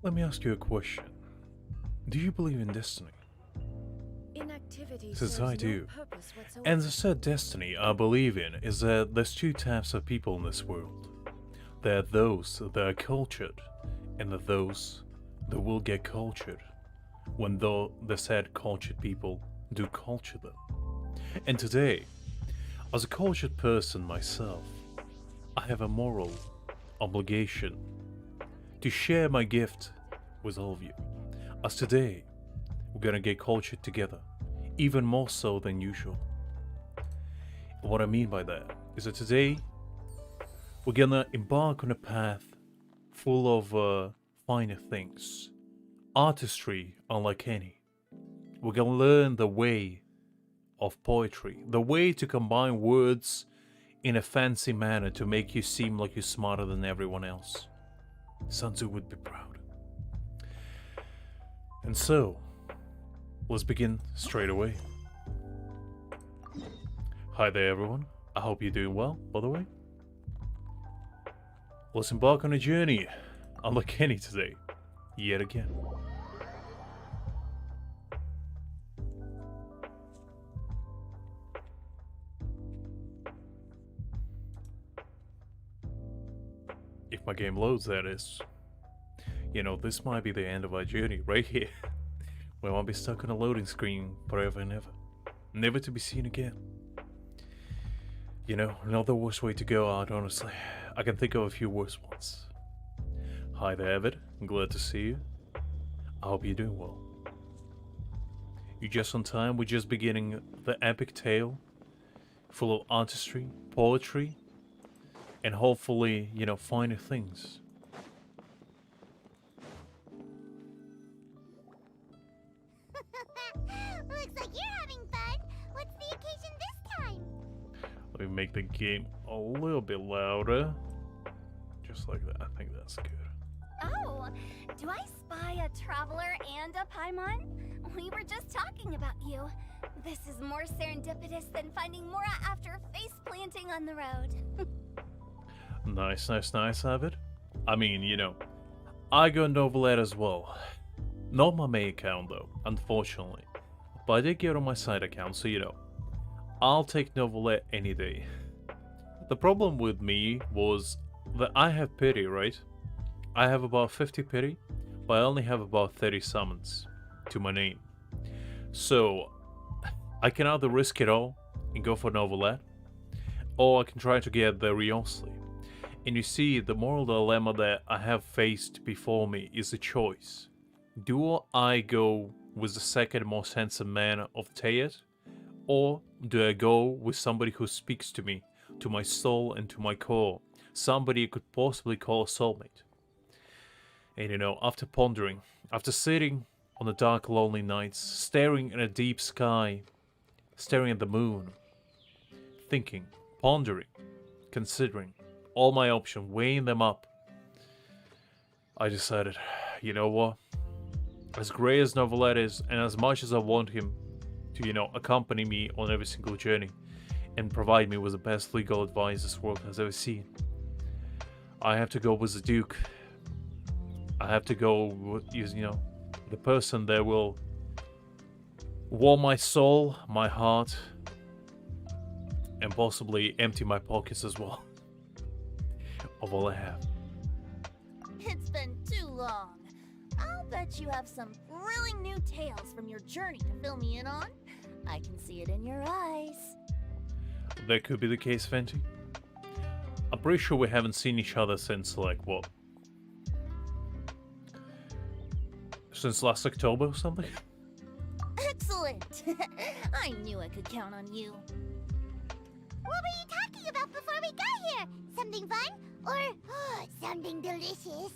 Let me ask you a question. Do you believe in destiny? Inactivity Since serves I no do. purpose whatsoever. And the said destiny I believe in is that there's two types of people in this world. There are those that are cultured, and there are those that will get cultured when the said cultured people do culture them. And today, as a cultured person myself, I have a moral obligation to share my gift with all of you. As today, we're gonna get cultured together, even more so than usual. What I mean by that is that today, we're gonna embark on a path full of finer things, artistry unlike any. We're gonna learn the way of poetry, the way to combine words in a fancy manner to make you seem like you're smarter than everyone else. Sun Tzu would be proud. And so, let's begin straight away. Hi there, everyone. I hope you're doing well, by the way. Let's embark on a journey, unlike Kenny today, yet again. If my game loads, that is. You know, this might be the end of our journey right here. We might be stuck on a loading screen forever and ever. Never to be seen again. You know, not the worst way to go out, honestly. I can think of a few worse ones. Hi there, Evid. I'm glad to see you. I hope you're doing well. You're just on time. We're just beginning the epic tale, full of artistry, poetry, and hopefully, you know, finer things. Looks like you're having fun. What's the occasion this time? Let me make the game a little bit louder. Just like that. I think that's good. Oh, do I spy a traveler and a Paimon? We were just talking about you. This is more serendipitous than finding Mora after face planting on the road. Nice, Avid. I mean, you know, I go Novelet as well. Not my main account though, unfortunately. But I did get on my side account, so you know, I'll take Novelet any day. The problem with me was that I have pity, right? I have about 50 pity, but I only have about 30 summons to my name. So, I can either risk it all and go for Novelet, or I can try to get the Riosli. And you see, the moral dilemma that I have faced before me is a choice. Do I go with the second most handsome man of Teyat, or do I go with somebody who speaks to me, to my soul and to my core, somebody I could possibly call a soulmate? And you know, after pondering, after sitting on the dark lonely nights, staring at a deep sky, staring at the moon, thinking, pondering, considering all my options, weighing them up, I decided, you know what? As great as Novelet is, and as much as I want him to, you know, accompany me on every single journey and provide me with the best legal advice this world has ever seen, I have to go with the Duke. I have to go with, you know, the person that will warm my soul, my heart, and possibly empty my pockets as well of all I have. It's been too long. I'll bet you have some thrilling new tales from your journey to fill me in on. I can see it in your eyes. That could be the case, Fenty. I'm pretty sure we haven't seen each other since, like, what? Since last October or something? Excellent! I knew I could count on you. What were you talking about before we got here? Something fun? Or something delicious?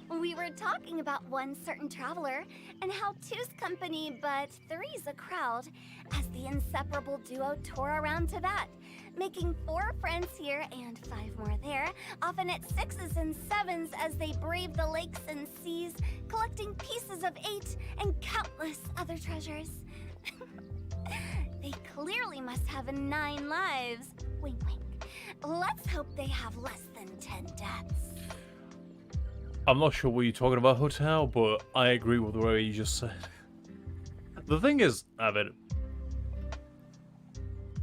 We were talking about one certain traveler, and how two's company but three's a crowd, as the inseparable duo tore around Tibet, making 4 friends here and 5 more there, often at 6s and 7s as they braved the lakes and seas, collecting pieces of 8 and countless other treasures. They clearly must have 9 lives. Wink, wink. Let's hope they have less than 10 deaths. I'm not sure what you're talking about, Hotel, but I agree with what you just said. The thing is, Avid,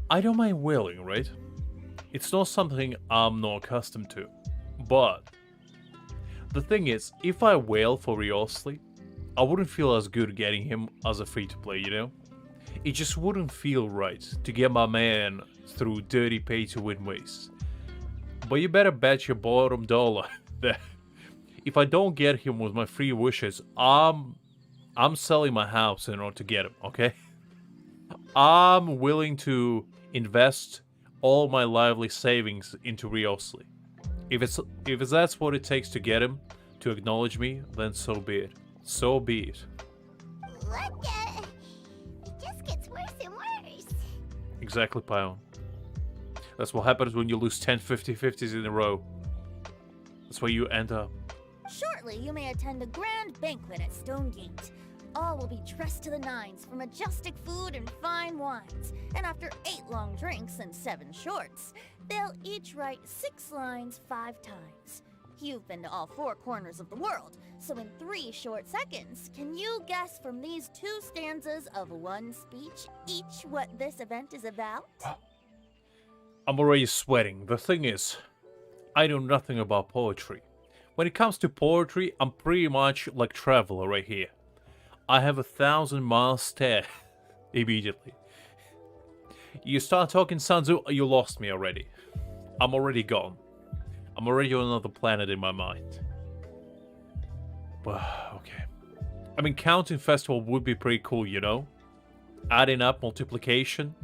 I don't mind whaling, right? It's not something I'm not accustomed to. But the thing is, if I whale for Riosley, I wouldn't feel as good getting him as a free-to-play, you know? It just wouldn't feel right to get my man through dirty pay-to-win ways. But you better bet your bottom dollar that if I don't get him with my free wishes, I'm selling my house in order to get him, okay? I'm willing to invest all my lively savings into Riosley. If that's what it takes to get him to acknowledge me, then so be it. So be it. What the? It just gets worse and worse. Exactly, Pion. That's what happens when you lose 10 50-50s in a row. That's where you end up. Shortly, you may attend a grand banquet at Stonegate. All will be dressed to the nines for majestic food and fine wines. And after 8 long drinks and 7 shorts, they'll each write 6 lines 5 times. You've been to all 4 corners of the world, so in 3 short seconds, can you guess from these 2 stanzas of 1 speech each what this event is about? I'm already sweating. The thing is, I know nothing about poetry. When it comes to poetry, I'm pretty much like Traveler right here. I have 1,000-mile stare immediately. You start talking Sanzu, you lost me already. I'm already gone. I'm already on another planet in my mind. But, okay. I mean, counting festival would be pretty cool, you know? Adding up multiplication.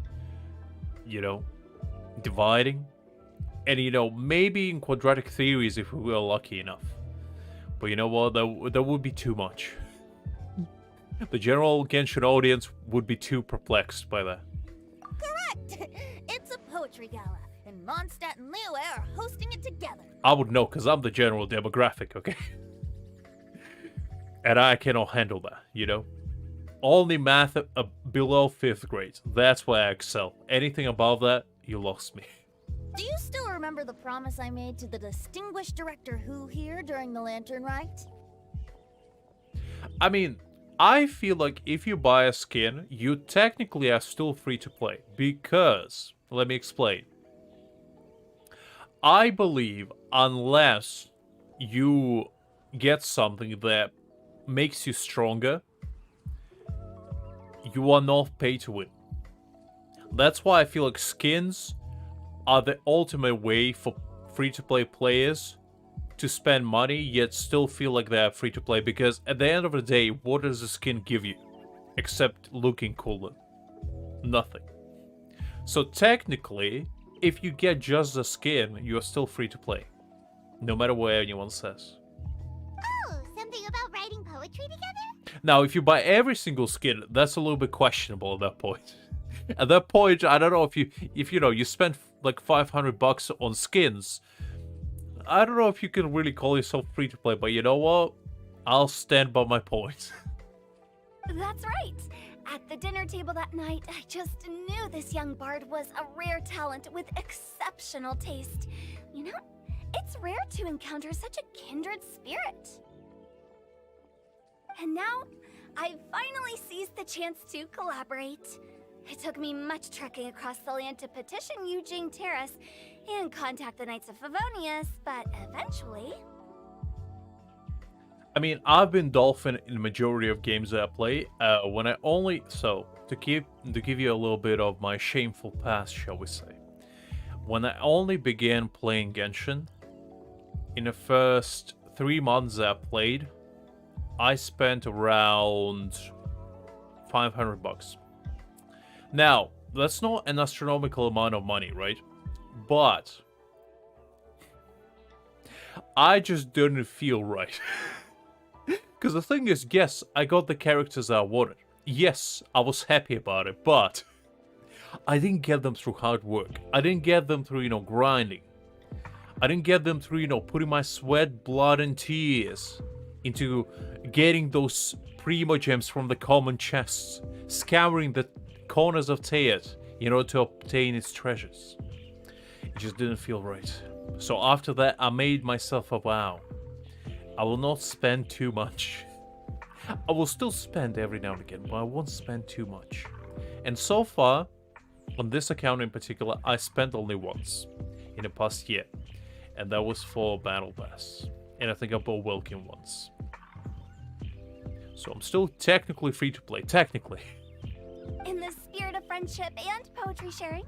You know? Dividing. And, you know, maybe in quadratic theories if we were lucky enough. But you know what? That would be too much. The general Genshin audience would be too perplexed by that. Correct! It's a poetry gala, and Mondstadt and Liyue are hosting it together. I would know, because I'm the general demographic, okay? And I cannot handle that, you know? Only math below 5th grade. That's where I excel. Anything above that, you lost me. Do you still remember the promise I made to the distinguished Director Who here during the Lantern Rite? I mean, I feel like if you buy a skin, you technically are still free to play. Because, let me explain. I believe unless you get something that makes you stronger, you are not pay to win. That's why I feel like skins are the ultimate way for free-to-play players to spend money yet still feel like they're free-to-play, because at the end of the day, what does a skin give you? Except looking cooler. Nothing. So technically, if you get just the skin, you are still free-to-play. No matter what anyone says. Oh, something about writing poetry together? Now, if you buy every single skin, that's a little bit questionable at that point. At that point, I don't know if you know, you spend like $500 on skins. I don't know if you can really call yourself free to play, but you know what? I'll stand by my point. That's right. At the dinner table that night, I just knew this young bard was a rare talent with exceptional taste. You know, it's rare to encounter such a kindred spirit. And now, I've finally seized the chance to collaborate. It took me much trekking across the land to petition Eugene Terrace and contact the Knights of Favonius, but eventually... I mean, I've been Dolphin in the majority of games that I play. To give you a little bit of my shameful past, shall we say. When I only began playing Genshin, in the first 3 months that I played, I spent around $500. Now, that's not an astronomical amount of money, right? But I just didn't feel right. Because the thing is, yes, I got the characters I wanted. Yes, I was happy about it, but I didn't get them through hard work. I didn't get them through, grinding. I didn't get them through, putting my sweat, blood, and tears into getting those primo gems from the common chests, scouring the corners of Teat in order to obtain its treasures. It just didn't feel right. So after that, I made myself a vow. I will not spend too much. I will still spend every now and again, but I won't spend too much. And so far, on this account in particular, I spent only once in the past year. And that was for Battle Pass. And I think I bought Wilkin once. So I'm still technically free to play. Technically. In the spirit of friendship and poetry sharing,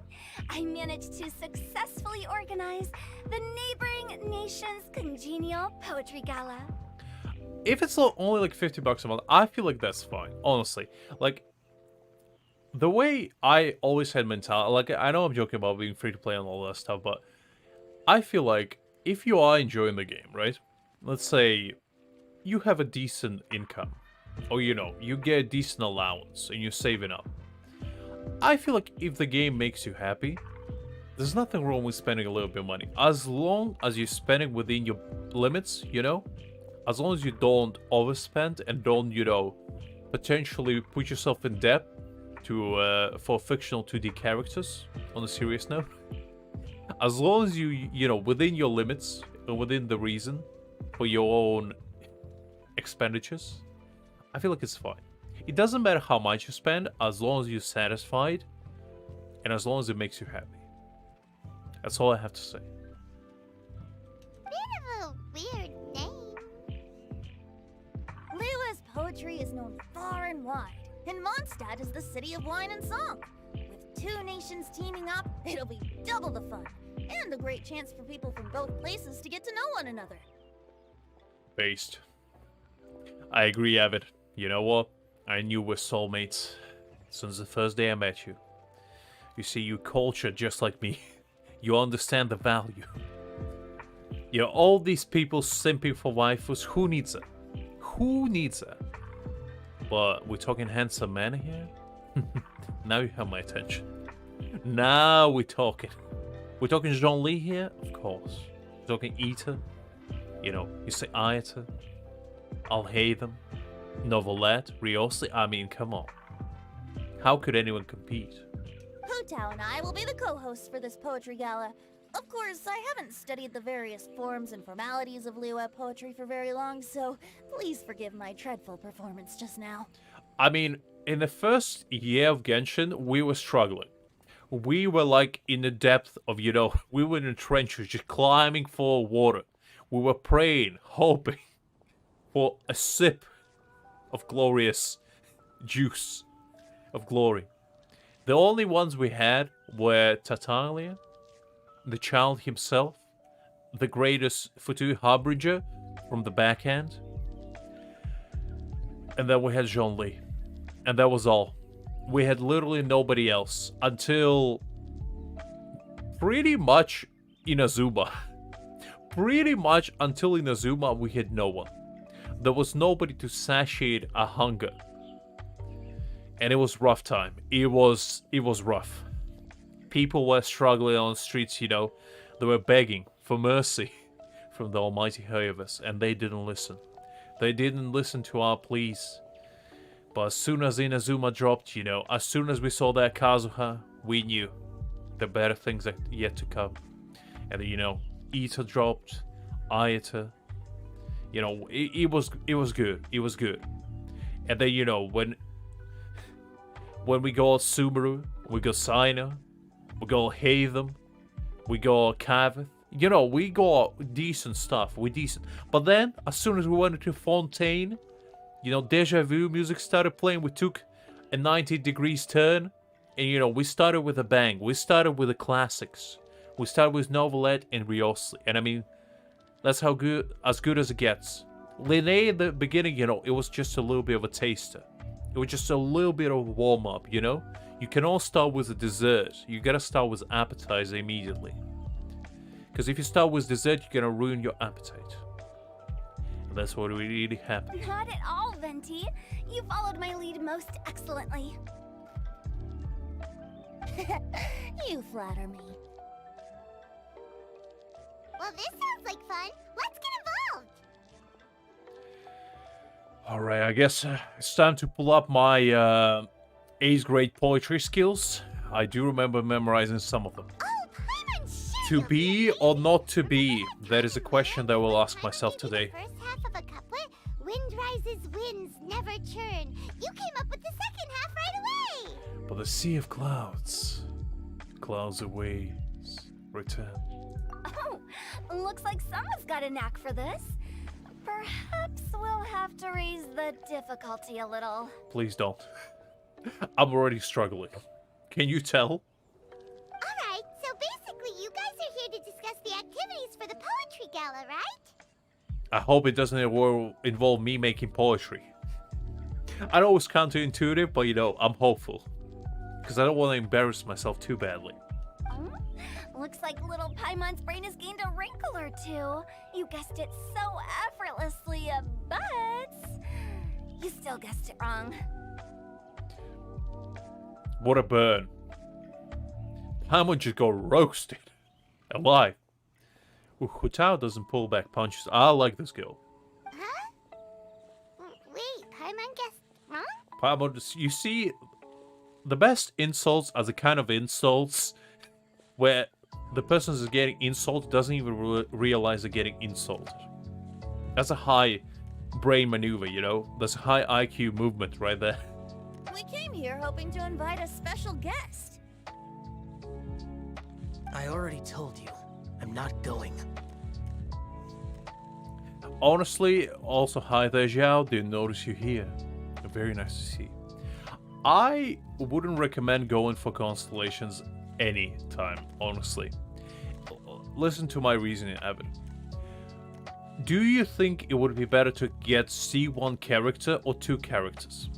I managed to successfully organize the neighboring nation's congenial poetry gala. If it's only like $50 a month, I feel like that's fine. Honestly. Like, the way I always had mentality, like, I know I'm joking about being free to play and all that stuff, but I feel like if you are enjoying the game, right? Let's say you have a decent income, or you know, you get a decent allowance and you're saving up. I feel like if the game makes you happy, there's nothing wrong with spending a little bit of money. As long as you're spending within your limits, you know? As long as you don't overspend and don't, you know, potentially put yourself in debt to for fictional 2D characters, on a serious note. As long as you know, within your limits and within the reason for your own expenditures, I feel like it's fine. It doesn't matter how much you spend, as long as you're satisfied and as long as it makes you happy. That's all I have to say. Bit of a weird name. Liyue's poetry is known far and wide, and Mondstadt is the city of wine and song. With two nations teaming up, it'll be double the fun, and a great chance for people from both places to get to know one another. Based. I agree, Avid. You know what? I knew we're soulmates since the first day I met you. You see, you culture just like me. You understand the value. You know, all these people simping for waifus, who needs it? Who needs it? But we're talking handsome men here? Now you have my attention. Now we're talking. We're talking Jean-Lee here? Of course. We're talking Ita. You know, you say Ayata. Alhaitham. Novelette. Riosli. I mean, come on. How could anyone compete? Hu-Tao and I will be the co-hosts for this poetry gala. Of course, I haven't studied the various forms and formalities of Liyue poetry for very long, so please forgive my dreadful performance just now. I mean, in the first year of Genshin, we were struggling. We were like in the depth of, you know, we were in the trenches, just climbing for water. We were praying, hoping for a sip of glorious juice of glory. The only ones we had were Tatalia, the child himself, the greatest Futu Harbinger from the backhand, and then we had Jean-Lee. And that was all. We had literally nobody else until pretty much Inazuma. Pretty much until Inazuma, we had no one. There was nobody to satiate our hunger. And it was rough time. It was rough. People were struggling on the streets, you know. They were begging for mercy from the almighty Hoyovus, and they didn't listen. They didn't listen to our pleas. But as soon as Inazuma dropped, you know, as soon as we saw that Kazuha, we knew the better things are yet to come. And then, you know, Ita dropped, Ayata. You know, it was good. It was good. And then, you know, when we got Subaru, we got Saina, we got Hatham, we got Kavith. You know, we got decent stuff. We're decent. But then, as soon as we went into Fontaine, you know, Deja Vu music started playing. We took a 90 degrees turn. And, you know, we started with a bang. We started with the classics. We started with Novelette and Riosli. And, I mean, that's as good as it gets. Linné in the beginning, you know, it was just a little bit of a taster. It was just a little bit of a warm-up, you know? You can all start with a dessert. You gotta start with appetizer immediately. Because if you start with dessert, you're gonna ruin your appetite. And that's what really happened. Not at all, Venti. You followed my lead most excellently. You flatter me. Well, this sounds like fun. Let's get involved. Alright, I guess it's time to pull up my 8th grade poetry skills. I do remember memorizing some of them. Oh, Paimon, To be or not to be? That is a question that I will ask myself today. First half of a couplet, wind rises, winds never churn. You came up with the second half right away. But the sea of clouds, clouds of waves, return. Oh, looks like someone's got a knack for this. Perhaps we'll have to raise the difficulty a little. Please don't. I'm already struggling. Can you tell? Alright, so basically you guys are here to discuss the activities for the poetry gala, right? I hope it doesn't involve me making poetry. I know it's counterintuitive, but you know, I'm hopeful. Because I don't want to embarrass myself too badly. Looks like little Paimon's brain has gained a wrinkle or two. You guessed it so effortlessly, but you still guessed it wrong. What a burn. Paimon just got roasted. Alive. Ooh, Hutao doesn't pull back punches. I like this girl. Huh? Wait, Paimon guessed wrong? Paimon, you see, the best insults are the kind of insults where the person who's getting insulted doesn't even realize they're getting insulted. That's a high brain maneuver, you know? That's a high IQ movement right there. We came here hoping to invite a special guest. I already told you, I'm not going. Honestly, also hi there, Zhao. Didn't notice you here. Very nice to see. I wouldn't recommend going for constellations any time, honestly. Listen to my reasoning, Evan. Do you think it would be better to get C1 character or 2 characters?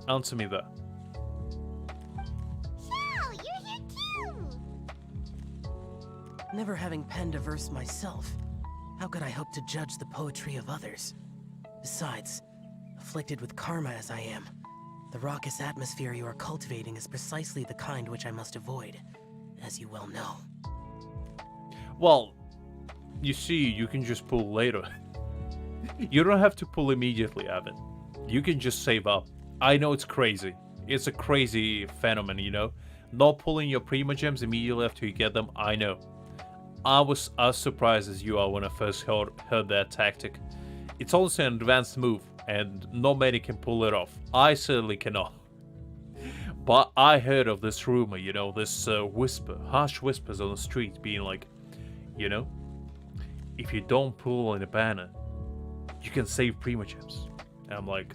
Answer me that. Xiao, you're here too! Never having penned a verse myself, how could I hope to judge the poetry of others? Besides, afflicted with karma as I am, the raucous atmosphere you are cultivating is precisely the kind which I must avoid, as you well know. Well, you see, you can just pull later. You don't have to pull immediately, Evan. You can just save up. I know it's crazy. It's a crazy phenomenon, you know? Not pulling your Prima Gems immediately after you get them, I know. I was as surprised as you are when I first heard that tactic. It's also an advanced move, and not many can pull it off. I certainly cannot. But I heard of this rumor, you know, this whisper, harsh whispers on the street being like, you know, if you don't pull in a banner, you can save Prima Gems. And I'm like,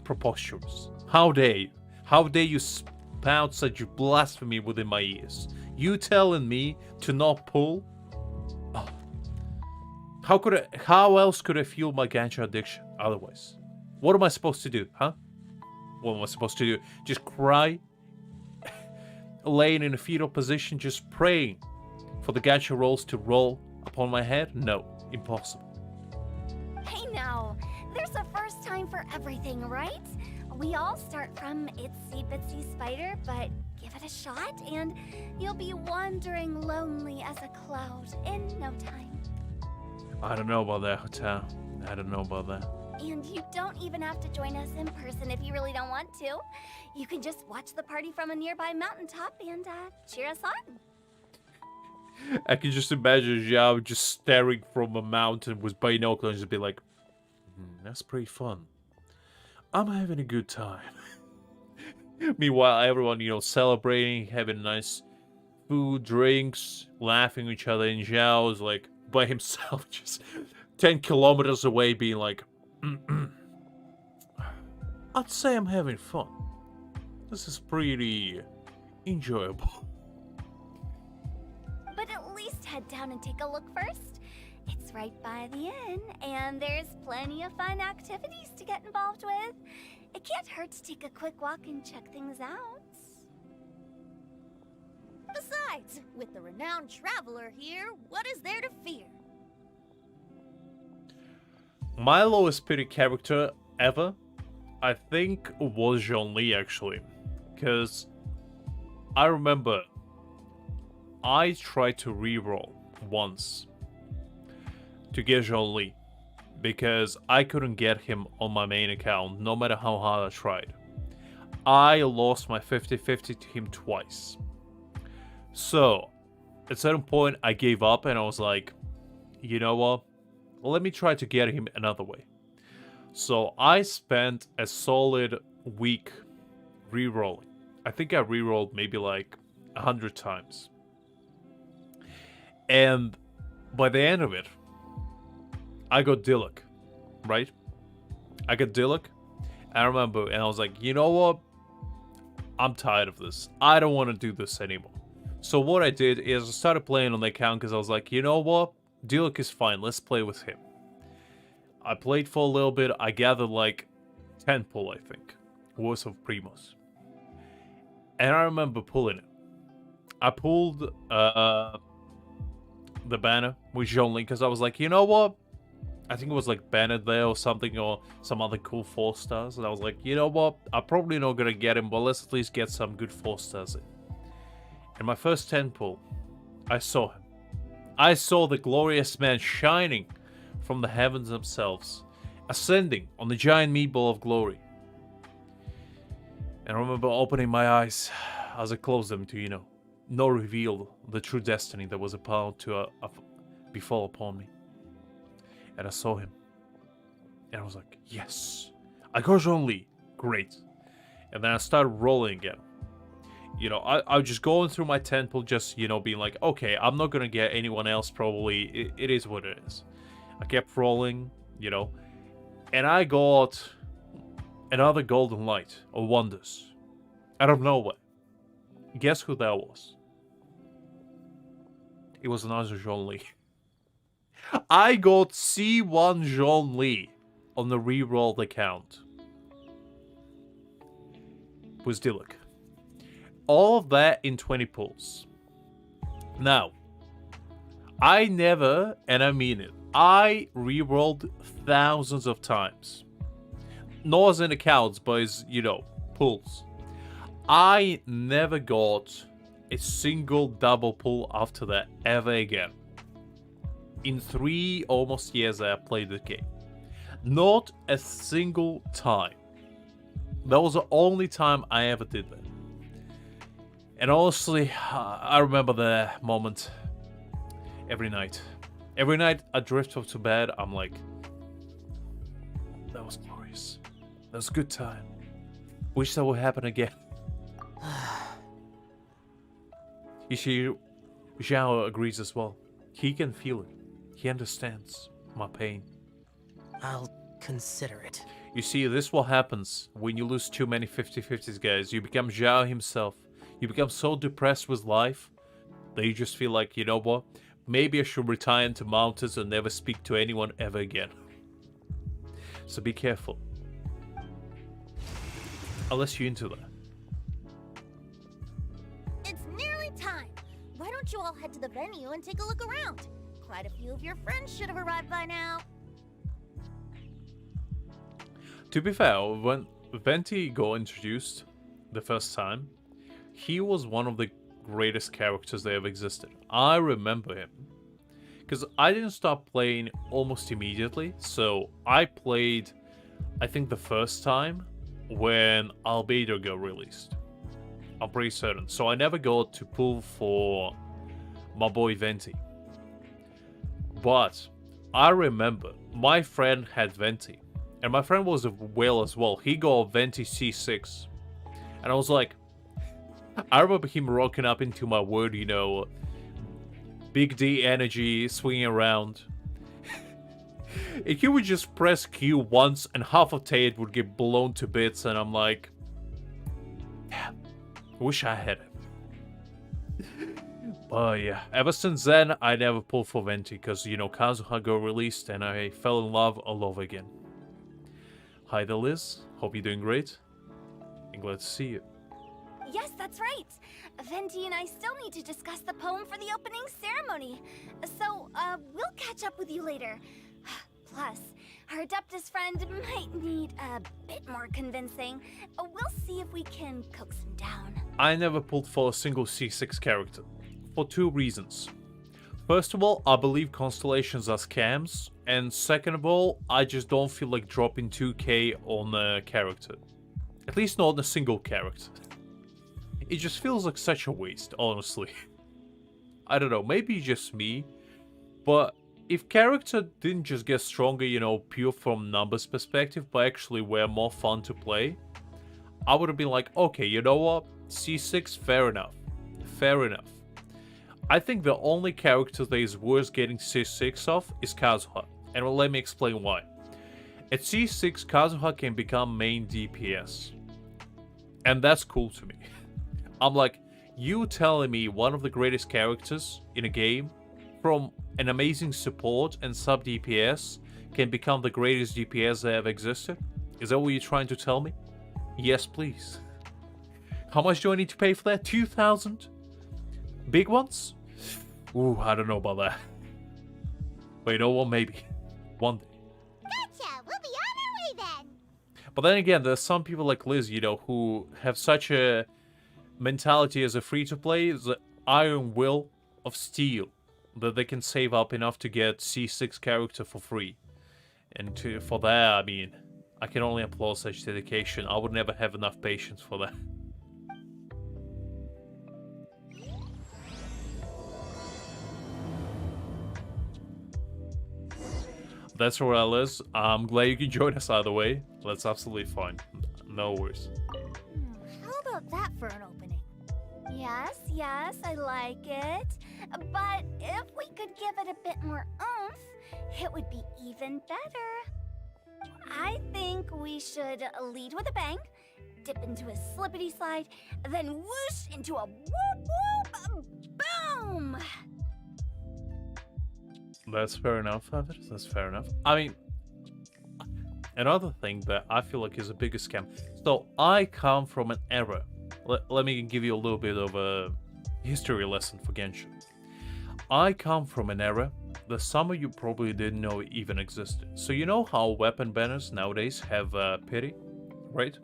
preposterous. How dare you? How dare you spout such blasphemy within my ears? You telling me to not pull? Oh. How else could I fuel my gacha addiction otherwise? What am I supposed to do, huh? What am I supposed to do? Just cry? Laying in a fetal position, just praying for the gacha rolls to roll upon my head? No, impossible. Hey now, there's a first time for everything, right? We all start from itsy bitsy spider, but give it a shot and you'll be wandering lonely as a cloud in no time. I don't know about that, Hotel. I don't know about that. And you don't even have to join us in person if you really don't want to. You can just watch the party from a nearby mountaintop and cheer us on. I can just imagine Zhao just staring from a mountain with binoculars and just be like, that's pretty fun. I'm having a good time. Meanwhile, everyone, you know, celebrating, having nice food, drinks, laughing at each other, and Zhao's like by himself, just 10 kilometers away, being like, I'd say I'm having fun. This is pretty enjoyable. But at least head down and take a look first. It's right by the inn, and there's plenty of fun activities to get involved with. It can't hurt to take a quick walk and check things out. Besides, with the renowned traveler here, what is there to fear? My lowest pity character ever, I think, was Zhongli, actually. Because I remember I tried to reroll once to get Zhongli because I couldn't get him on my main account no matter how hard I tried. I lost my 50-50 to him twice. So, at a certain point I gave up and I was like, you know what? let me try to get him another way. So I spent a solid week re-rolling. I think I re-rolled maybe like 100 times. And by the end of it, I got Dilek, right? I got Dilek. I remember, and I was like, you know what? I'm tired of this. I don't want to do this anymore. So what I did is I started playing on the account because I was like, you know what? Dilek is fine. Let's play with him. I played for a little bit. I gathered like 10 pull, I think, worth of Primos. And I remember pulling it. I pulled the banner with Zhongli because I was like, you know what? I think it was like Bennett there or something, or some other cool 4 stars. And I was like, you know what? I'm probably not going to get him, but let's at least get some good 4 stars in. In my first 10 pull, I saw him. I saw the glorious man shining from the heavens themselves, ascending on the giant meatball of glory. And I remember opening my eyes as I closed them to, you know, not reveal the true destiny that was about to befall upon me. And I saw him. And I was like, yes. I got Zhongli. Great. And then I started rolling again. You know, I was just going through my 10 pull, just, you know, being like, okay, I'm not going to get anyone else probably. It is what it is. I kept rolling, you know. And I got another golden light or wonders. Out of nowhere. Guess who that was? It was another Zhongli. I got C1 Zhongli on the rerolled account. Was Dilek. All of that in 20 pulls. Now, I never, and I mean it, I rerolled thousands of times. Not as in accounts, but as, you know, pulls. I never got a single double pull after that ever again. In 3 almost years that I played the game. Not a single time. That was the only time I ever did that. And honestly, I remember the moment every night. Every night I drift off to bed, I'm like, that was glorious. That was a good time. Wish that would happen again. You see, Zhao agrees as well. He can feel it. He understands my pain. I'll consider it. You see, this is what happens when you lose too many 50-50s, guys. You become Zhao himself. You become so depressed with life that you just feel like, you know what? Maybe I should retire into mountains and never speak to anyone ever again. So be careful. Unless you're into that. It's nearly time. Why don't you all head to the venue and take a look around? Quite a few of your friends should have arrived by now. To be fair, when Venti got introduced the first time, he was one of the greatest characters that ever existed. I remember him. Because I didn't start playing almost immediately, so I played, I think the first time, when Albedo got released. I'm pretty certain. So I never got to pull for my boy Venti. But I remember my friend had Venti. And my friend was a whale as well. He got Venti C6. And I was like, I remember him rocking up into my word, you know, Big D energy swinging around. And he would just press Q once and half of Tate would get blown to bits. And I'm like, damn, I wish I had it. But yeah, ever since then, I never pulled for Venti because, you know, Kazuha got released and I fell in love all over again. Hi there, Liz. Hope you're doing great. And glad to see you. Yes, that's right. Venti and I still need to discuss the poem for the opening ceremony. So, we'll catch up with you later. Plus, our Adeptus friend might need a bit more convincing. We'll see if we can coax him down. I never pulled for a single C6 character. For 2 reasons. First of all, I believe constellations are scams. And second of all, I just don't feel like dropping 2k on a character. At least not on a single character. It just feels like such a waste, honestly. I don't know, maybe just me, but if character didn't just get stronger, you know, pure from numbers perspective, but actually were more fun to play, I would have been like, okay, you know what? C6, fair enough. Fair enough. I think the only character that is worth getting C6 of is Kazuha. And well, let me explain why. At C6, Kazuha can become main DPS. And that's cool to me. I'm like, you telling me one of the greatest characters in a game from an amazing support and sub DPS can become the greatest DPS that ever existed? Is that what you're trying to tell me? Yes, please. How much do I need to pay for that? 2,000? Big ones? Ooh, I don't know about that. But you know what? Maybe. One day. Gotcha! We'll be on our way then! But then again, there's some people like Liz, you know, who have such a mentality as a free-to-play, the iron will of steel, that they can save up enough to get C6 character for free. And for that, I mean, I can only applaud such dedication. I would never have enough patience for that. That's where I live. I'm glad you can join us either way. That's absolutely fine. No worries. How about that for an opening? Yes, yes, I like it. But if we could give it a bit more oomph, it would be even better. I think we should lead with a bang, dip into a slippity slide, then whoosh into a whoop whoop boom! That's fair enough, Avid. That's fair enough. I mean, another thing that I feel like is a bigger scam. So, I come from an era. Let me give you a little bit of a history lesson for Genshin. I come from an era that some of you probably didn't know even existed. So, you know how weapon banners nowadays have pity, right?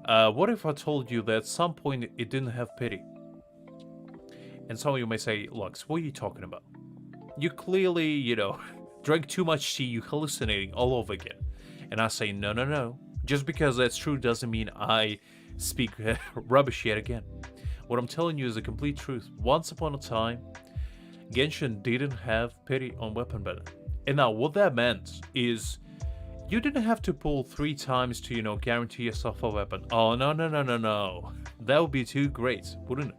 What if I told you that at some point it didn't have pity? And some of you may say, Lux, what are you talking about? You clearly, you know, drank too much tea, you hallucinating all over again. And I say, no, no, no. Just because that's true doesn't mean I speak rubbish yet again. What I'm telling you is the complete truth. Once upon a time, Genshin didn't have pity on weapon banner. And now what that meant is you didn't have to pull 3 times to, you know, guarantee yourself a weapon. Oh, no, no, no, no, no. That would be too great, wouldn't it?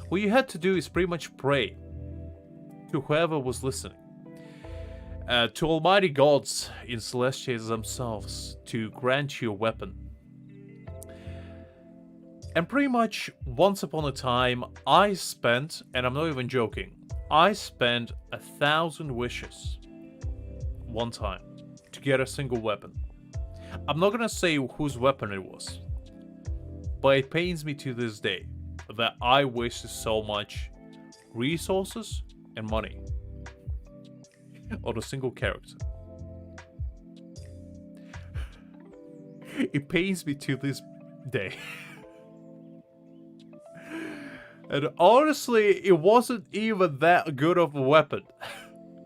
What you had to do is pretty much pray to whoever was listening, to almighty gods in Celestials themselves, to grant you a weapon. And pretty much once upon a time, I spent, and I'm not even joking, I spent 1,000 wishes one time to get a single weapon. I'm not gonna say whose weapon it was, but it pains me to this day that I wasted so much resources and money on a single character. It pains me to this day. And honestly, it wasn't even that good of a weapon.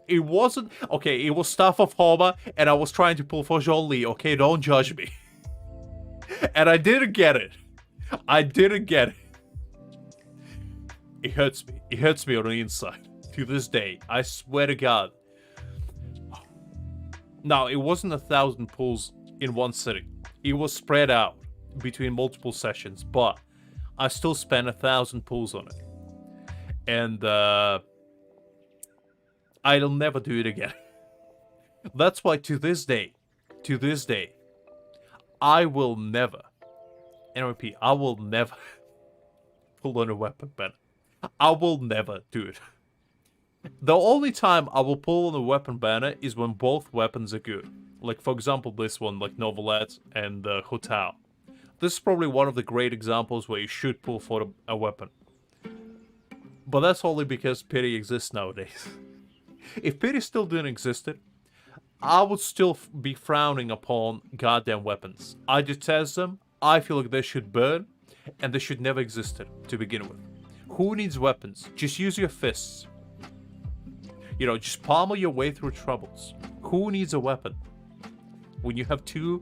It wasn't... Okay, it was Staff of Homa, and I was trying to pull for Zhongli, okay? Don't judge me. And I didn't get it. I didn't get it. It hurts me. It hurts me on the inside. To this day. I swear to God. Now, it wasn't 1,000 pulls in one sitting. It was spread out between multiple sessions, but I still spent 1,000 pulls on it. And, I'll never do it again. That's why to this day, I will never, and I repeat, I will never pull on a weapon banner. I will never do it. The only time I will pull on a weapon banner is when both weapons are good. Like, for example, this one, like Novelette and Hotel. This is probably one of the great examples where you should pull for a weapon. But that's only because pity exists nowadays. If pity still didn't exist, I would still be frowning upon goddamn weapons. I detest them, I feel like they should burn, and they should never exist to begin with. Who needs weapons? Just use your fists. You know, just pummel your way through troubles. Who needs a weapon when you have 2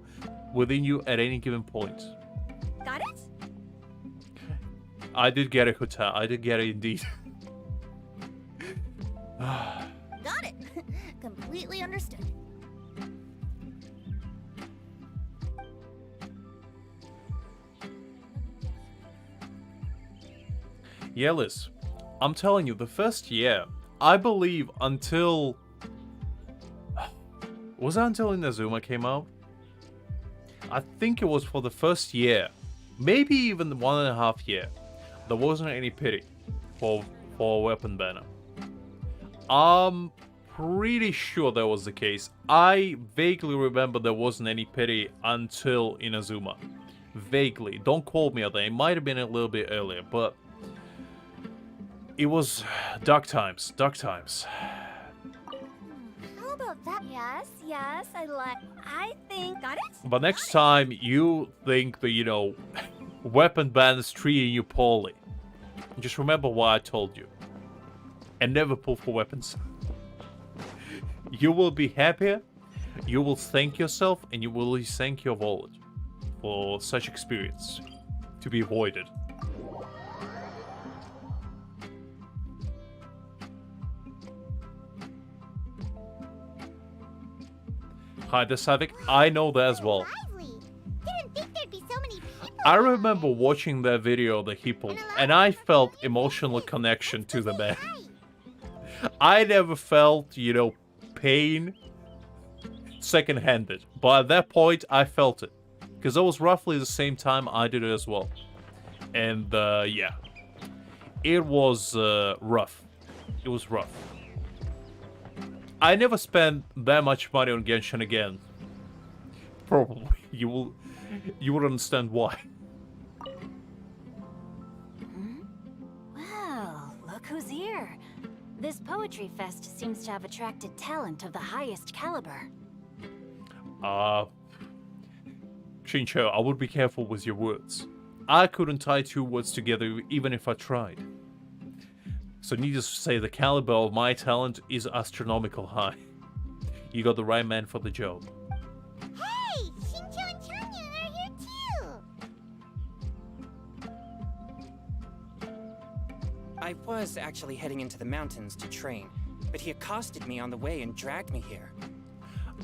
within you at any given point? Got it? I did get it, Hotel. I did get it indeed. Got it. Yeah, Liz. I'm telling you, the first year, I believe until... Was that until Inazuma came out? I think it was for the first year. Maybe even 1.5 year. There wasn't any pity for weapon banner. I'm pretty sure that was the case. I vaguely remember there wasn't any pity until Inazuma. Vaguely. Don't quote me on that. It might have been a little bit earlier, but it was dark times. Dark times. How about that? Yes, I think... Got it? But next time you think that, you know, weapon ban is treating you poorly, just remember what I told you. And never pull for weapons. You will be happier, you will thank yourself, and you will thank your wallet for such experience to be avoided. Hi, the Savik. I know that as well. Lively. Didn't think there'd be so many people. I remember watching that video that he pulled, and I felt emotional connection to the man. I never felt, you know, pain second-handed, but at that point I felt it, because that was roughly the same time I did it as well. And yeah, it was rough. It was rough. I never spent that much money on Genshin again. Probably. You will understand why. Well, look who's here. This poetry fest seems to have attracted talent of the highest caliber. Shincho, I would be careful with your words. I couldn't tie two words together even if I tried. So needless to say, the caliber of my talent is astronomical high. You got the right man for the job. Hey, Shincho and Chanyu are here too. I was actually heading into the mountains to train, but he accosted me on the way and dragged me here.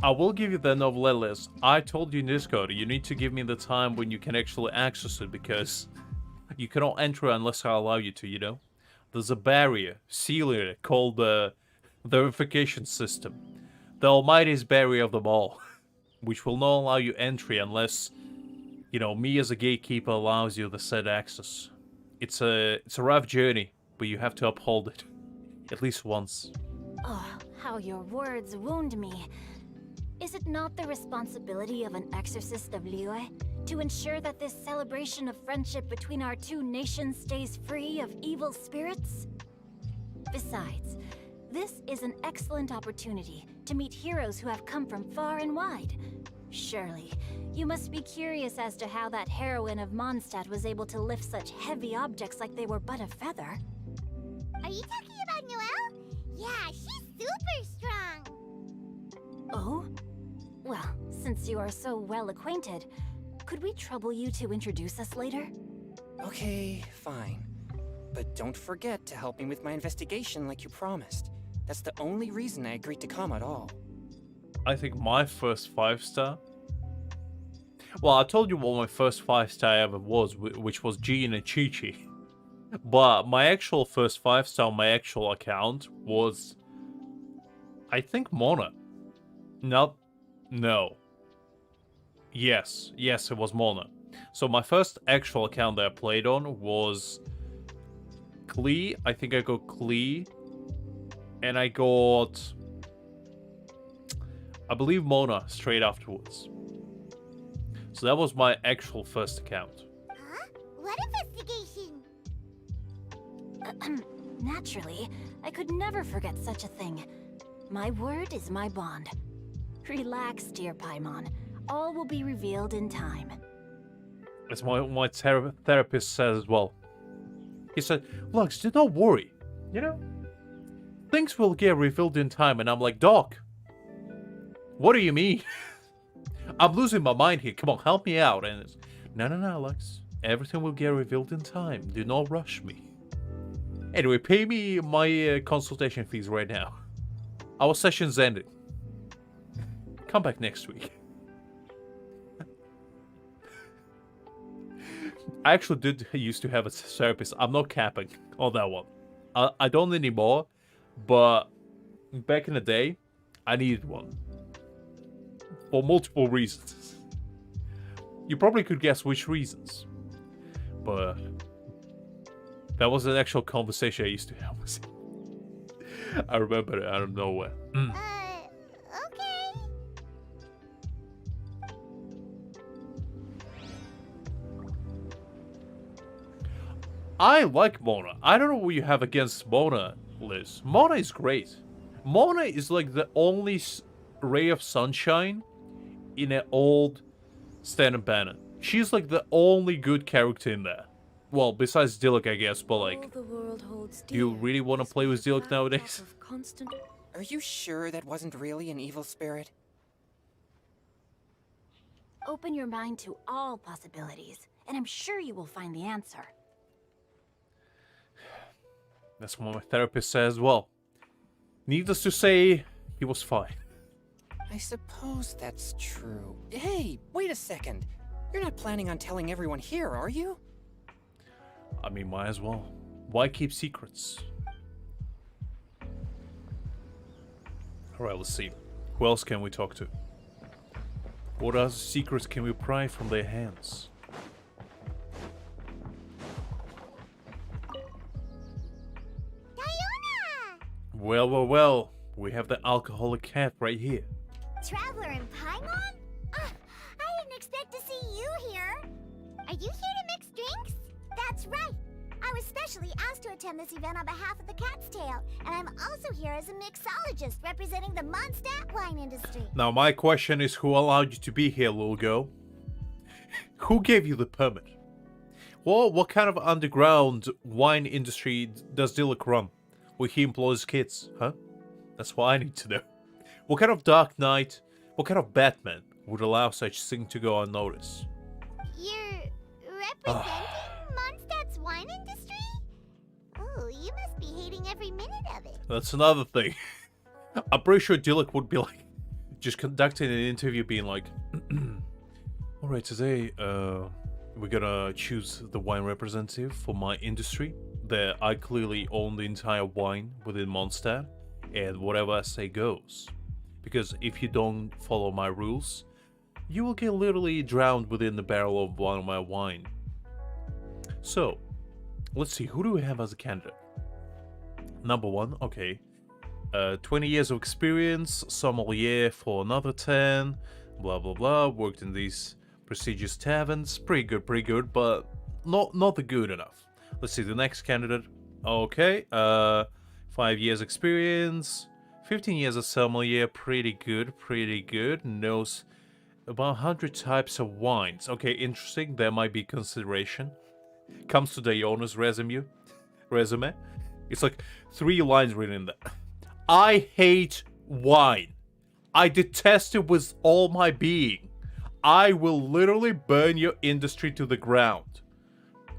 I will give you the novelette list. I told you in Discord, you need to give me the time when you can actually access it, because you cannot enter unless I allow you to, you know? There's a barrier, ceiling, called the verification system. The almightiest barrier of them all, which will not allow you entry unless, you know, me as a gatekeeper allows you the said access. It's a rough journey, but you have to uphold it. At least once. Oh, how your words wound me. Is it not the responsibility of an exorcist of Liyue to ensure that this celebration of friendship between our two nations stays free of evil spirits? Besides, this is an excellent opportunity to meet heroes who have come from far and wide. Surely, you must be curious as to how that heroine of Mondstadt was able to lift such heavy objects like they were but a feather. Are you talking about Noelle? Yeah, she's super strong. Oh? Well, since you are so well acquainted, could we trouble you to introduce us later? Okay, fine. But don't forget to help me with my investigation like you promised. That's the only reason I agreed to come at all. I think my first 5-star... Well, I told you what my first 5-star ever was, which was Jean and Chi-Chi. But my actual first 5-star on my actual account was... I think Mona. No. Yes, it was Mona. So my first actual account that I played on was... Klee. I think I got Klee. And I got... I believe Mona straight afterwards. So that was my actual first account. Huh? What investigation? Naturally, I could never forget such a thing. My word is my bond. Relax, dear Paimon. All will be revealed in time. As my therapist says as well. He said, Lux, do not worry. You know, things will get revealed in time. And I'm like, Doc, what do you mean? I'm losing my mind here. Come on, help me out. And it's, no, Lux. Everything will get revealed in time. Do not rush me. Anyway, pay me my consultation fees right now. Our session's ended. Come back next week. I actually did used to have a therapist. I'm not capping on that one. I don't anymore, but back in the day, I needed one. For multiple reasons. You probably could guess which reasons. But that was an actual conversation I used to have with him. I remember it out of nowhere. Okay. I like Mona. I don't know what you have against Mona, Liz. Mona is great. Mona is like the only ray of sunshine in an old Stan Bannon. She's like the only good character in there. Well, besides Dilek, I guess, but like, do you really want to play with Dilek nowadays? Are you sure that wasn't really an evil spirit? Open your mind to all possibilities, and I'm sure you will find the answer. That's what my therapist says as well. Needless to say, he was fine. I suppose that's true. Hey, wait a second. You're not planning on telling everyone here, are you? I mean, might as well. Why keep secrets? Alright, let's see. Who else can we talk to? What other secrets can we pry from their hands? Diona! Well. We have the alcoholic cat right here. Traveler in Paimon? I didn't expect to see you here. Are you here to mix drinks? That's right. I was specially asked to attend this event on behalf of the Cat's Tail, and I'm also here as a mixologist representing the Mondstadt wine industry. Now, my question is, who allowed you to be here, little girl? Who gave you the permit? Well, what kind of underground wine industry does Dilek run? Where he employs kids, huh? That's what I need to know. What kind of Dark Knight, what kind of Batman would allow such thing to go unnoticed? You're representing Mondstadt's wine industry? Oh, you must be hating every minute of it. That's another thing. I'm pretty sure Dilek would be like, just conducting an interview being like, alright, today, we're gonna choose the wine representative for my industry. That I clearly own the entire wine within Mondstadt, and whatever I say goes. Because if you don't follow my rules, you will get literally drowned within the barrel of one of my wine. So, let's see, who do we have as a candidate? Number one, okay. 20 years of experience, sommelier for another 10, blah blah blah, worked in these prestigious taverns, pretty good, but not the good enough. Let's see, the next candidate, okay, 5 years experience, 15 years of sommelier, pretty good, knows about 100 types of wines. Okay, interesting, there might be consideration. Comes to the owner's resume. It's like 3 lines written in there. I hate wine. I detest it with all my being. I will literally burn your industry to the ground.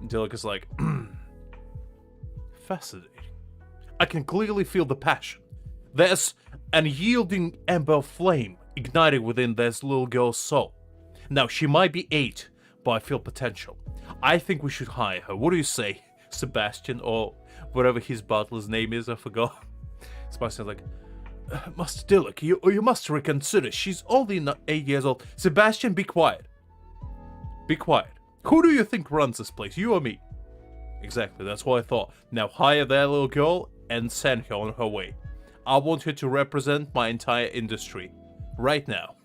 Dilek is like, fascinating. I can clearly feel the passion. There's an unyielding ember flame ignited within this little girl's soul. Now, she might be 8, but I feel potential. I think we should hire her. What do you say, Sebastian, or whatever his butler's name is, I forgot. Sebastian's like, Master Dilek, you must reconsider. She's only 8 years old. Sebastian, be quiet. Be quiet. Who do you think runs this place, you or me? Exactly, that's what I thought. Now hire that little girl and send her on her way. I want her to represent my entire industry. Right now.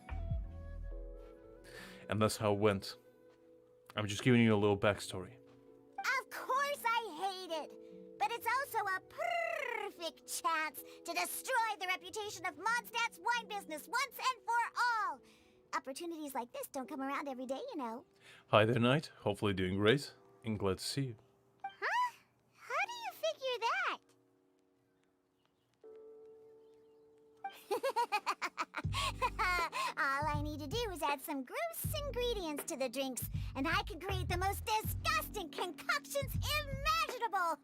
And that's how it went. I'm just giving you a little backstory. Of course I hate it, but it's also a perfect chance to destroy the reputation of Mondstadt's wine business once and for all. Opportunities like this don't come around every day, you know. Hi there, Knight. Hopefully doing great. And glad to see you. Huh? How do you figure that? All I need to do is add some gross ingredients to the drinks, and I can create the most disgusting concoctions imaginable.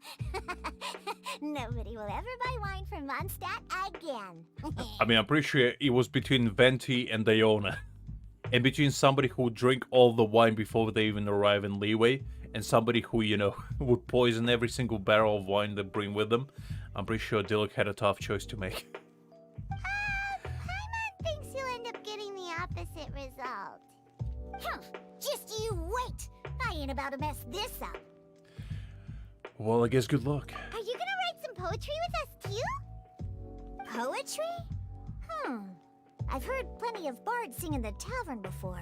Nobody will ever buy wine from Mondstadt again. I mean, I'm pretty sure it was between Venti and Diona. And between somebody who would drink all the wine before they even arrive in Leeway, and somebody who, you know, would poison every single barrel of wine they bring with them, I'm pretty sure Dilek had a tough choice to make. Paimon thinks you'll end up getting the opposite result. Just you wait! I ain't about to mess this up. Well, I guess good luck. Are you gonna write some poetry with us too? Poetry? I've heard plenty of bards sing in the tavern before,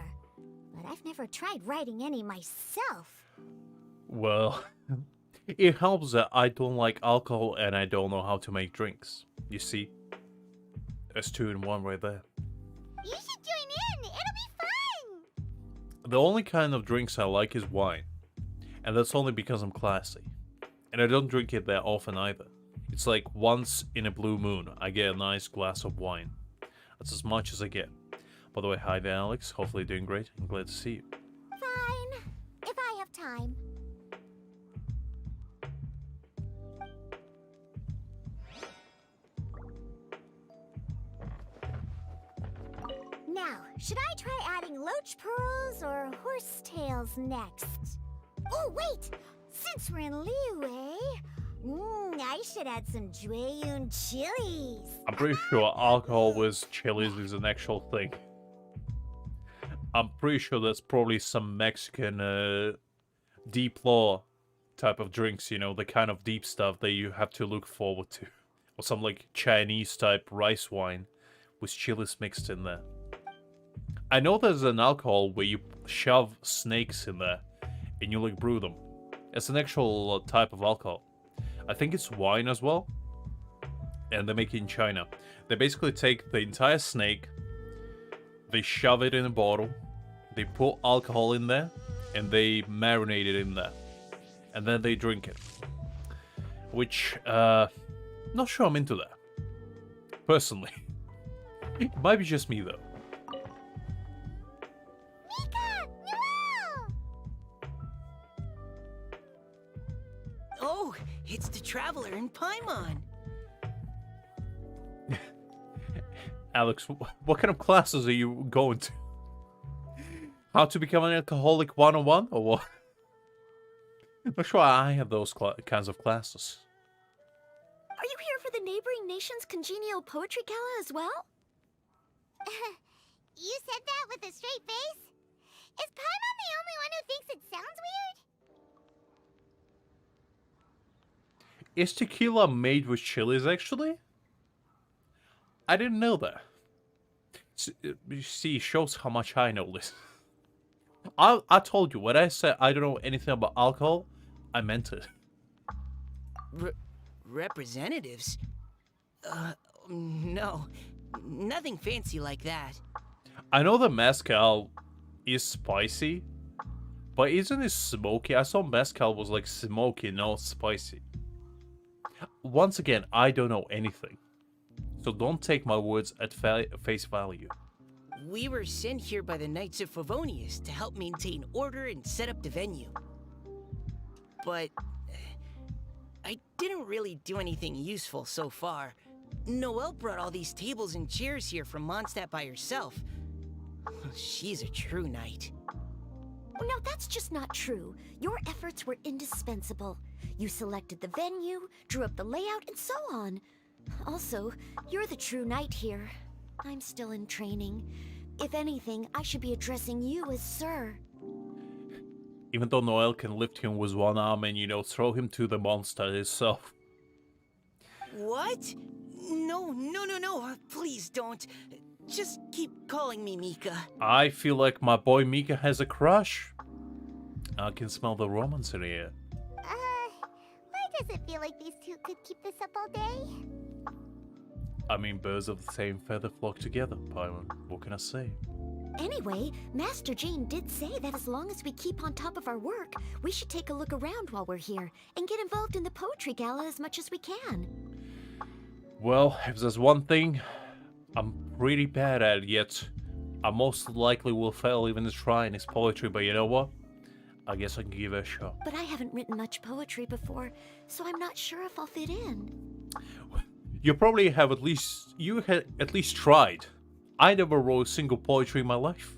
but I've never tried writing any myself. Well, it helps that I don't like alcohol and I don't know how to make drinks. You see? There's 2 in 1 right there. You should join in! It'll be fun! The only kind of drinks I like is wine. And that's only because I'm classy. And I don't drink it that often either. It's like once in a blue moon, I get a nice glass of wine. That's as much as I get. By the way, hi there, Alex. Hopefully you're doing great. I'm glad to see you. Fine. If I have time. Now, should I try adding loach pearls or horse tails next? Oh, wait! Since we're in Liyue, I should add some Jueyun chilies. I'm pretty sure alcohol with chilies is an actual thing. I'm pretty sure that's probably some Mexican deep lore type of drinks, you know, the kind of deep stuff that you have to look forward to. Or some like Chinese type rice wine with chilies mixed in there. I know there's an alcohol where you shove snakes in there and you like brew them. It's an actual type of alcohol. I think it's wine as well. And they make it in China. They basically take the entire snake, they shove it in a bottle, they put alcohol in there, and they marinate it in there. And then they drink it. Which, not sure I'm into that. Personally. It might be just me though. Mika! Noel! Oh, it's the Traveler in Paimon. Alex, what kind of classes are you going to? How to become an alcoholic 101 or what? I'm not sure I have those kinds of classes. Are you here for the neighboring nation's congenial poetry gala as well? You said that with a straight face? Is Paimon the only one who thinks it sounds weird? Is tequila made with chilies, actually? I didn't know that. You see, it shows how much I know this. I told you, when I said I don't know anything about alcohol, I meant it. Representatives? No. Nothing fancy like that. I know the mezcal is spicy, but isn't it smoky? I saw mezcal was like smoky, not spicy. Once again, I don't know anything. So don't take my words at face value. We were sent here by the Knights of Favonius to help maintain order and set up the venue. But I didn't really do anything useful so far. Noelle brought all these tables and chairs here from Mondstadt by herself. She's a true knight. No, that's just not true. Your efforts were indispensable. You selected the venue, drew up the layout, and so on. Also, you're the true knight here. I'm still in training. If anything, I should be addressing you as Sir. Even though Noel can lift him with one arm and, you know, throw him to the monster itself. What? No. Please don't. Just keep calling me Mika. I feel like my boy Mika has a crush. I can smell the romance in the air. Why does it feel like these two could keep this up all day? I mean, birds of the same feather flock together, Paimon. What can I say? Anyway, Master Jane did say that as long as we keep on top of our work, we should take a look around while we're here and get involved in the poetry gala as much as we can. Well, if there's one thing I'm pretty bad at, yet I most likely will fail even to try in is poetry, but you know what? I guess I can give it a shot. But I haven't written much poetry before, so I'm not sure if I'll fit in. You probably have at least tried. I never wrote a single poetry in my life.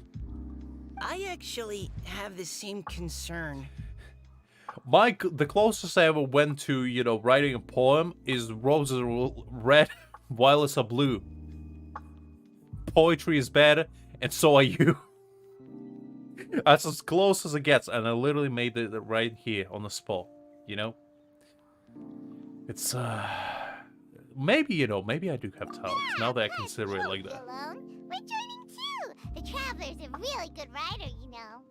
I actually have the same concern. The closest I ever went to, you know, writing a poem is roses are red, violets are blue. Poetry is bad, and so are you. That's as close as it gets, and I literally made it right here on the spot, you know? It's, maybe, you know, maybe I do have talent, now that I consider it like that. Alone. We're joining too. The Traveler's a really good writer, you know.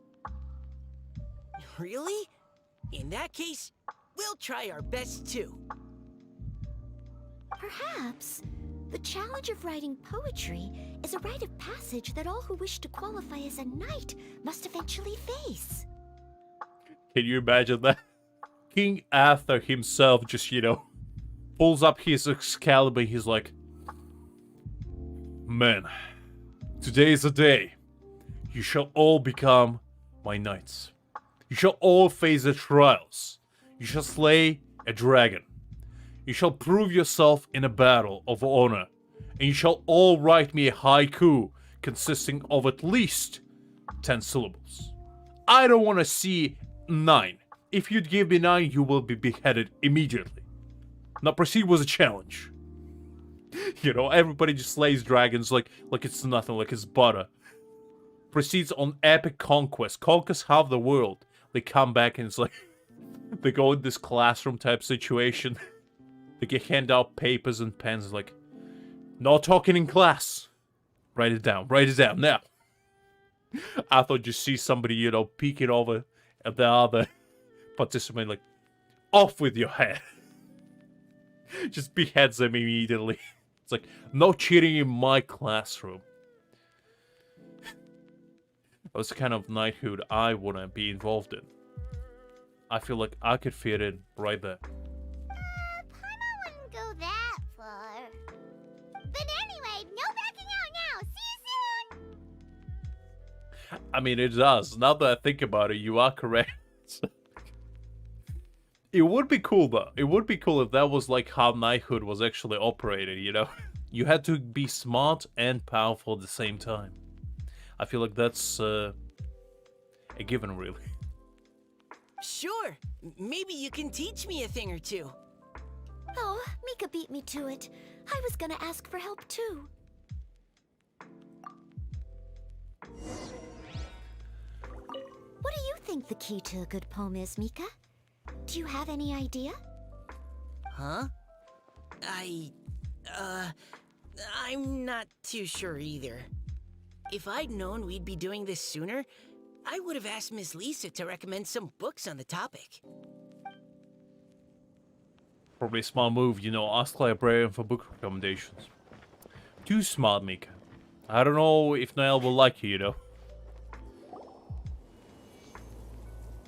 Really? In that case, we'll try our best too. Perhaps the challenge of writing poetry is a rite of passage that all who wish to qualify as a knight must eventually face. Can you imagine that? King Arthur himself just, you know, pulls up his Excalibur, he's like, "Men, today is the day. You shall all become my knights. You shall all face the trials. You shall slay a dragon. You shall prove yourself in a battle of honor. And you shall all write me a haiku consisting of at least 10 syllables. I don't want to see 9. If you'd give me 9, you will be beheaded immediately. Now proceed with the challenge." You know, everybody just slays dragons like it's nothing, like it's butter. Proceeds on epic conquest. Conquers half the world. They come back and it's like, they go in this classroom type situation. They get handed out papers and pens like, "No talking in class. Write it down now." I thought you see somebody, you know, peeking over at the other participant like, "Off with your head." Just beheads them immediately. It's like, "No cheating in my classroom." That was the kind of knighthood I wouldn't be involved in. I feel like I could fit in right there. Paimon wouldn't go that far. But anyway, no backing out now. See you soon. I mean, it does. Now that I think about it, you are correct. It would be cool, though. It would be cool if that was like how knighthood was actually operated, you know? You had to be smart and powerful at the same time. I feel like that's a given, really. Sure. Maybe you can teach me a thing or two. Oh, Mika beat me to it. I was gonna ask for help too. What do you think the key to a good poem is, Mika? Do you have any idea? Huh? I'm not too sure either. If I'd known we'd be doing this sooner, I would have asked Miss Lisa to recommend some books on the topic. Probably a smart move, you know, ask librarian for book recommendations. Too smart, Mika. I don't know if Niall will like you, you know.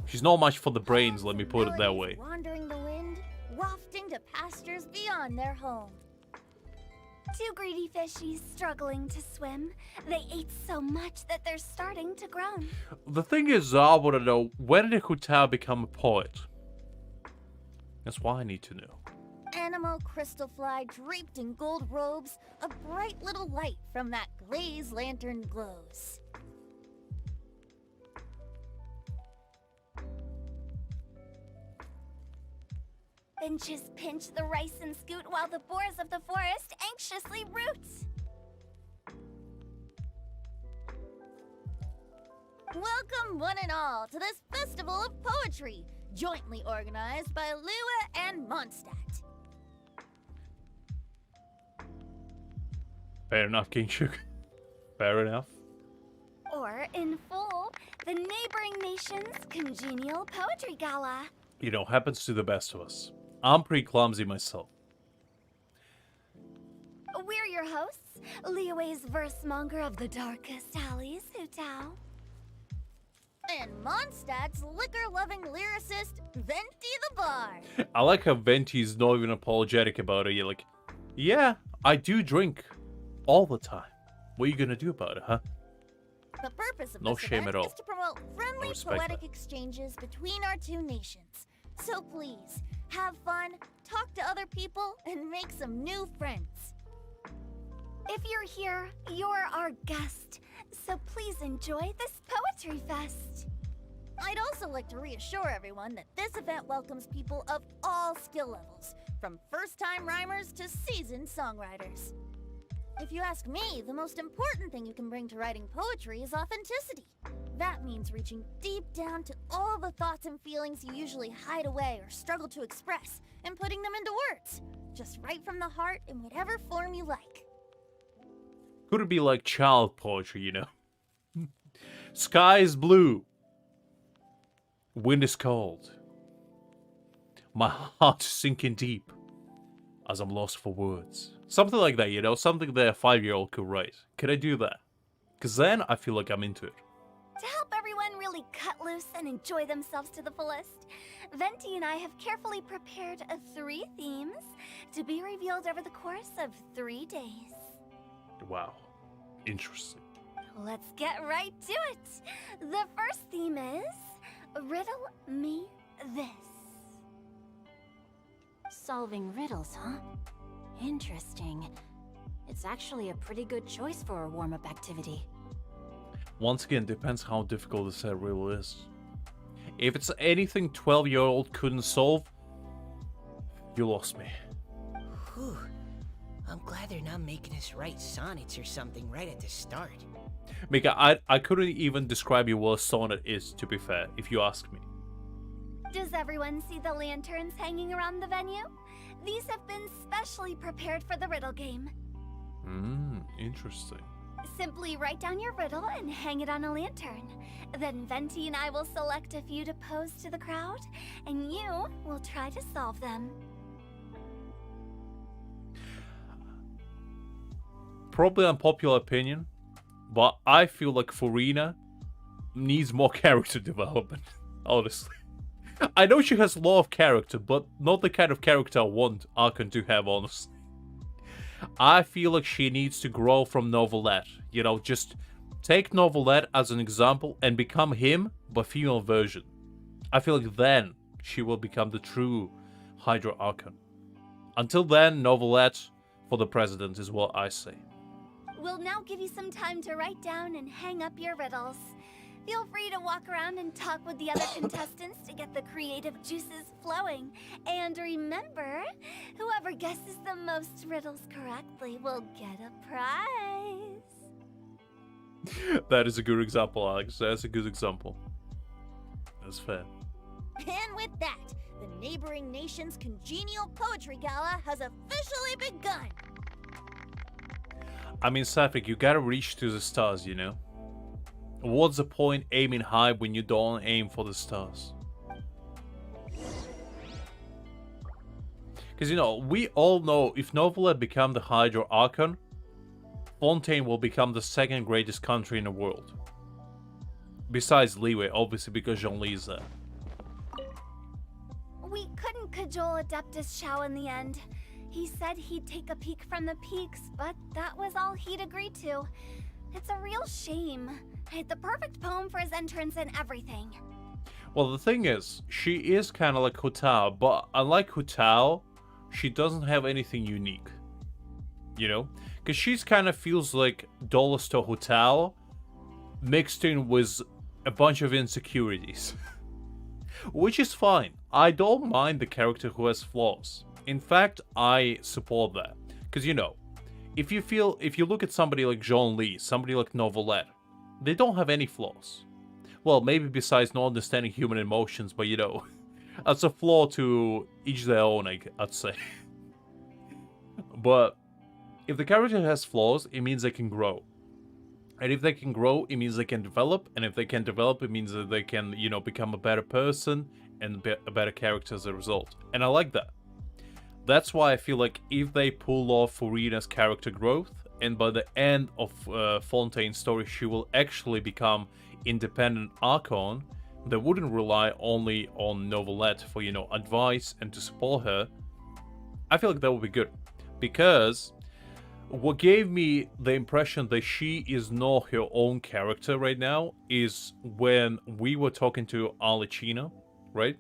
She's not much for the brains, let me put it that way. Wandering the wind, wafting to pastures beyond their home. 2 greedy fishies struggling to swim. They ate so much that they're starting to groan. The thing is, I want to know, when did Hutao become a poet? That's why I need to know. Animal crystalfly draped in gold robes, a bright little light from that glazed lantern glows. Finches pinch the rice and scoot while the boars of the forest anxiously root. Welcome one and all to this festival of poetry, jointly organized by Lua and Mondstadt. Fair enough, King Shuk. Fair enough. Or, in full, the neighboring nation's congenial poetry gala. You know, happens to the best of us. I'm pretty clumsy myself. We're your hosts, Liyue's verse monger of the darkest alleys, Hutao. And Mondstadt's liquor-loving lyricist, Venti the Bard. I like how Venti's not even apologetic about it. You're like, yeah, I do drink all the time. What are you gonna do about it, huh? The purpose of No this shame event at all. is to promote friendly respect poetic that. exchanges between our two nations. So please, have fun, talk to other people, and make some new friends. If you're here, you're our guest, so please enjoy this poetry fest. I'd also like to reassure everyone that this event welcomes people of all skill levels, from first-time rhymers to seasoned songwriters. If you ask me, the most important thing you can bring to writing poetry is authenticity. That means reaching deep down to all the thoughts and feelings you usually hide away or struggle to express, and putting them into words. Just right from the heart in whatever form you like. Could it be like child poetry, you know? Sky is blue. Wind is cold. My heart is sinking deep as I'm lost for words. Something like that, you know? Something that a 5-year-old could write. Could I do that? Because then I feel like I'm into it. To help everyone really cut loose and enjoy themselves to the fullest, Venti and I have carefully prepared 3 themes to be revealed over the course of 3 days. Wow. Interesting. Let's get right to it. The first theme is Riddle Me This. Solving riddles, huh? Interesting. It's actually a pretty good choice for a warm-up activity. Once again, depends how difficult the set riddle is. If it's anything 12-year-old couldn't solve, you lost me. Whew. I'm glad they're not making us write sonnets or something right at the start. Mika, I couldn't even describe you what a sonnet is, to be fair, if you ask me. Does everyone see the lanterns hanging around the venue? These have been specially prepared for the riddle game. Interesting. Simply write down your riddle and hang it on a lantern. Then Venti and I will select a few to pose to the crowd, and you will try to solve them. Probably unpopular opinion, but I feel like Furina needs more character development, honestly. I know she has a lot of character, but not the kind of character I want Archon to have, honestly. I feel like she needs to grow from Novelette. You know, just take Novelette as an example and become him, but female version. I feel like then she will become the true Hydra Archon. Until then, Novelette for the president is what I say. We'll now give you some time to write down and hang up your riddles. Feel free to walk around and talk with the other contestants to get the creative juices flowing. And remember, whoever guesses the most riddles correctly will get a prize. That is a good example, Alex. That's a good example. That's fair. And with that, the neighboring nation's congenial poetry gala has officially begun. I mean, Sapphic, you gotta reach to the stars, you know? What's the point aiming high when you don't aim for the stars? Because, you know, we all know if Novelette become the Hydra Archon, Fontaine will become the second greatest country in the world. Besides Liyue, obviously, because Zhongli is there. We couldn't cajole Adeptus Shao in the end. He said he'd take a peek from the peaks, but that was all he'd agreed to. It's a real shame. I had the perfect poem for his entrance and everything. Well, the thing is, she is kind of like Hutao, but unlike Hutao, she doesn't have anything unique. You know? Because she's kind of feels like Dolus to Hutao, mixed in with a bunch of insecurities. Which is fine. I don't mind the character who has flaws. In fact, I support that. Because, you know, if you look at somebody like Zhongli, somebody like Novelette, they don't have any flaws. Well, maybe besides not understanding human emotions, but you know, that's a flaw to each their own, I'd say. But if the character has flaws, it means they can grow. And if they can grow, it means they can develop. And if they can develop, it means that they can, you know, become a better person and a better character as a result. And I like that. That's why I feel like if they pull off Furina's character growth, and by the end of Fontaine's story, she will actually become independent Archon, they wouldn't rely only on Novelette for, you know, advice and to support her. I feel like that would be good. Because what gave me the impression that she is not her own character right now is when we were talking to Alicina, right?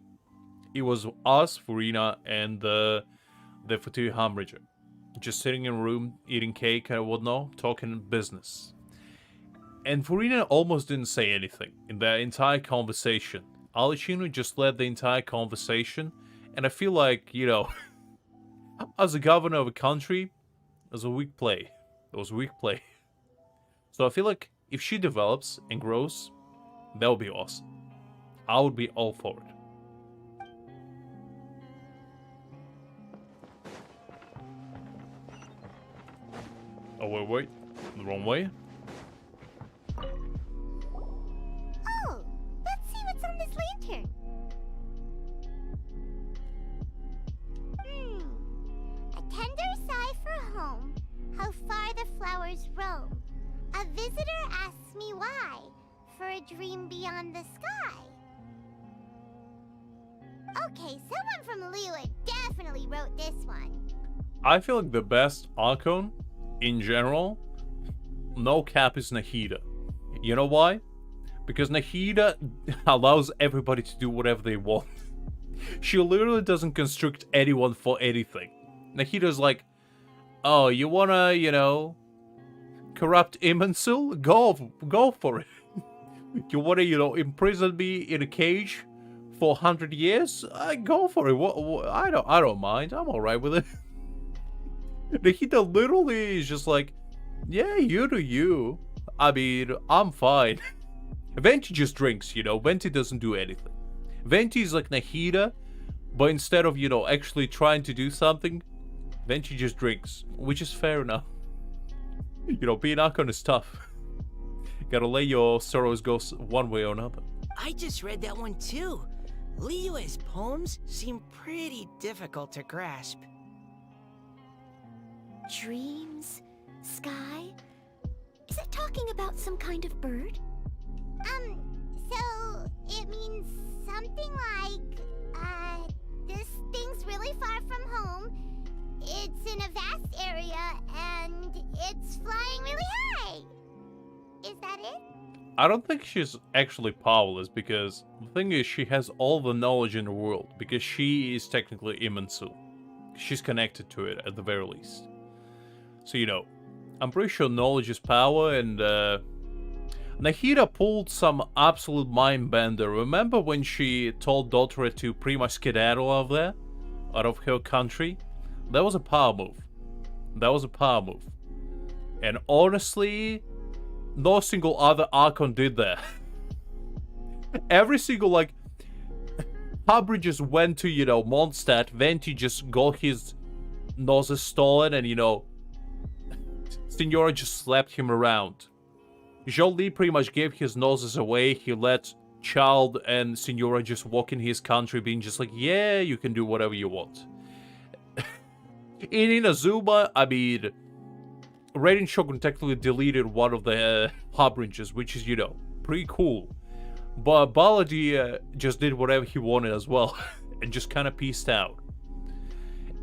It was us, Furina, and the Fatui Hamridger. Just sitting in a room, eating cake and whatnot, talking business. And Furina almost didn't say anything in that entire conversation. Alicino just led the entire conversation, and I feel like, you know, as a governor of a country, it was a weak play. It was a weak play. So I feel like if she develops and grows, that would be awesome. I would be all for it. Oh, wait. The wrong way? Oh, let's see what's on this lantern. A tender sigh for home, how far the flowers roam. A visitor asks me why, for a dream beyond the sky. Okay, someone from Liyue definitely wrote this one. I feel like the best Archon, in general, no cap, is Nahida. You know why? Because Nahida allows everybody to do whatever they want. She literally doesn't constrict anyone for anything. Nahida's like, oh, you wanna, you know, corrupt Imansul? Go for it. You wanna, you know, imprison me in a cage for 100 years? Go for it. I don't mind. I'm alright with it. Nahida literally is just like, yeah, you do you. I mean, I'm fine. Venti just drinks, you know. Venti doesn't do anything. Venti is like Nahida, but instead of, you know, actually trying to do something, Venti just drinks, which is fair enough. You know, being Archon is tough. Gotta let your sorrows go one way or another. I just read that one too. Liyue's poems seem pretty difficult to grasp. Dreams? Sky? Is it talking about some kind of bird? So it means something like, this thing's really far from home. It's in a vast area, and it's flying really high. Is that it? I don't think she's actually powerless, because the thing is, she has all the knowledge in the world, because she is technically Imansul. She's connected to it, at the very least. So, you know, I'm pretty sure knowledge is power, and Nahida pulled some absolute mind bender. Remember when she told Dothré to pretty much skedaddle out of there? Out of her country? That was a power move. That was a power move. And honestly, no single other Archon did that. Every single, like, Hubri just went to, you know, Mondstadt, Venti just got his noses stolen, and, you know, Signora just slapped him around. Jolie pretty much gave his noses away. He let Child and Signora just walk in his country, being just like, yeah, you can do whatever you want. In Inazuma, I mean, Raiden Shogun technically deleted one of the Harbingers, which is, you know, pretty cool. But Baladi just did whatever he wanted as well, and just kind of peaced out.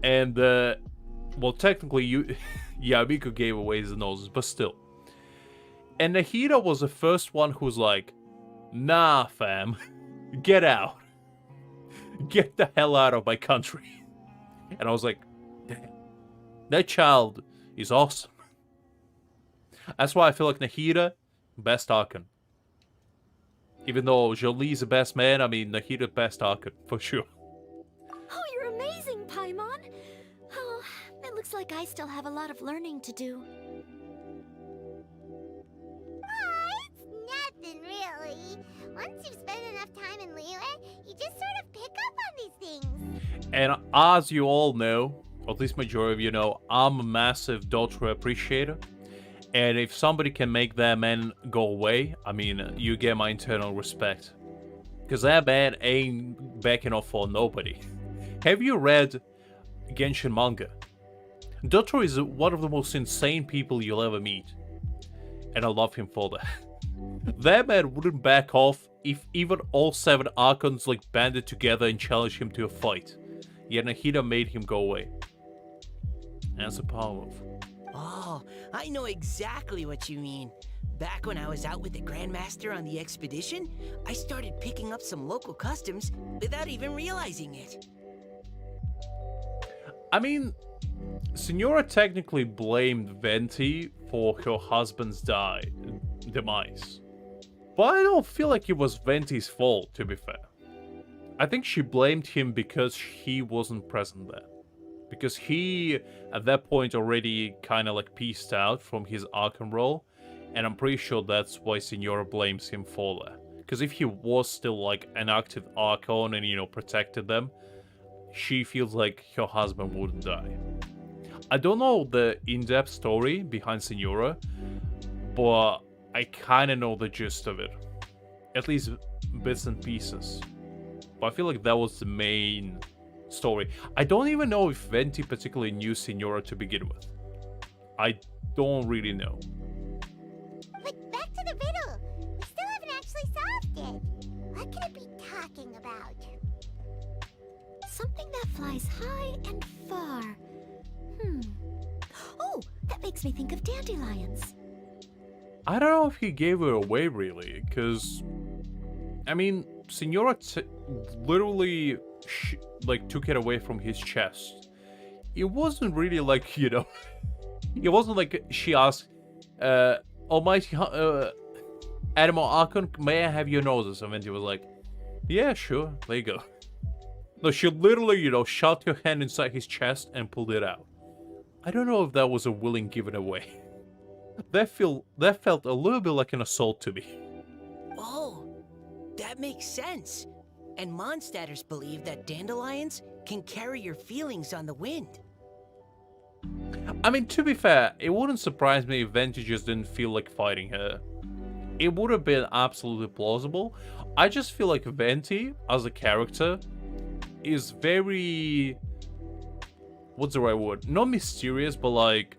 And, well, technically, yeah, Miku gave away his noses, but still. And Nahida was the first one who was like, nah, fam, get out. Get the hell out of my country. And I was like, damn, that child is awesome. That's why I feel like Nahida, best Archon. Even though Jolie's the best man, I mean, Nahida best Archon, for sure. Oh, you're amazing, Paimon. Oh, it looks like I still have a lot of learning to do. It's nothing really. Once you've spent enough time in Liyue, you just sort of pick up on these things. And as you all know, or at least majority of you know, I'm a massive Dothré appreciator. And if somebody can make that man go away, I mean, you get my eternal respect. Because that man ain't backing off for nobody. Have you read Genshin manga? Dothré is one of the most insane people you'll ever meet. And I love him for that. That man wouldn't back off if even all 7 Archons like banded together and challenged him to a fight. Yet Nahida made him go away. And that's a power move. Oh, I know exactly what you mean. Back when I was out with the Grandmaster on the expedition, I started picking up some local customs without even realizing it. I mean, Signora technically blamed Venti for her husband's demise. But I don't feel like it was Venti's fault, to be fair. I think she blamed him because he wasn't present there. Because he, at that point, already kind of like peaced out from his Archon role. And I'm pretty sure that's why Signora blames him for that. Because if he was still like an active Archon and, you know, protected them, she feels like her husband wouldn't die. I don't know the in-depth story behind Signora, but I kind of know the gist of it. At least bits and pieces. But I feel like that was the main story. I don't even know if Venti particularly knew Signora to begin with. I don't really know. But back to the riddle. We still haven't actually solved it. What could it be talking about? Something that flies high and far. Oh, that makes me think of dandelions. I don't know if he gave her away, really, because... I mean, Signora literally, like, took it away from his chest. It wasn't really like, you know... It wasn't like she asked, Almighty Animal Archon, may I have your noses? And then he was like, yeah, sure, there you go. No, she literally, you know, shoved her hand inside his chest and pulled it out. I don't know if that was a willing given away. That felt a little bit like an assault to me. Oh, that makes sense. And Mondstadters believe that dandelions can carry your feelings on the wind. I mean, to be fair, it wouldn't surprise me if Venti just didn't feel like fighting her. It would have been absolutely plausible. I just feel like Venti, as a character, is very... What's the right word? Not mysterious, but like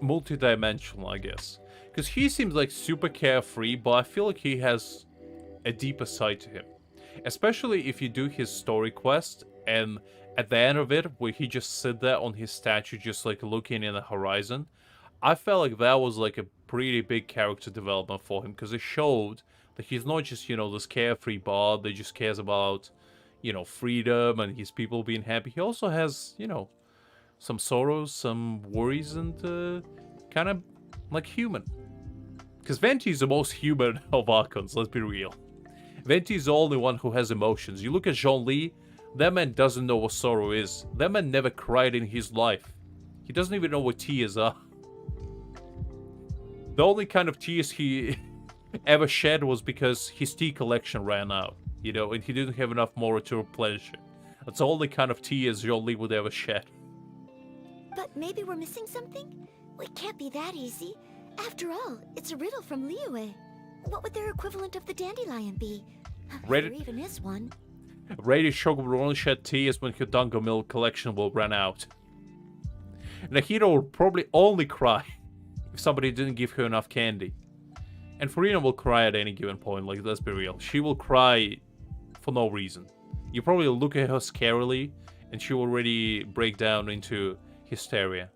multi-dimensional, I guess. Because he seems like super carefree, but I feel like he has a deeper side to him. Especially if you do his story quest, and at the end of it, where he just sit there on his statue, just like looking in the horizon, I felt like that was like a pretty big character development for him, because it showed that he's not just, you know, this carefree bard that just cares about, you know, freedom and his people being happy. He also has, you know, some sorrows, some worries, and kind of like human. Because Venti is the most human of Archons, let's be real. Venti is the only one who has emotions. You look at Zhongli, that man doesn't know what sorrow is. That man never cried in his life. He doesn't even know what tears are. The only kind of tears he ever shed was because his tea collection ran out, you know, and he didn't have enough more to replenish it. That's the only kind of tears Zhongli would ever shed. But maybe we're missing something? Well, it can't be that easy. After all, it's a riddle from Liyue. What would their equivalent of the dandelion be? If there even is one. Radiant Shogun will only shed tears when her Dango Milk collection will run out. Nahida will probably only cry if somebody didn't give her enough candy. And Farina will cry at any given point, like, let's be real. She will cry for no reason. You probably look at her scarily, and she will already break down into hysteria.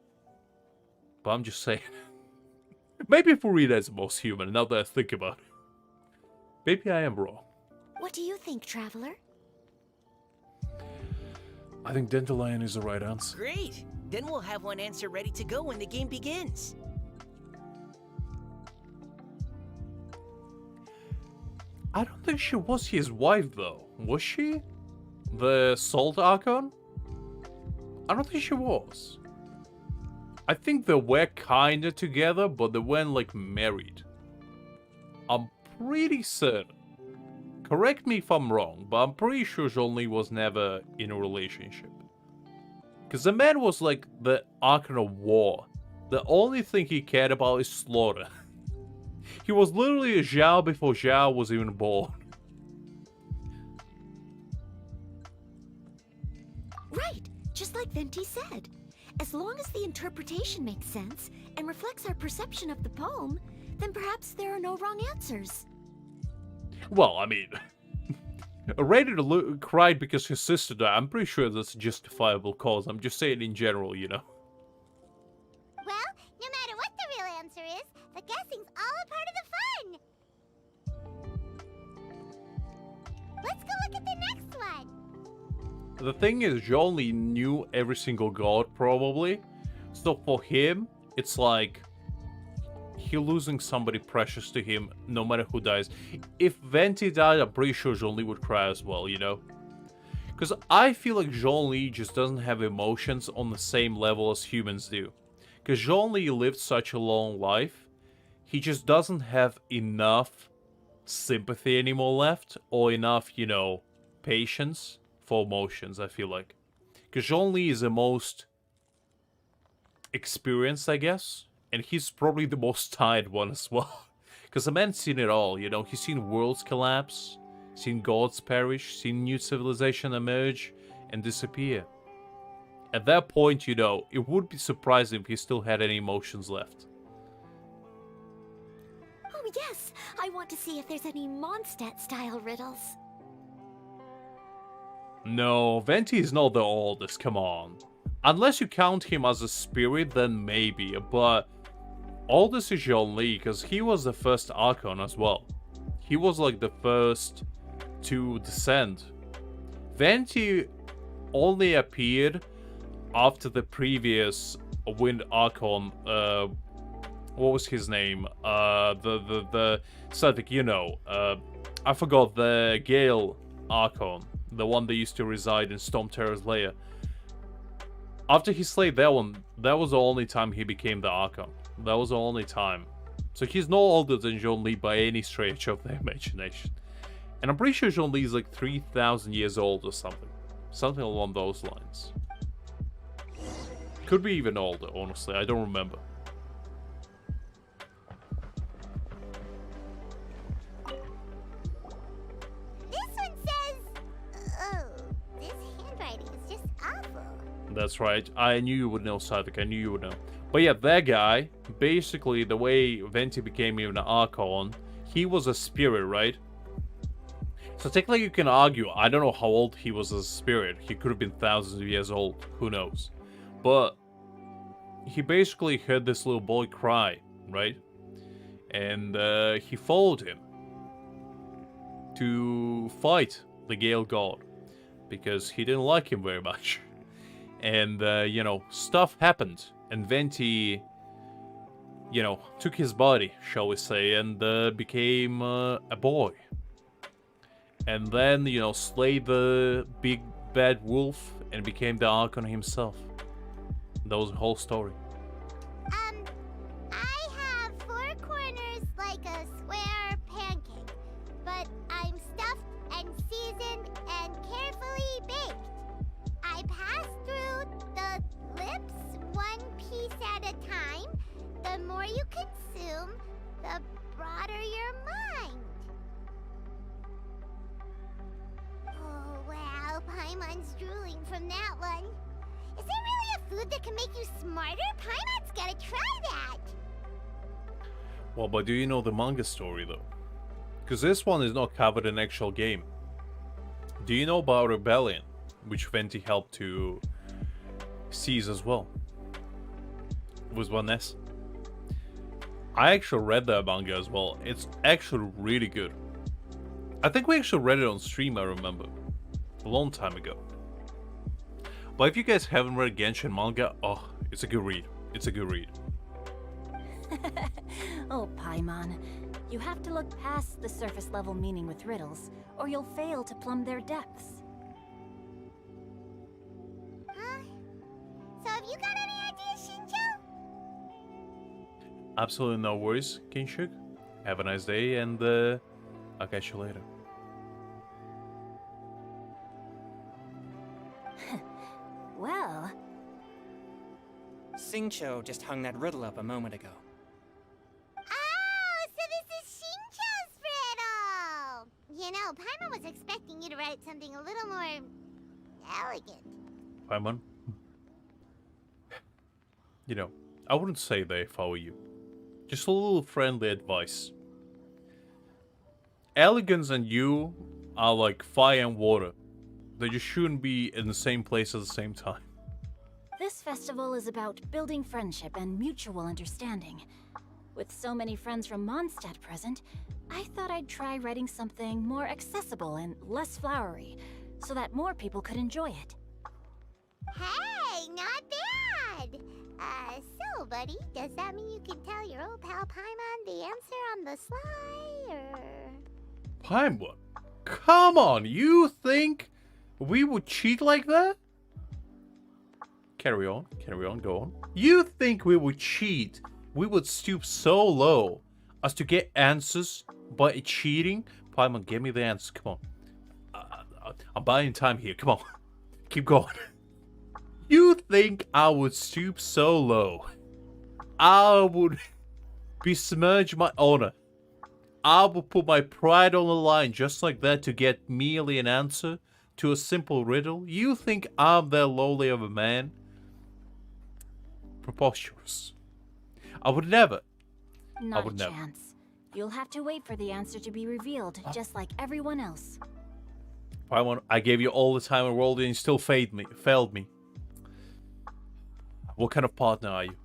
But I'm just saying. Maybe Farina is the most human, now that I think about it. Maybe I am wrong. What do you think, Traveler? I think Dandelion is the right answer. Great! Then we'll have one answer ready to go when the game begins. I don't think she was his wife, though. Was she? The Salt Archon? I don't think she was. I think they were kinda together, but they weren't, like, married. I'm pretty certain. Correct me if I'm wrong, but I'm pretty sure Zhongli was never in a relationship. Because the man was, like, the Archon of War. The only thing he cared about is slaughter. He was literally a Zhao before Zhao was even born. Right, just like Venti said. As long as the interpretation makes sense and reflects our perception of the poem, then perhaps there are no wrong answers. Well, I mean, Raiden cried because his sister died. I'm pretty sure that's a justifiable cause. I'm just saying in general, you know. Well, no matter what the real answer is, the guessing's all a part of the fun. Let's go look at the next one. The thing is, Zhongli knew every single god, probably. So for him, it's like he's losing somebody precious to him, no matter who dies. If Venti died, I'm pretty sure Zhongli would cry as well, you know? Because I feel like Zhongli just doesn't have emotions on the same level as humans do. Because Zhongli lived such a long life, he just doesn't have enough sympathy anymore left, or enough, you know, patience for emotions, I feel like. Because Zhongli is the most experienced, I guess, and he's probably the most tired one as well. Because the man's seen it all, you know, he's seen worlds collapse, seen gods perish, seen new civilization emerge and disappear. At that point, you know, it would be surprising if he still had any emotions left. Oh yes, I want to see if there's any Mondstadt-style riddles. No, Venti is not the oldest, come on. Unless you count him as a spirit, then maybe, but oldest is Zhongli, because he was the first Archon as well. He was like the first to descend. Venti only appeared after the previous Wind Archon, what was his name? The Celtic, you know, I forgot, the Gale Archon, the one that used to reside in Storm Terror's lair. After he slayed that one, that was the only time he became the Archon. That was the only time. So he's no older than Zhongli by any stretch of the imagination. And I'm pretty sure Zhongli is like 3,000 years old or something. Something along those lines. Could be even older, honestly. I don't remember. This one says... Oh, this handwriting is just awful. That's right. I knew you would know, Sadek. I knew you would know. But yeah, that guy, basically the way Venti became even an Archon, he was a spirit, right? So technically you can argue, I don't know how old he was as a spirit. He could have been thousands of years old. Who knows? But he basically heard this little boy cry, right? And he followed him to fight the Gale God because he didn't like him very much. And, you know, stuff happened. And Venti, you know, took his body, shall we say, and became a boy. And then, you know, slayed the big bad wolf and became the Archon himself. That was the whole story. I have 4 corners like a square pancake, but I'm stuffed and seasoned and carefully baked. I pass through the lips 1 piece at a time. The more you consume, the broader your mind. Oh, wow, Paimon's drooling from that one. Is there really a food that can make you smarter? Paimon's gotta try that! Well, but do you know the manga story, though? Because this one is not covered in actual game. Do you know about Rebellion, which Venti helped to seize as well? With one S. I actually read that manga as well. It's actually really good. I think we actually read it on stream, I remember. A long time ago. But if you guys haven't read Genshin manga, oh, it's a good read. It's a good read. Oh, Paimon. You have to look past the surface level meaning with riddles, or you'll fail to plumb their depths. Huh? So have you got any ideas, Shinjo? Absolutely no worries, Kinshuk. Have a nice day, and I'll catch you later. Well... Xingqiu just hung that riddle up a moment ago. Oh, so this is Shincho's riddle! You know, Paimon was expecting you to write something a little more... elegant. Paimon? You know, I wouldn't say that if I were you. Just a little friendly advice. Elegance and you are like fire and water. They just shouldn't be in the same place at the same time. This festival is about building friendship and mutual understanding. With so many friends from Mondstadt present, I thought I'd try writing something more accessible and less flowery, so that more people could enjoy it. Hey, not bad! So, buddy, does that mean you can tell your old pal Paimon the answer on the sly, or...? Paimon? Come on, you think We would cheat like that? Carry on, go on. You think we would cheat? We would stoop so low as to get answers by cheating? Paimon, give me the answer, come on. I'm buying time here, come on. Keep going. You think I would stoop so low? I would besmirch my honor. I would put my pride on the line just like that to get merely an answer to a simple riddle? You think I'm that lowly of a man? Preposterous. I would never. Not would a never. chance. You'll have to wait for the answer to be revealed, just like everyone else. I gave you all the time in the world and you still failed me. What kind of partner are you?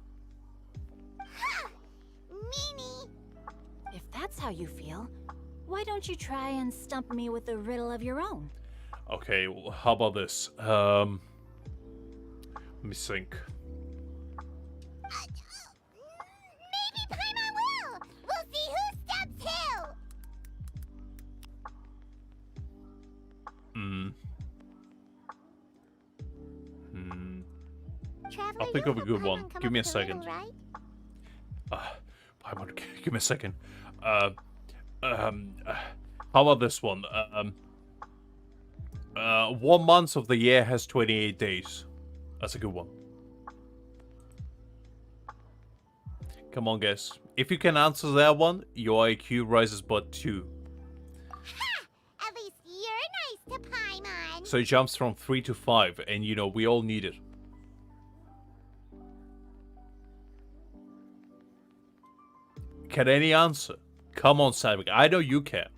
Meanie. If that's how you feel, why don't you try and stump me with a riddle of your own? Okay, well, how about this? Let me think. Maybe Paimon will. We'll see who stumps who. Traveler, I'll think you of a helped good Paimon one. come Give me a up with riddle, second. right? Paimon, give me a second. How about this one? 1 month of the year has 28 days. That's a good one. Come on, guys. If you can answer that one, your IQ rises but 2. At least you're nice to Paimon. So it jumps from 3 to 5, and you know, we all need it. Can any answer? Come on, Savik. I know you can.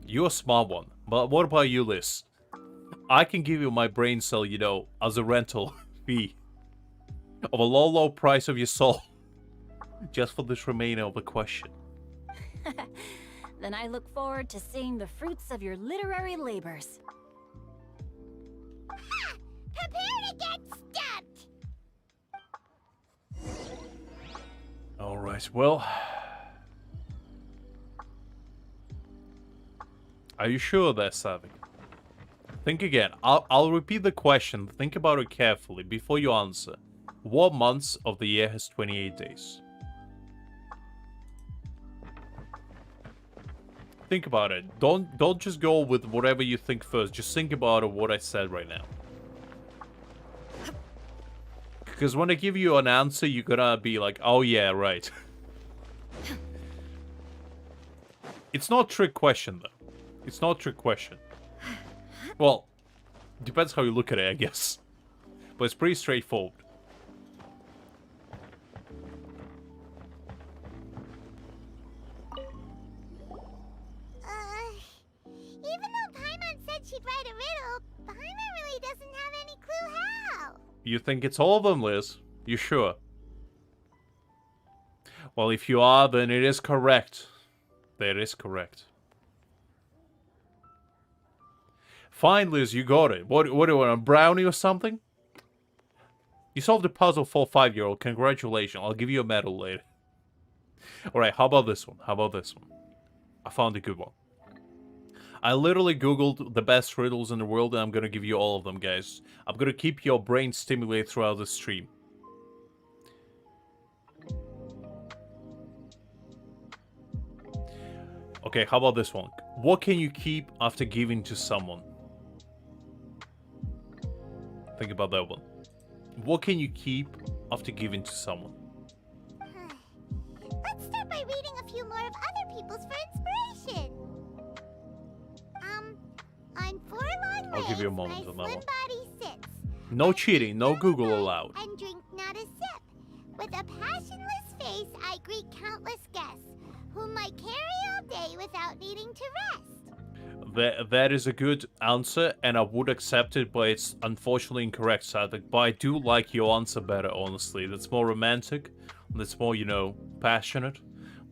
You're a smart one. But what about you, Liz? I can give you my brain cell, you know, as a rental fee of a low price of your soul. Just for this remainder of the question. Then I look forward to seeing the fruits of your literary labors. Prepare to get stumped. Alright, well. Are you sure there, Savik? Think again. I'll repeat the question. Think about it carefully before you answer. What months of the year has 28 days? Think about it. Don't just go with whatever you think first. Just think about what I said right now. Because when I give you an answer, you're gonna be like, oh yeah, right. It's not a trick question, though. It's not a trick question. Well, depends how you look at it, I guess. But it's pretty straightforward. Even though Paimon said she'd write a riddle, Paimon really doesn't have any clue how. You think it's all of them, Liz? You sure? Well, if you are, then it is correct. That is correct. Fine, Liz, you got it. What do you want, a brownie or something? You solved the puzzle for a 5-year-old. Congratulations. I'll give you a medal later. Alright, how about this one? How about this one? I found a good one. I literally googled the best riddles in the world and I'm gonna give you all of them, guys. I'm gonna keep your brain stimulated throughout the stream. Okay, how about this one? What can you keep after giving to someone? Think about that one. What can you keep after giving to someone? Let's start by reading a few more of other people's for inspiration. On 4 long I'll give you a legs, moment my on that slim one. body sits. No cheating, no Google allowed. And drink not a sip. With a passionless face, I greet countless guests, whom I carry all day without needing to rest. That is a good answer, and I would accept it, but it's unfortunately incorrect, Sadek. But I do like your answer better, honestly. That's more romantic, that's more, you know, passionate.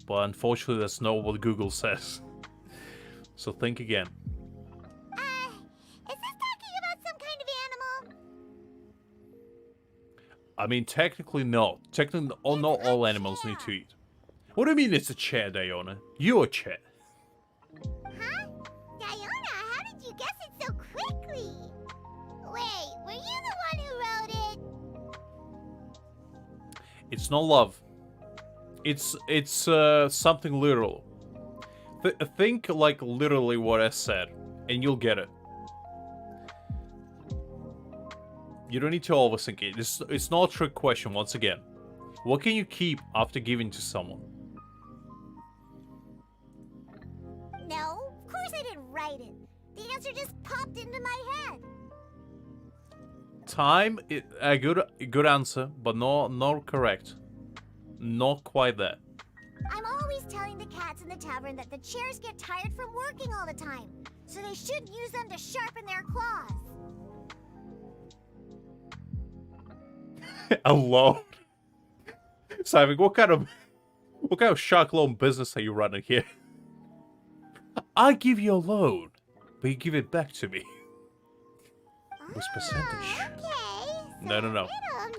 But unfortunately, that's not what Google says. So think again. Is this talking about some kind of animal? I mean, technically, no. Technically, not all animals need to eat. What do you mean it's a chair, Diona? You're a chair. Huh? Diona, how did you guess it so quickly? It's not love. It's something literal. Think like literally what I said, and you'll get it. You don't need to overthink it. It's not a trick question, once again. What can you keep after giving to someone? No, of course I didn't write it. The answer just popped into my head. Time, a good answer, but not correct. Not quite there. I'm always telling the cats in the tavern that the chairs get tired from working all the time, so they should use them to sharpen their claws. A loan? Simon, what kind of shark loan business are you running here? I give you a loan, but you give it back to me. With percentage. Okay. No. Riddle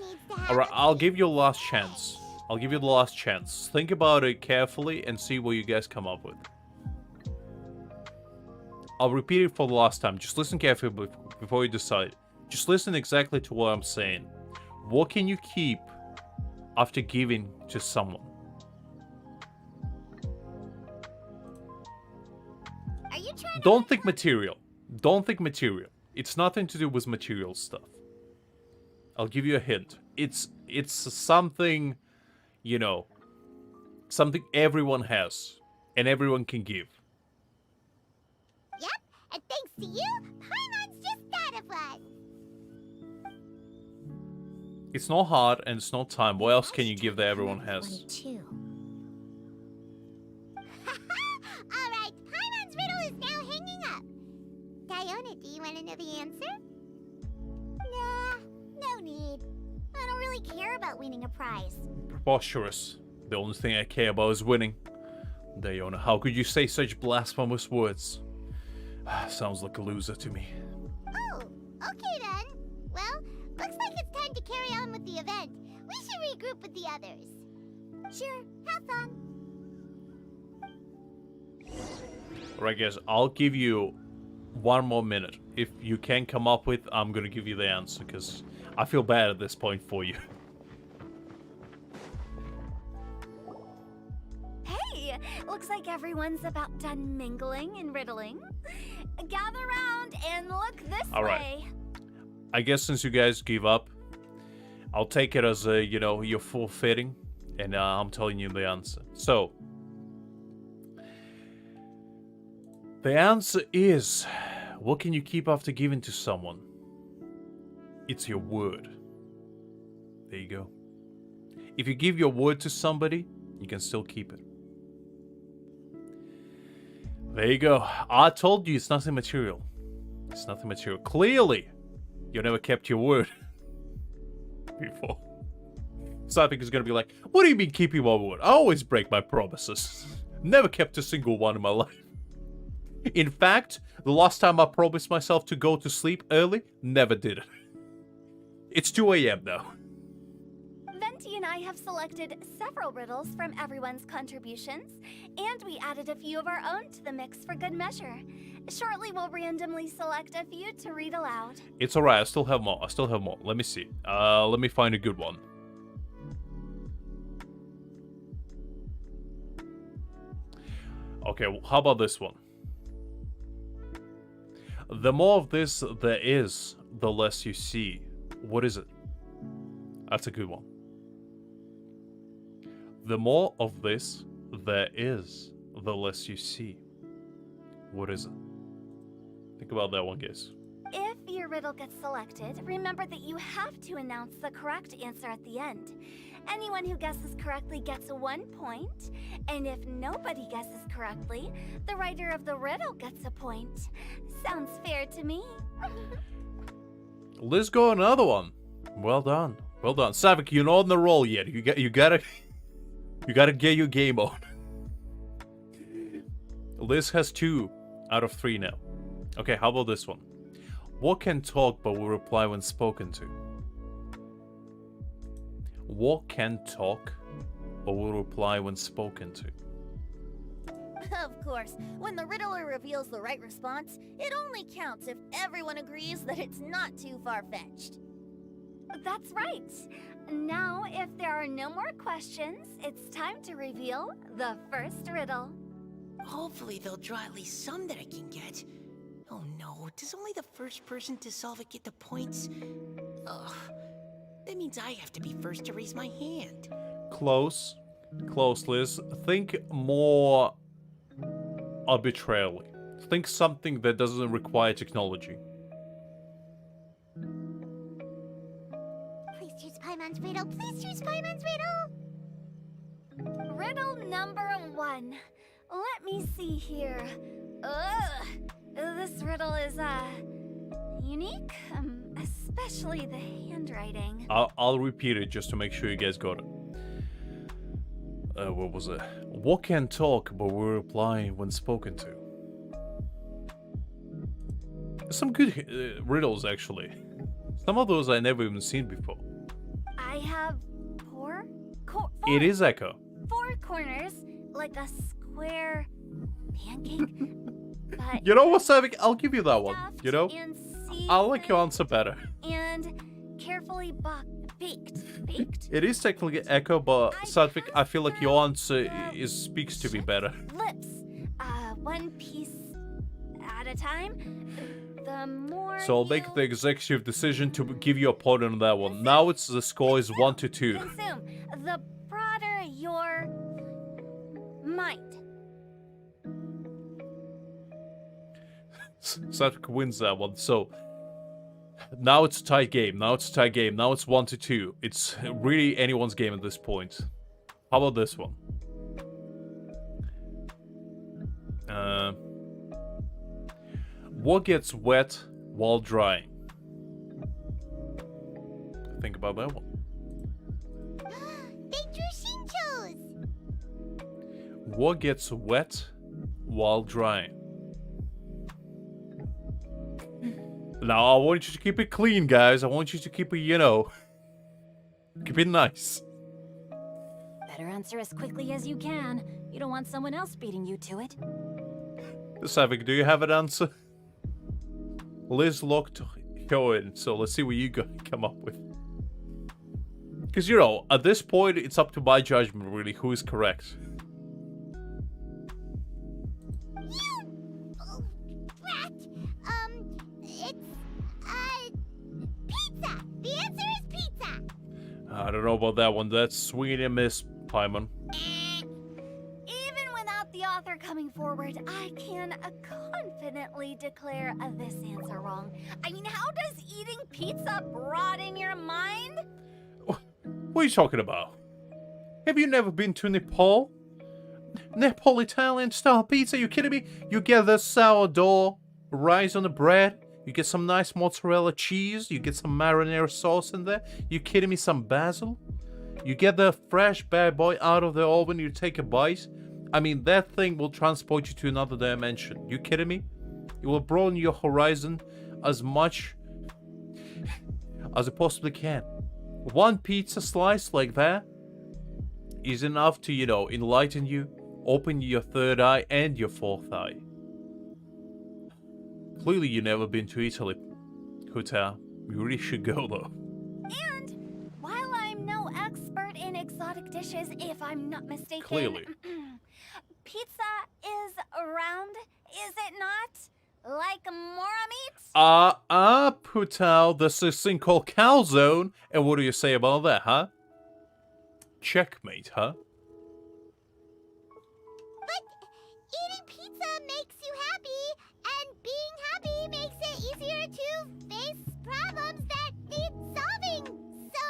needs to have Alright, a I'll give you a piece. last chance. I'll give you the last chance. Think about it carefully and see what you guys come up with. I'll repeat it for the last time. Just listen carefully before you decide. Just listen exactly to what I'm saying. What can you keep after giving to someone? Are you trying to Don't think material. Don't think material. It's nothing to do with material stuff. I'll give you a hint. It's something, you know, something everyone has and everyone can give. Yep, and thanks to you, Paimon's just thought of one. It's not hard and it's not time. What else can you give that everyone has? 22. Alright, Paimon's riddle is now hanging up. Diona, do you want to know the answer? Nah, no need. I don't really care about winning a prize. Preposterous. The only thing I care about is winning. Diona, how could you say such blasphemous words? Sounds like a loser to me. Oh, okay then. Well, looks like it's time to carry on with the event. We should regroup with the others. Sure, have fun. Alright guys, I'll give you 1 more minute. If you can come up with, I'm gonna give you the answer, because I feel bad at this point for you. Hey, looks like everyone's about done mingling and riddling. Gather round and look this All right. way. I guess since you guys give up, I'll take it as a, you know, you're forfeiting, and I'm telling you the answer. So, the answer is, what can you keep after giving to someone? It's your word. There you go. If you give your word to somebody, you can still keep it. There you go. I told you it's nothing material. It's nothing material. Clearly, you never kept your word before. So I think it's gonna be like, what do you mean keeping my word? I always break my promises. Never kept a single one in my life. In fact, the last time I promised myself to go to sleep early, never did it. It's 2 a.m. now. Venti and I have selected several riddles from everyone's contributions, and we added a few of our own to the mix for good measure. Shortly, we'll randomly select a few to read aloud. It's alright, I still have more. Let me see. Let me find a good one. Okay, how about this one? The more of this there is, the less you see. What is it? That's a good one. The more of this there is, the less you see. What is it? Think about that one, guys. If your riddle gets selected, remember that you have to announce the correct answer at the end. Anyone who guesses correctly gets 1 point, and if nobody guesses correctly, the writer of the riddle gets a point. Sounds fair to me. Let's go another one. Well done. Well done. Savik, you're not on the roll yet. You gotta get your game on. Liz has 2 out of 3 now. Okay, how about this one? What can talk but will reply when spoken to? What can talk but will reply when spoken to? Of course, when the riddler reveals the right response, it only counts if everyone agrees that it's not too far-fetched. That's right. Now, if there are no more questions, it's time to reveal the first riddle. Hopefully they'll draw at least some that I can get. Oh no, does only the first person to solve it get the points? Ugh. That means I have to be first to raise my hand. Close. Close, Liz. Think more arbitrarily. Think something that doesn't require technology. Please choose Paimon's riddle. Please choose Paimon's riddle. Riddle number 1. Let me see here. Ugh. This riddle is, unique, especially the handwriting. I'll repeat it just to make sure you guys got it. What was it? What can talk but will reply when spoken to? Some good riddles, actually. Some of those I never even seen before. I have four. It is Echo. 4 corners, like a square pancake. But You know what, Savik? I'll give you that one. stuffed You know? and I like your seasoned answer better. And carefully baked. Baked? It is technically Echo, but Savik, I feel like your answer speaks to me better. Lips. One piece at a time. The more So I'll make the executive decision to give you a point on that one. Now the score is 1-2. consume, the broader your mind. Savik wins that one. So now it's a tight game. Now it's 1-2. It's really anyone's game at this point. How about this one? What gets wet while drying? Think about that one. They drew Shinchos. What gets wet while drying? Now, I want you to keep it clean, guys. I want you to keep it, keep it nice. Better answer as quickly as you can. You don't want someone else beating you to it. Savik, do you have an answer? Liz locked in, so let's see what you come up with. Because, at this point, it's up to my judgment, really, who is correct. Oh, rat. It's, pizza. The answer is pizza. I don't know about that one. That's swing and miss, Paimon. Even without the author coming forward, I can confidently declare this answer wrong. I mean, how does eating pizza broaden your mind? What are you talking about? Have you never been to Nepal? Nepal Italian style pizza? You kidding me? You get the sourdough rice on the bread. You get some nice mozzarella cheese. You get some marinara sauce in there. You kidding me? Some basil. You get the fresh bad boy out of the oven. You take a bite. I mean, that thing will transport you to another dimension. You kidding me? It will broaden your horizon as much as it possibly can. One pizza slice like that is enough to, enlighten you, open your third eye and your fourth eye. Clearly, you've never been to Italy, Huta. You really should go, though. And while I'm no expert in exotic dishes, if I'm not mistaken, Clearly. pizza is round, is it not? Like mora meat? Putal, there's this thing called calzone, and what do you say about that, huh? Checkmate, huh? But eating pizza makes you happy, and being happy makes it easier to face problems that need solving. So,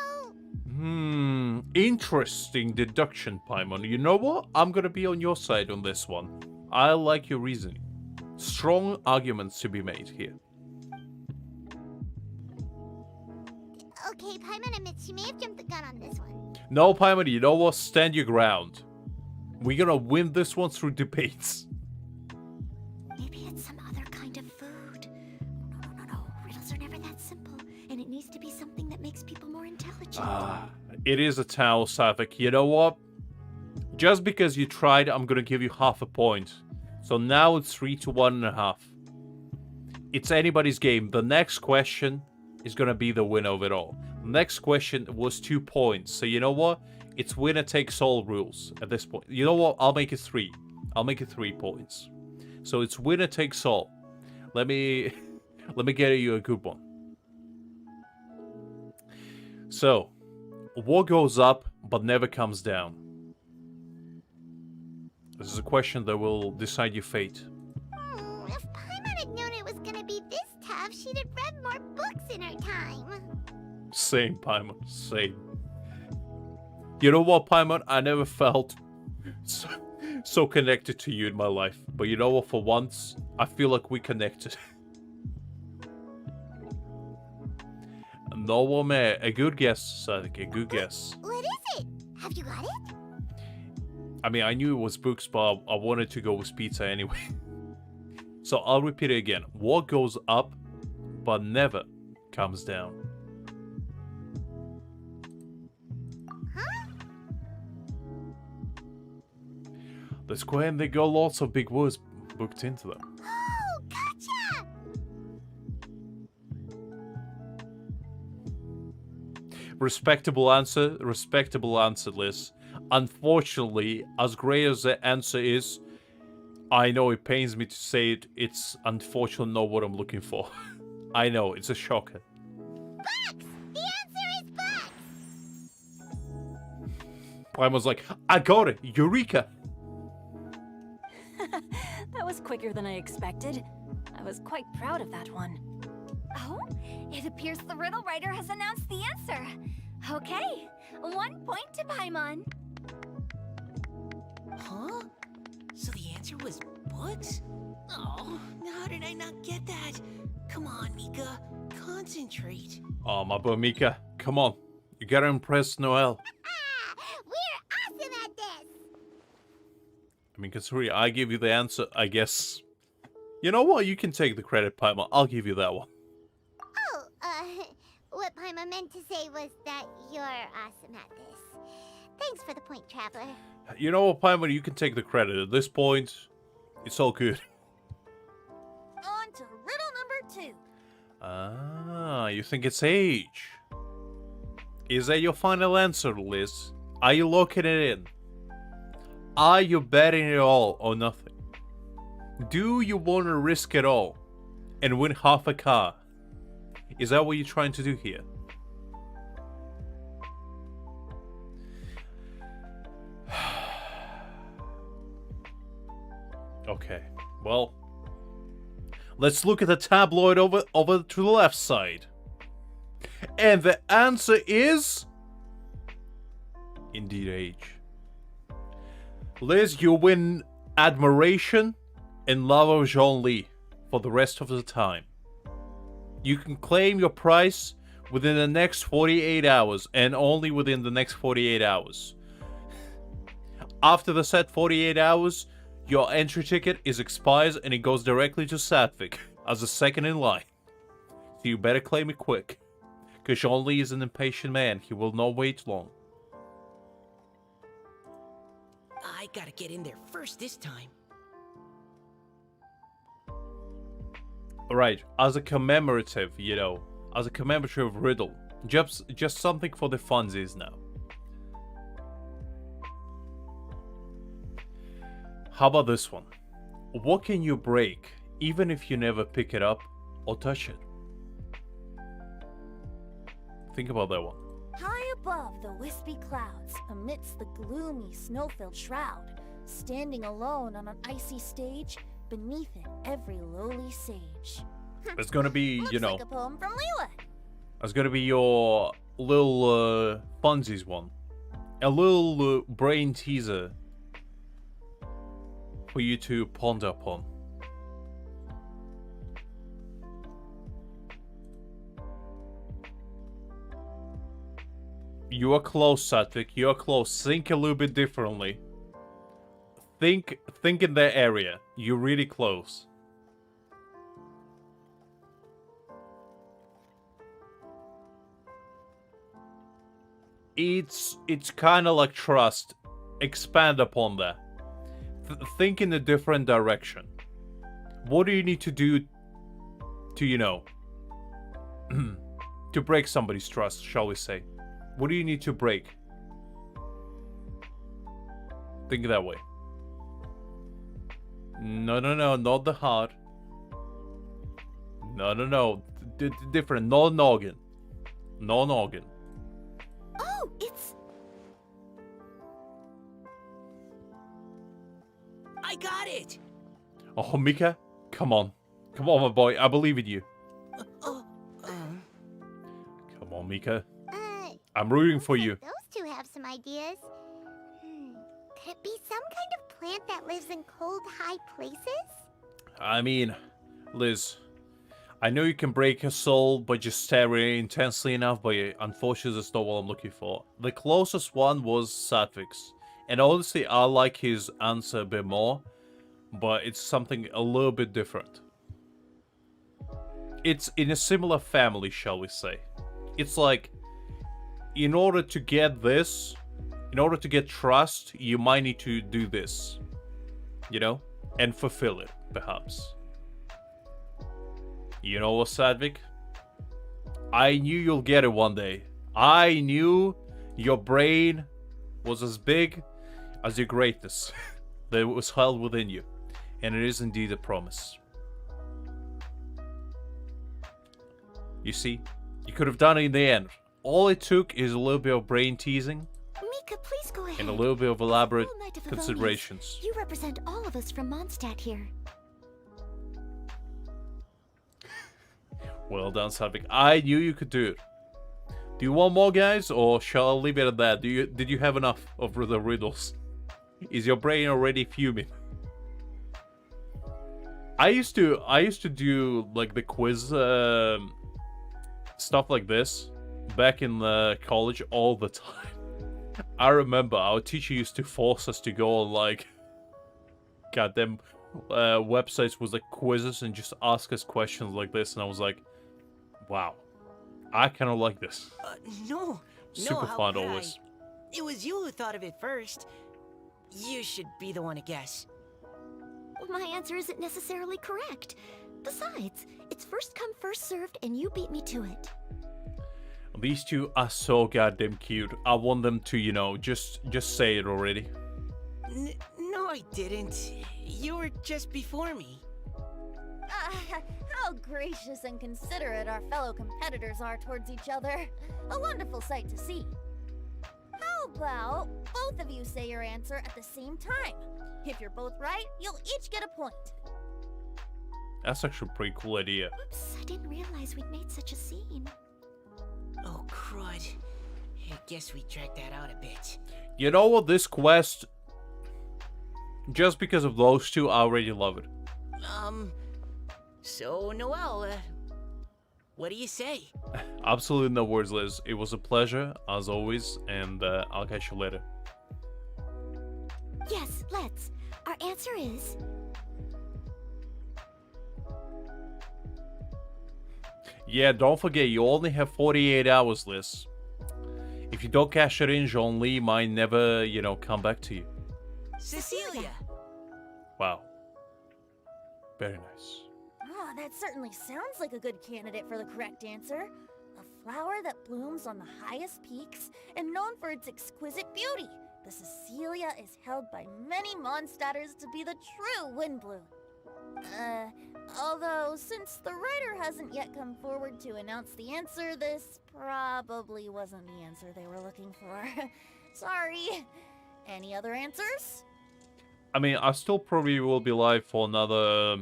Interesting deduction, Paimon. You know what? I'm gonna be on your side on this one. I like your reasoning. Strong arguments to be made here. okay, Paimon admits she may have jumped the gun on this one. No, Paimon, you know what? Stand your ground. We're gonna win this one through debates. Maybe it's some other kind of food. No. Riddles are never that simple, and it needs to be something that makes people more intelligent. It is a towel, Savik. You know what? Just because you tried, I'm gonna give you half a point. So now it's 3 to 1.5. It's anybody's game. The next question is gonna be the winner of it all. Next question was 2 points. So you know what? It's winner takes all rules at this point. You know what? I'll make it 3. I'll make it 3 points. So it's winner takes all. Let me get you a good one. So, what goes up but never comes down? This is a question that will decide your fate. If Paimon had known it was gonna be this tough, she'd have read more books in her time. Same, Paimon. Same. You know what, Paimon? I never felt so connected to you in my life. But you know what? For once, I feel like we connected. No man. A good guess, Sadik. A good guess. What is it? Have you got it? I mean, I knew it was books, but I wanted to go with pizza anyway. So I'll repeat it again. What goes up, but never comes down? Huh? Let's go ahead and they got lots of big words booked into them. Oh, gotcha! Respectable answer, Liz. Unfortunately, as great as the answer is, I know it pains me to say it, it's unfortunately not what I'm looking for. I know, it's a shocker. Bugs! The answer is bugs! Prime was like, I got it! Eureka! That was quicker than I expected. I was quite proud of that one. Oh, it appears the riddle writer has announced the answer. Okay, 1 point to Paimon. Huh? So the answer was books? Oh, how did I not get that? Come on, Mika. Concentrate. Oh, my boy Mika, come on. You gotta impress Noel. We're awesome at this! I mean, considering I give you the answer, I guess... You know what? You can take the credit, Paimon. I'll give you that one. Oh, what Paimon meant to say was that you're awesome at this. Thanks for the point, Traveler. You know what, Paimon? You can take the credit. At this point, it's all good. On to riddle number 2. Ah, you think it's age. Is that your final answer, Liz? Are you locking it in? Are you betting it all or nothing? Do you want to risk it all and win half a car? Is that what you're trying to do here? Okay, well, let's look at the tabloid over to the left side. And the answer is... indeed age. Liz, you win admiration and love of Jean-Lee for the rest of the time. You can claim your prize within the next 48 hours and only within the next 48 hours. After the said 48 hours, your entry ticket is expires and it goes directly to Satvik as the second in line. So you better claim it quick, because Jean-Lee is an impatient man. He will not wait long. I gotta get in there first this time. Alright, as a commemorative, as a commemorative riddle. Just something for the funsies now. How about this one? What can you break, even if you never pick it up or touch it? Think about that one. High above the wispy clouds, amidst the gloomy snow-filled shroud, standing alone on an icy stage, beneath it every lowly sage. It's gonna be, Looks like a poem from Liyue. it's gonna be your little funsies one. A little brain teaser for you to ponder upon. You are close, Satvik. You are close. Think a little bit differently. Think in that area. You're really close. It's kind of like trust. Expand upon that. Think in a different direction. What do you need to do to, to to break somebody's trust, shall we say? What do you need to break? Think that way. No, not the heart. No. Different. No noggin. No noggin. Oh, it's... I got it! Oh, Mika, come on. Come on, my boy. I believe in you. Come on, Mika. I'm rooting for you. Those two have some ideas. Could it be some kind of plant that lives in cold, high places? I mean, Liz, I know you can break a soul by just staring intensely enough, but unfortunately that's not what I'm looking for. The closest one was Satvik's. And honestly, I like his answer a bit more, but it's something a little bit different. It's in a similar family, shall we say. It's like, in order to get this, in order to get trust, you might need to do this. You know? And fulfill it, perhaps. You know what, Sadvik? I knew you'll get it one day. I knew your brain was as big as your greatness that was held within you. And it is indeed a promise. You see, you could have done it in the end. All it took is a little bit of brain teasing. Mika, please go ahead. And a little bit of elaborate Full Knight of considerations. Favonius. You represent all of us from Mondstadt here. Well done, Sadvik. I knew you could do it. Do you want more, guys, or shall I leave it at that? Did you have enough of the riddles? Is your brain already fuming? I used to do like the quiz stuff like this back in the college all the time. I remember our teacher used to force us to go on like goddamn websites with like quizzes and just ask us questions like this, and I was like, wow, I kind of like this. No. Super how fun could I? always. It was you who thought of it first. You should be the one to guess. My answer isn't necessarily correct. Besides, it's first come, first served, and you beat me to it. These two are so goddamn cute. I want them to, you know, just say it already. No, I didn't. You were just before me. How gracious and considerate our fellow competitors are towards each other. A wonderful sight to see. How about both of you say your answer at the same time? If you're both right, you'll each get a point. That's actually a pretty cool idea. Oops, I didn't realize we'd made such a scene. Oh, crud. I guess we dragged that out a bit. You know what, this quest, just because of those two, I already love it. So, Noelle, what do you say? Absolutely no words, Liz. It was a pleasure, as always, and I'll catch you later. Yes, let's. Our answer is... Yeah, don't forget, you only have 48 hours, Liz. If you don't cash it in, Jean-Lee might never, you know, come back to you. Cecilia! Wow. Very nice. Oh, that certainly sounds like a good candidate for the correct answer. A flower that blooms on the highest peaks and known for its exquisite beauty. The Cecilia is held by many Mondstadters to be the true Windbloom. Although, since the writer hasn't yet come forward to announce the answer, this probably wasn't the answer they were looking for. Sorry. Any other answers? I mean, I still probably will be live for another,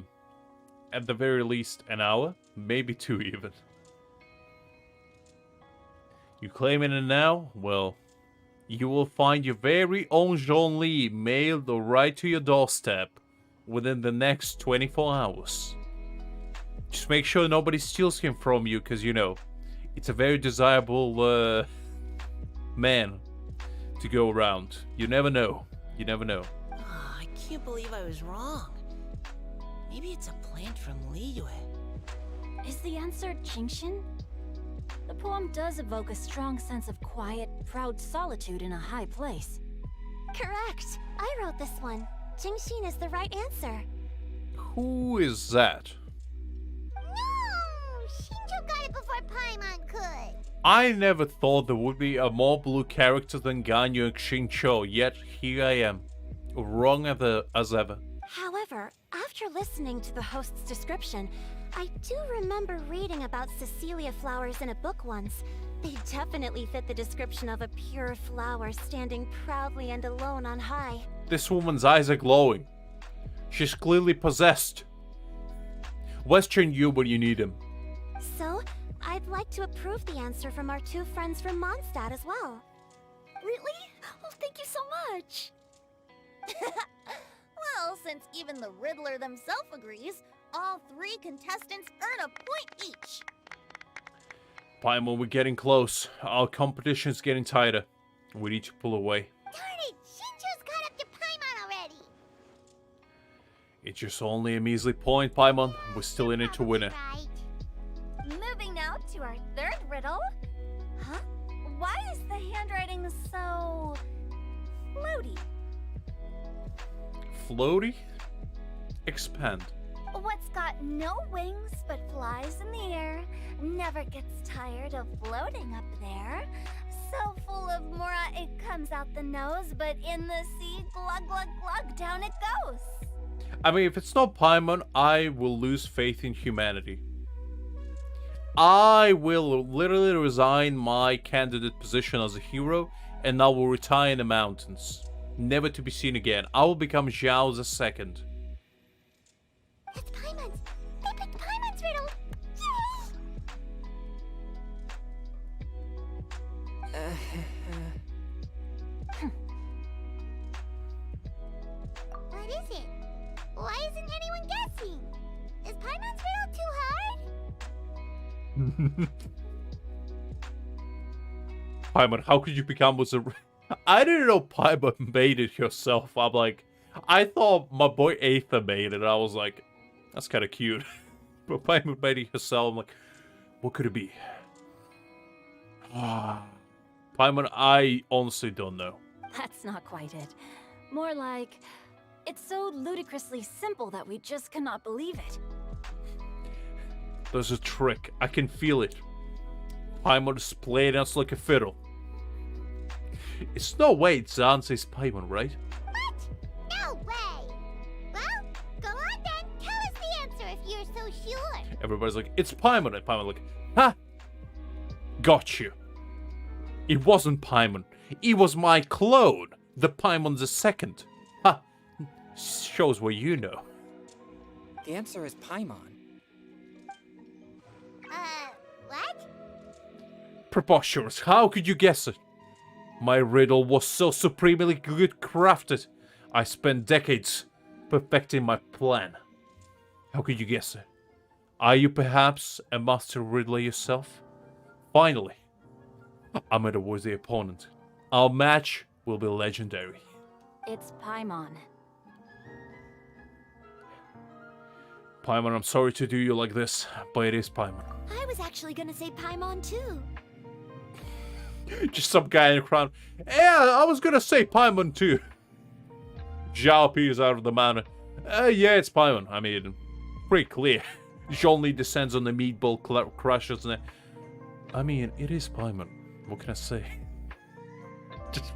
at the very least, an hour. Maybe 2 even. You claiming it now? Well, you will find your very own Jean-Lee mailed right to your doorstep within the next 24 hours. Just make sure nobody steals him from you, because, you know, it's a very desirable man to go around. You never know. You never know. Oh, I can't believe I was wrong. Maybe it's a plant from Liyue. Is the answer Jingshin? The poem does evoke a strong sense of quiet, proud solitude in a high place. Correct. I wrote this one. Jingshin is the right answer. Who is that? No! Shinjo got it before Paimon could. I never thought there would be a more blue character than Ganyu and Xingqiu, yet here I am. Wrong as ever. However, after listening to the host's description, I do remember reading about Cecilia flowers in a book once. They definitely fit the description of a pure flower standing proudly and alone on high. This woman's eyes are glowing. She's clearly possessed. Where's Yu when you need him? So, I'd like to approve the answer from our two friends from Mondstadt as well. Really? Oh, thank you so much. Well, since even the Riddler themselves agrees, all 3 contestants earn a point each. Paimon, we're getting close. Our competition's getting tighter. We need to pull away. Darn it! Shinju's caught up to Paimon already. It's just only a measly point, Paimon. We're still in it to win it. Right. Moving now to our third riddle. Huh? Why is the handwriting so floaty? Floaty? Expand. What's got no wings but flies in the air, never gets tired of floating up there. So full of mora it comes out the nose, but in the sea, glug glug glug, down it goes. I mean, if it's not Paimon, I will lose faith in humanity. I will literally resign my candidate position as a hero, and I will retire in the mountains. Never to be seen again. I will become Zhao's second. That's Paimon's. They picked Paimon's riddle. What is it? Why isn't anyone guessing? Is Paimon's riddle too hard? Paimon, how could you become was a... I didn't know Paimon made it yourself. I'm like... I thought my boy Aether made it. I was like... That's kind of cute. But Paimon made it herself. I'm like... What could it be? Paimon, I honestly don't know. That's not quite it. More like, it's so ludicrously simple that we just cannot believe it. There's a trick. I can feel it. Paimon is playing us like a fiddle. It's no way it's the answer is Paimon, right? What? No way! Well, go on then. Tell us the answer if you're so sure. Everybody's like, it's Paimon. And Paimon's like, ha! Got you. It wasn't Paimon. It was my clone. The Paimon's a second. Ha! Shows what you know. The answer is Paimon. What? Preposterous. How could you guess it? My riddle was so supremely good crafted. I spent decades perfecting my plan. How could you guess it? Are you perhaps a master riddler yourself? Finally, I'm at a worthy opponent. Our match will be legendary. It's Paimon. Paimon, I'm sorry to do you like this, but it is Paimon. I was actually gonna say Paimon too. Just some guy in the crowd. Yeah, I was gonna say Paimon too. Zhao appears out of the mountain. Yeah, it's Paimon. I mean, pretty clear. Zhongli descends on the meatball crushers and I mean, it is Paimon. What can I say? Just,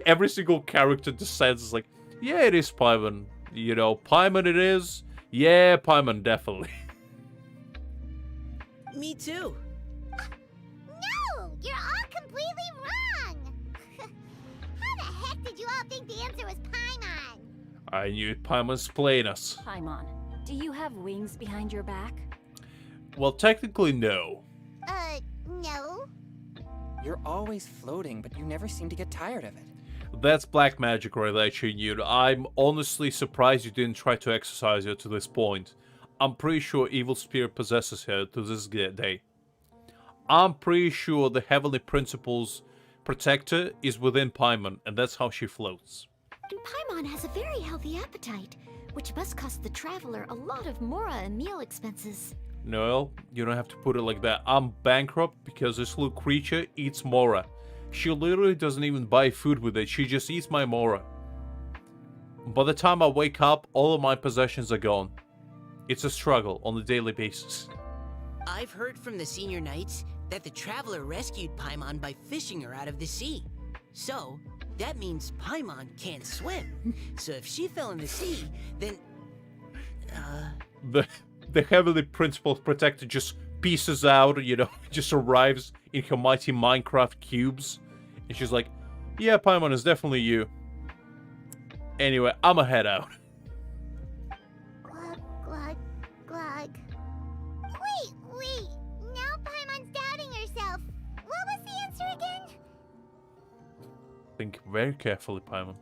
every single character descends is like, yeah, it is Paimon. You know, Paimon it is. Yeah, Paimon, definitely. Me too. No! You're all completely wrong! How the heck did you all think the answer was Paimon? I knew Paimon's playing us. Paimon, do you have wings behind your back? Well, technically, no. No. You're always floating, but you never seem to get tired of it. That's black magic right there, Chinyu. I'm honestly surprised you didn't try to exercise her to this point. I'm pretty sure Evil Spirit possesses her to this day. I'm pretty sure the Heavenly Principle's protector is within Paimon, and that's how she floats. And Paimon has a very healthy appetite, which must cost the traveler a lot of mora and meal expenses. No, you don't have to put it like that. I'm bankrupt because this little creature eats mora. She literally doesn't even buy food with it. She just eats my mora. By the time I wake up, all of my possessions are gone. It's a struggle on a daily basis. I've heard from the senior knights that the traveler rescued Paimon by fishing her out of the sea. So, that means Paimon can't swim. So if she fell in the sea, then... The heavily principled protector just pieces out, you know, just arrives in her mighty Minecraft cubes. And she's like, yeah, Paimon, is definitely you. Anyway, I'ma head out. Glug, glug, glug. Wait. Now Paimon's doubting herself. What was the answer again? Think very carefully, Paimon.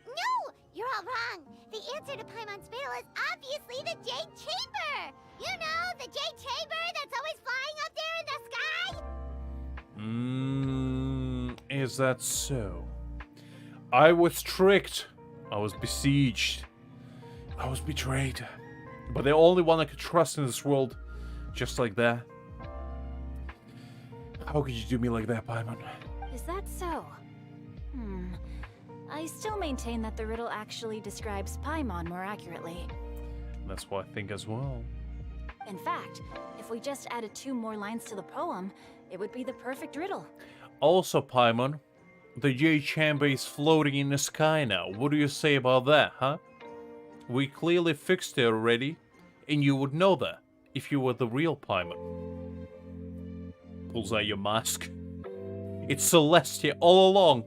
No! You're all wrong. The answer to Paimon's riddle is obviously the Jade Chamber! You know, the Jade Chamber that's always flying up there in the sky? Is that so? I was tricked. I was besieged. I was betrayed. But the only one I could trust in this world, just like that. How could you do me like that, Paimon? Is that so? I still maintain that the riddle actually describes Paimon more accurately. That's what I think as well. In fact, if we just added 2 more lines to the poem, it would be the perfect riddle. Also, Paimon, the Jade Chamber is floating in the sky now. What do you say about that, huh? We clearly fixed it already, and you would know that if you were the real Paimon. Pulls out your mask. It's Celestia all along.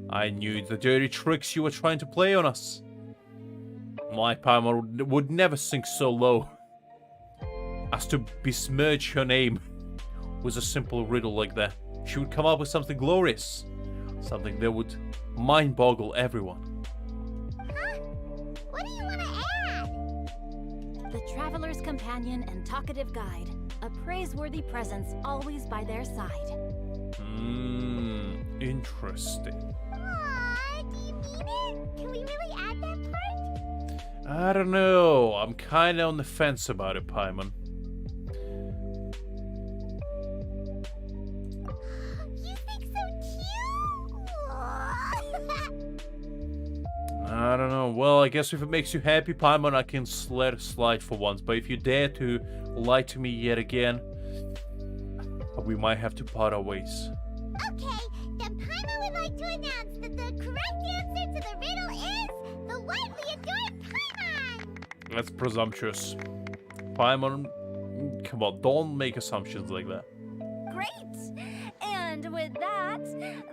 I knew the dirty tricks you were trying to play on us. My Paimon would never sink so low as to besmirch her name with a simple riddle like that. She would come up with something glorious. Something that would mind-boggle everyone. Huh? What do you want to add? The traveler's companion and talkative guide. A praiseworthy presence always by their side. Interesting. Aw, do you mean it? Can we really add that part? I don't know. I'm kinda on the fence about it, Paimon. You think so too? I don't know. Well, I guess if it makes you happy, Paimon, I can let it slide for once. But if you dare to lie to me yet again, we might have to part our ways. Okay, then Paimon would like to announce that the correct answer to the riddle is the widely adored Paimon! That's presumptuous. Paimon, come on, don't make assumptions like that. Great! And with that,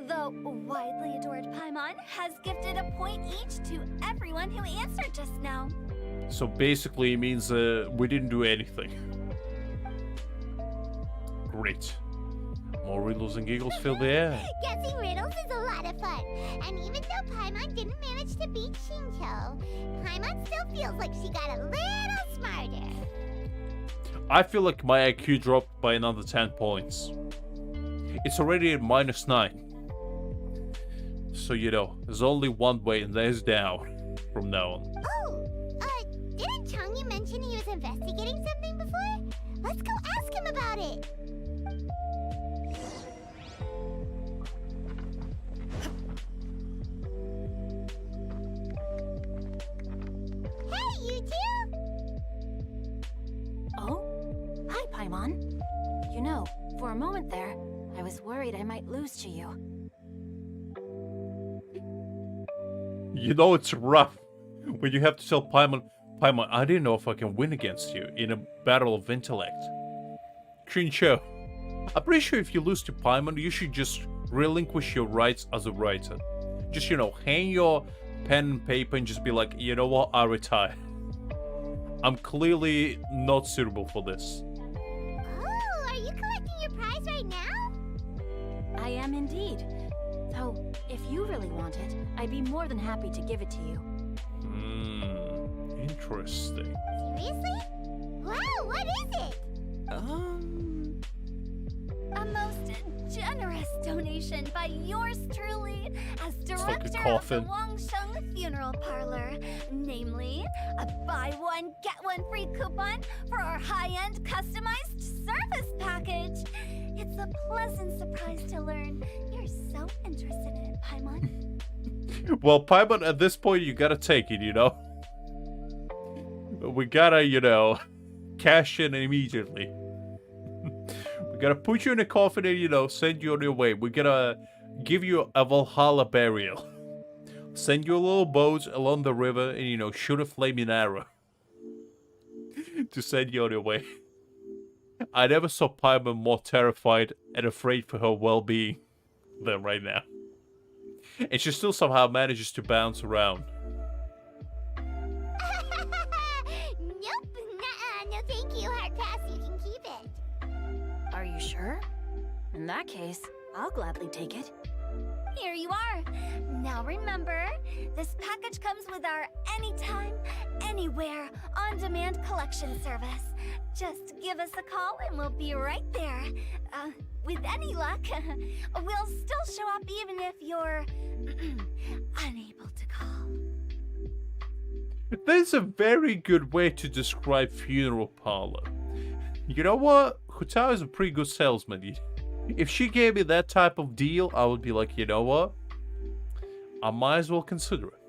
the widely adored Paimon has gifted a point each to everyone who answered just now. So basically, it means we didn't do anything. Great. More riddles and giggles fill the air. Guessing riddles is a lot of fun. And even though Paimon didn't manage to beat Shinto, Paimon still feels like she got a little smarter. I feel like my IQ dropped by another 10 points. It's already at -9. So, you know, there's only one way, and that is down from now on. Oh, didn't Changyu mention he was investigating something before? Let's go ask him about it. Hey, you two! Oh? Hi, Paimon. You know, for a moment there, I was worried I might lose to you. You know it's rough when you have to tell Paimon, I didn't know if I can win against you in a battle of intellect. Chincho, I'm pretty sure if you lose to Paimon, you should just relinquish your rights as a writer. Just, you know, hang your pen and paper and just be like, you know what, I retire. I'm clearly not suitable for this. Oh, are you collecting your prize right now? I am indeed. Though, if you really want it, I'd be more than happy to give it to you. Interesting. Seriously? Wow, what is it? A most generous donation by yours truly as like a director of the coffin. Wangsheng Funeral Parlor. Namely, a buy one, get one free coupon for our high-end customized service package. It's a pleasant surprise to learn you're so interested in it, Paimon. Well, Paimon, at this point, you gotta take it, you know? We gotta, you know, cash in immediately. We We're gonna put you in a coffin and, you know, send you on your way. We're gonna give you a Valhalla burial. Send you a little boat along the river and, you know, shoot a flaming arrow. To send you on your way. I never saw Paimon more terrified and afraid for her well-being than right now. And she still somehow manages to bounce around. Nope, nuh-uh, no thank you, hard pass, you can keep it. Are you sure? In that case, I'll gladly take it. Here you are. Now remember, this package comes with our anytime, anywhere, on-demand collection service. Just give us a call and we'll be right there. With any luck, we'll still show up even if you're unable to call. That's a very good way to describe funeral parlor. You know what? Hutao is a pretty good salesman. If she gave me that type of deal, I would be like, you know what? I might as well consider it.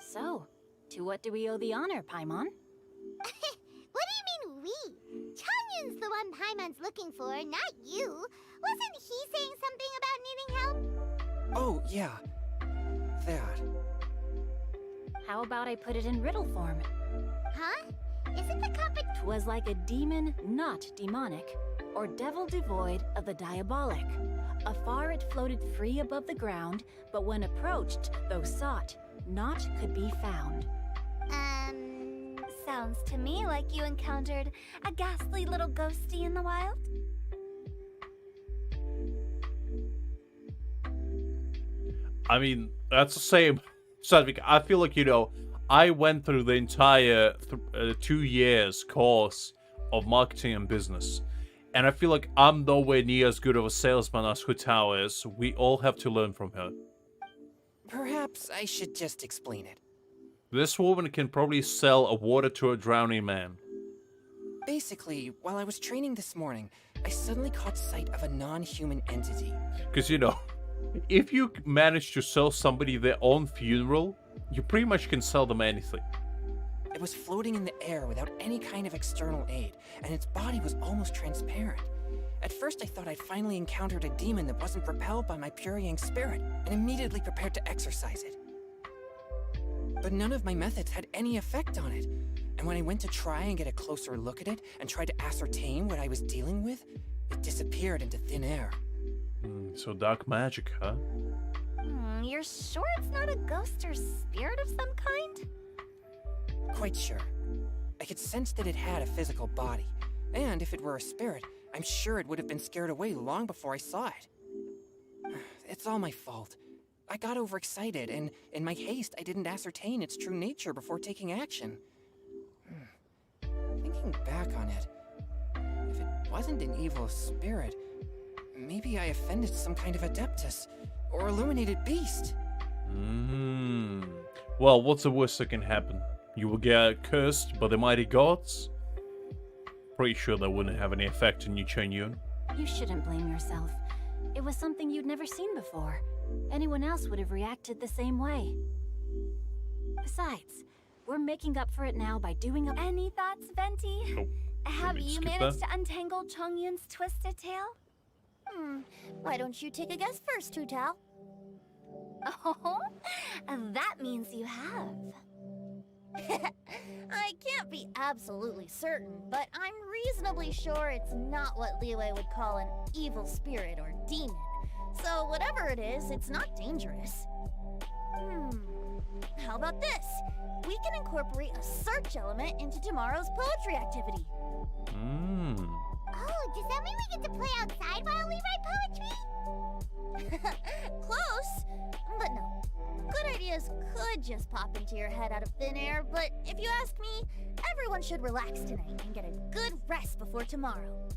So, to what do we owe the honor, Paimon? What do you mean we? Chongyun's the one Paimon's looking for, not you. Wasn't he saying something about needing help? Oh, yeah. That. How about I put it in riddle form? Huh? Isn't the competition? 'Twas like a demon not demonic, or devil devoid of the diabolic. Afar it floated free above the ground, but when approached, though sought, naught could be found. Sounds to me like you encountered a ghastly little ghosty in the wild. I mean, that's the same. Sadvik, I feel like, you know, I went through the entire 2 years course of marketing and business. And I feel like I'm nowhere near as good of a salesman as Hutao is. We all have to learn from her. Perhaps I should just explain it. This woman can probably sell a water to a drowning man. Basically, while I was training this morning, I suddenly caught sight of a non-human entity. Because, you know, if you manage to sell somebody their own funeral, you pretty much can sell them anything. It was floating in the air without any kind of external aid, and its body was almost transparent. At first I thought I'd finally encountered a demon that wasn't propelled by my pure yang spirit, and immediately prepared to exorcise it. But none of my methods had any effect on it, and when I went to try and get a closer look at it and tried to ascertain what I was dealing with, it disappeared into thin air. So dark magic, huh? You're sure it's not a ghost or spirit of some kind? Quite sure. I could sense that it had a physical body, and if it were a spirit, I'm sure it would have been scared away long before I saw it. It's all my fault. I got overexcited, and in my haste, I didn't ascertain its true nature before taking action. Thinking back on it, if it wasn't an evil spirit, maybe I offended some kind of adeptus, or illuminated beast. Well, what's the worst that can happen? You will get cursed by the mighty gods? Pretty sure that wouldn't have any effect on you, Chen-Yun. You shouldn't blame yourself. It was something you'd never seen before. Anyone else would have reacted the same way. Besides, we're making up for it now by doing a... Any thoughts, Venti? Nope. Have Let me you skip managed that. to untangle Chongyun's twisted tail? Why don't you take a guess first, Hutao? Oh, that means you have. I can't be absolutely certain, but I'm reasonably sure it's not what Liyue would call an evil spirit or demon. So whatever it is, it's not dangerous. How about this? We can incorporate a search element into tomorrow's poetry activity. Oh, does that mean we get to play outside while we write poetry? Close, but no. Good ideas could just pop into your head out of thin air, but if you ask me, everyone should relax tonight and get a good rest before tomorrow.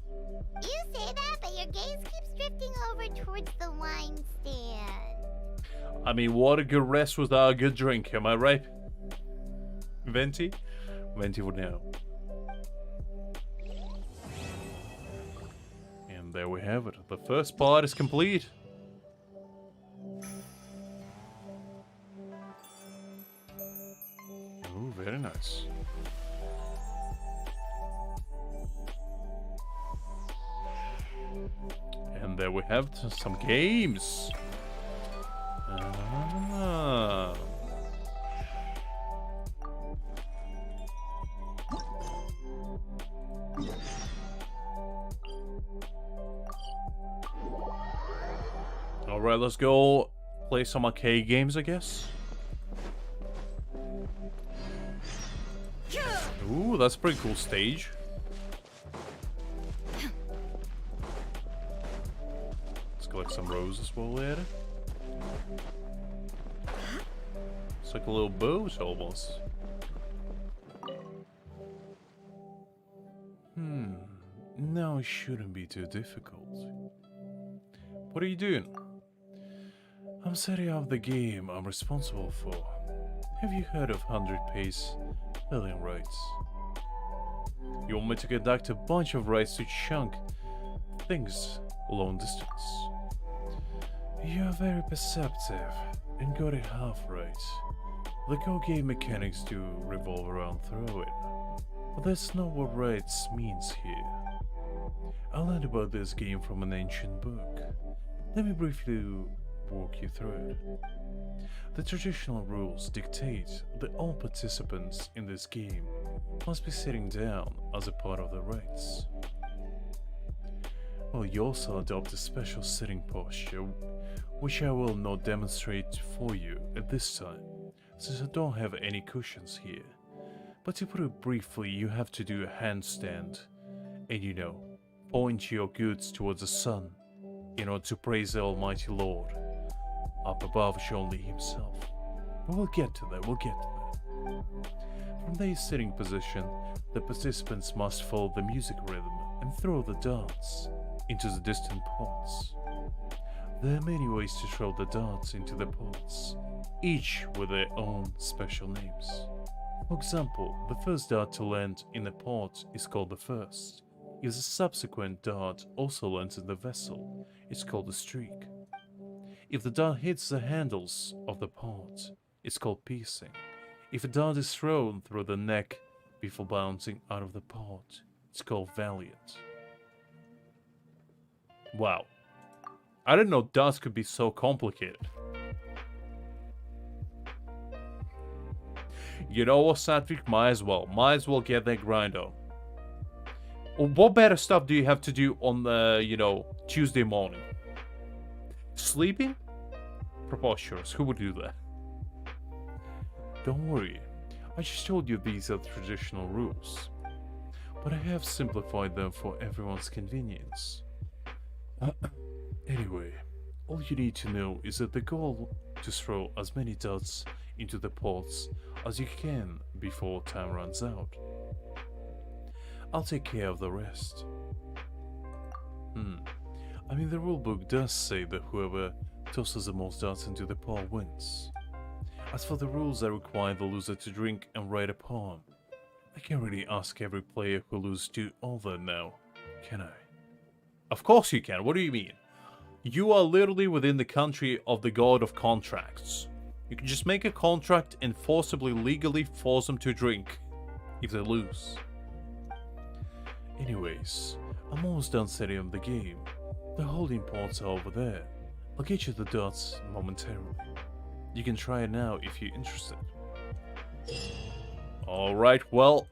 You say that, but your gaze keeps drifting over towards the wine stand. I mean, what a good rest without a good drink, am I right? Venti? Venti would know. And there we have it. The first part is complete. Oh, very nice. there we have some games. Ah. Alright, let's go play some arcade games, I guess. Ooh, that's a pretty cool stage. Let's collect some roses while we're at it. It's like a little boat almost. No, it shouldn't be too difficult. What are you doing? I'm setting up the game I'm responsible for. Have you heard of 100 pace billion raids? You want me to conduct a bunch of raids to chunk things long distance? You are very perceptive and got it half right. The core game mechanics do revolve around throwing, but that's not what raids means here. I learned about this game from an ancient book. Let me briefly walk you through it. The traditional rules dictate that all participants in this game must be sitting down as a part of the raids. Well, you also adopt a special sitting posture, which I will not demonstrate for you at this time, since I don't have any cushions here. But to put it briefly, you have to do a handstand, and you know, point your goods towards the sun, in order to praise the Almighty Lord. Up above is only Himself. But we'll get to that, From their sitting position, the participants must follow the music rhythm and throw the darts into the distant pots. There are many ways to throw the darts into the pots, each with their own special names. For example, the first dart to land in a pot is called the first. If the subsequent dart also lands in the vessel, it's called a streak. If the dart hits the handles of the pot, it's called piercing. If a dart is thrown through the neck before bouncing out of the pot, it's called valiant. Wow. I didn't know darts could be so complicated. You know what, Satvik? Might as well get that grind on. What better stuff do you have to do on the, Tuesday morning? Sleeping? Preposterous. Who would do that? Don't worry. I just told you these are the traditional rules. But I have simplified them for everyone's convenience. Anyway, all you need to know is that the goal to throw as many darts into the pots as you can before time runs out. I'll take care of the rest. I mean, the rulebook does say that whoever tosses the most darts into the pot wins. As for the rules that require the loser to drink and write a poem, I can't really ask every player who loses to all that now, can I? Of course you can, what do you mean? You are literally within the country of the god of contracts. You can just make a contract and forcibly legally force them to drink, if they lose. Anyways, I'm almost done setting up the game. The holding pots are over there. I'll get you the darts momentarily. You can try it now if you're interested. Alright, well,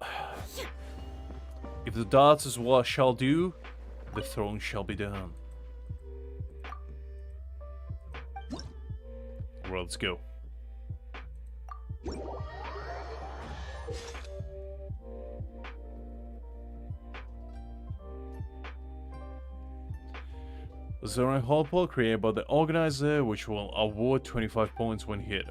if the darts is what I shall do, the throne shall be done. Well, let's go. There are a hold poll created by the organizer, which will award 25 points when hit.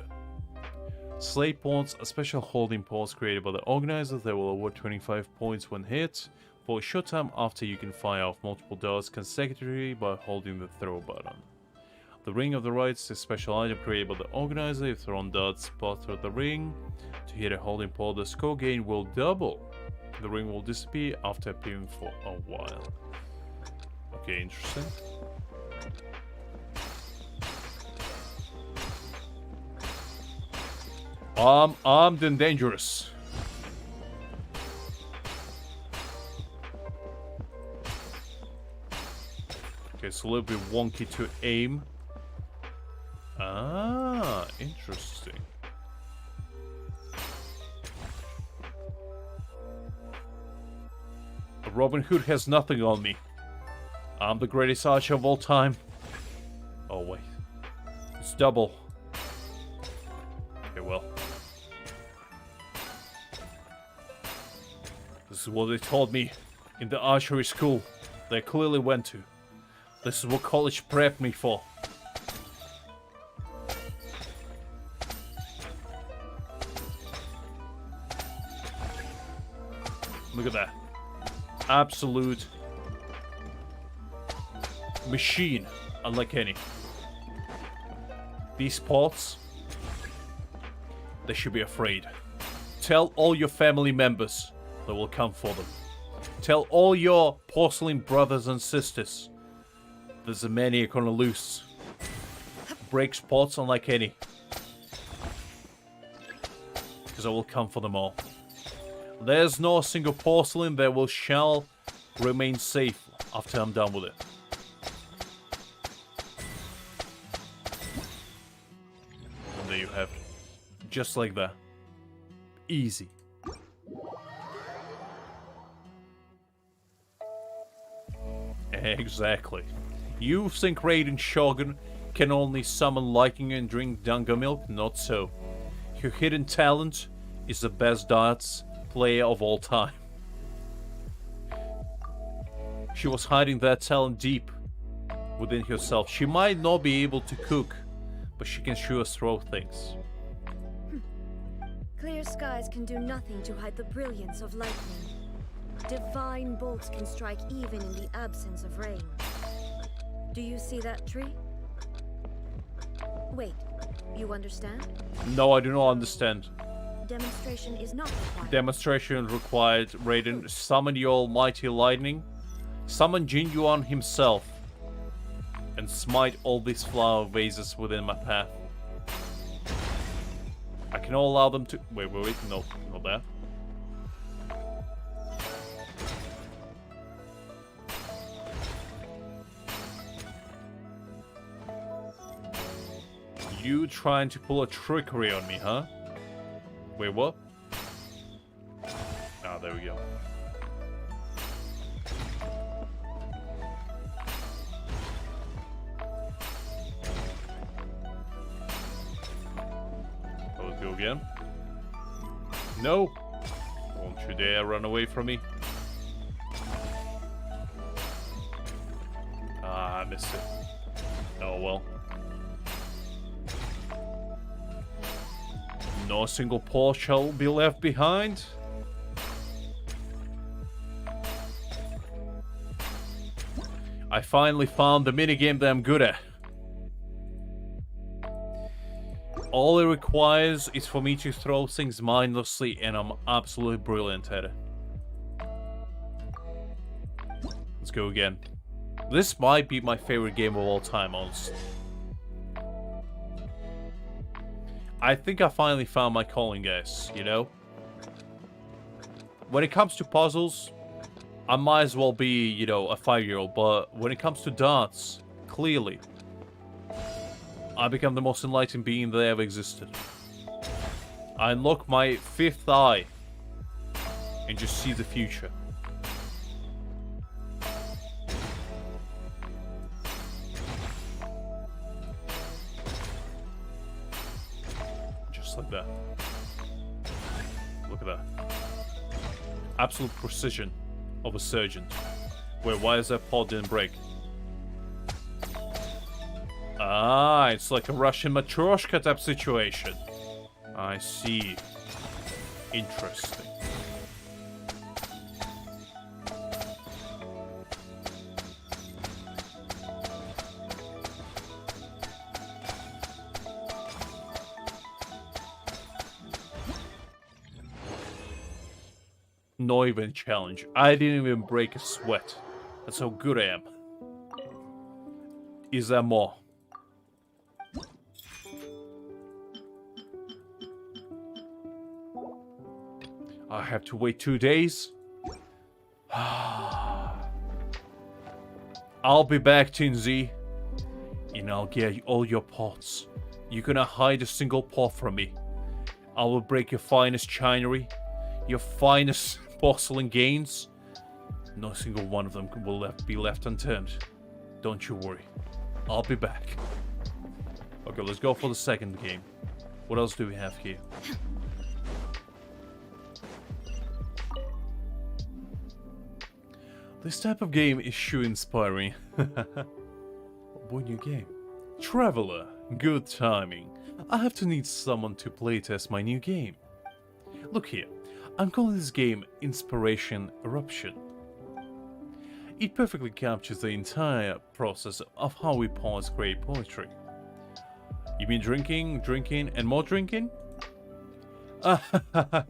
Slate points are special holding polls created by the organizer that will award 25 points when hit. For a short time after, you can fire off multiple darts consecutively by holding the throw button. The Ring of the Rights is a special item created by the organizer. If thrown darts pass through the ring to hit a holding poll, the score gain will double. The ring will disappear after appearing for a while. Okay, interesting. Armed and dangerous. Okay, it's a little bit wonky to aim. Ah, interesting. Robin Hood has nothing on me. I'm the greatest archer of all time. Oh, wait. It's double. Okay, well. This is what they taught me in the archery school they clearly went to. This is what college prepped me for. Look at that. Absolute machine, unlike any. These pots, they should be afraid. Tell all your family members they will come for them. Tell all your porcelain brothers and sisters there's a maniac on the loose. Breaks pots unlike any. Because I will come for them all. There's no single porcelain that shall remain safe after I'm done with it. And there you have it. Just like that. Easy. Exactly. You think Raiden Shogun can only summon lightning and drink Dunga milk? Not so. Your hidden talent is the best darts player of all time. She was hiding that talent deep within herself. She might not be able to cook, but she can sure throw things. Clear skies can do nothing to hide the brilliance of lightning. Divine bolts can strike even in the absence of rain. Do you see that tree? Wait, you understand? No, I do not understand. Demonstration is not required. Demonstration required. Raiden, summon your almighty lightning. Summon Jin Yuan himself. And smite all these flower vases within my path. I can all allow them to... Wait, no, not that. You trying to pull a trickery on me, huh? Wait, what? Ah, there we go. Let's go again. No! Won't you dare run away from me. Ah, I missed it. Oh well. No single paw shall be left behind. I finally found the minigame that I'm good at. All it requires is for me to throw things mindlessly, and I'm absolutely brilliant at it. Let's go again. This might be my favorite game of all time, honestly. I think I finally found my calling, guys, you know? When it comes to puzzles, I might as well be, you know, a 5-year-old, but when it comes to darts, clearly, I become the most enlightened being that ever existed. I unlock my 5th eye and just see the future. Like that. Look at that. Absolute precision of a surgeon. Wait, why is that pod didn't break? Ah, it's like a Russian Matryoshka type situation. I see. Interesting. Not even a challenge. I didn't even break a sweat. That's how good I am. Is there more? I have to wait 2 days? I I'll be back, Tinsy. And I'll get all your pots. You cannot hide a single pot from me. I will break your finest chinery, your finest porcelain gains. No single one of them will be left unturned. Don't you worry. I'll be back. Okay, let's go for the second game. What else do we have here? This type of game is sure inspiring. What new game? Traveler. Good timing. I have to need someone to playtest my new game. Look here. I'm calling this game Inspiration Eruption. It perfectly captures the entire process of how we pause great poetry. You mean drinking, and more drinking?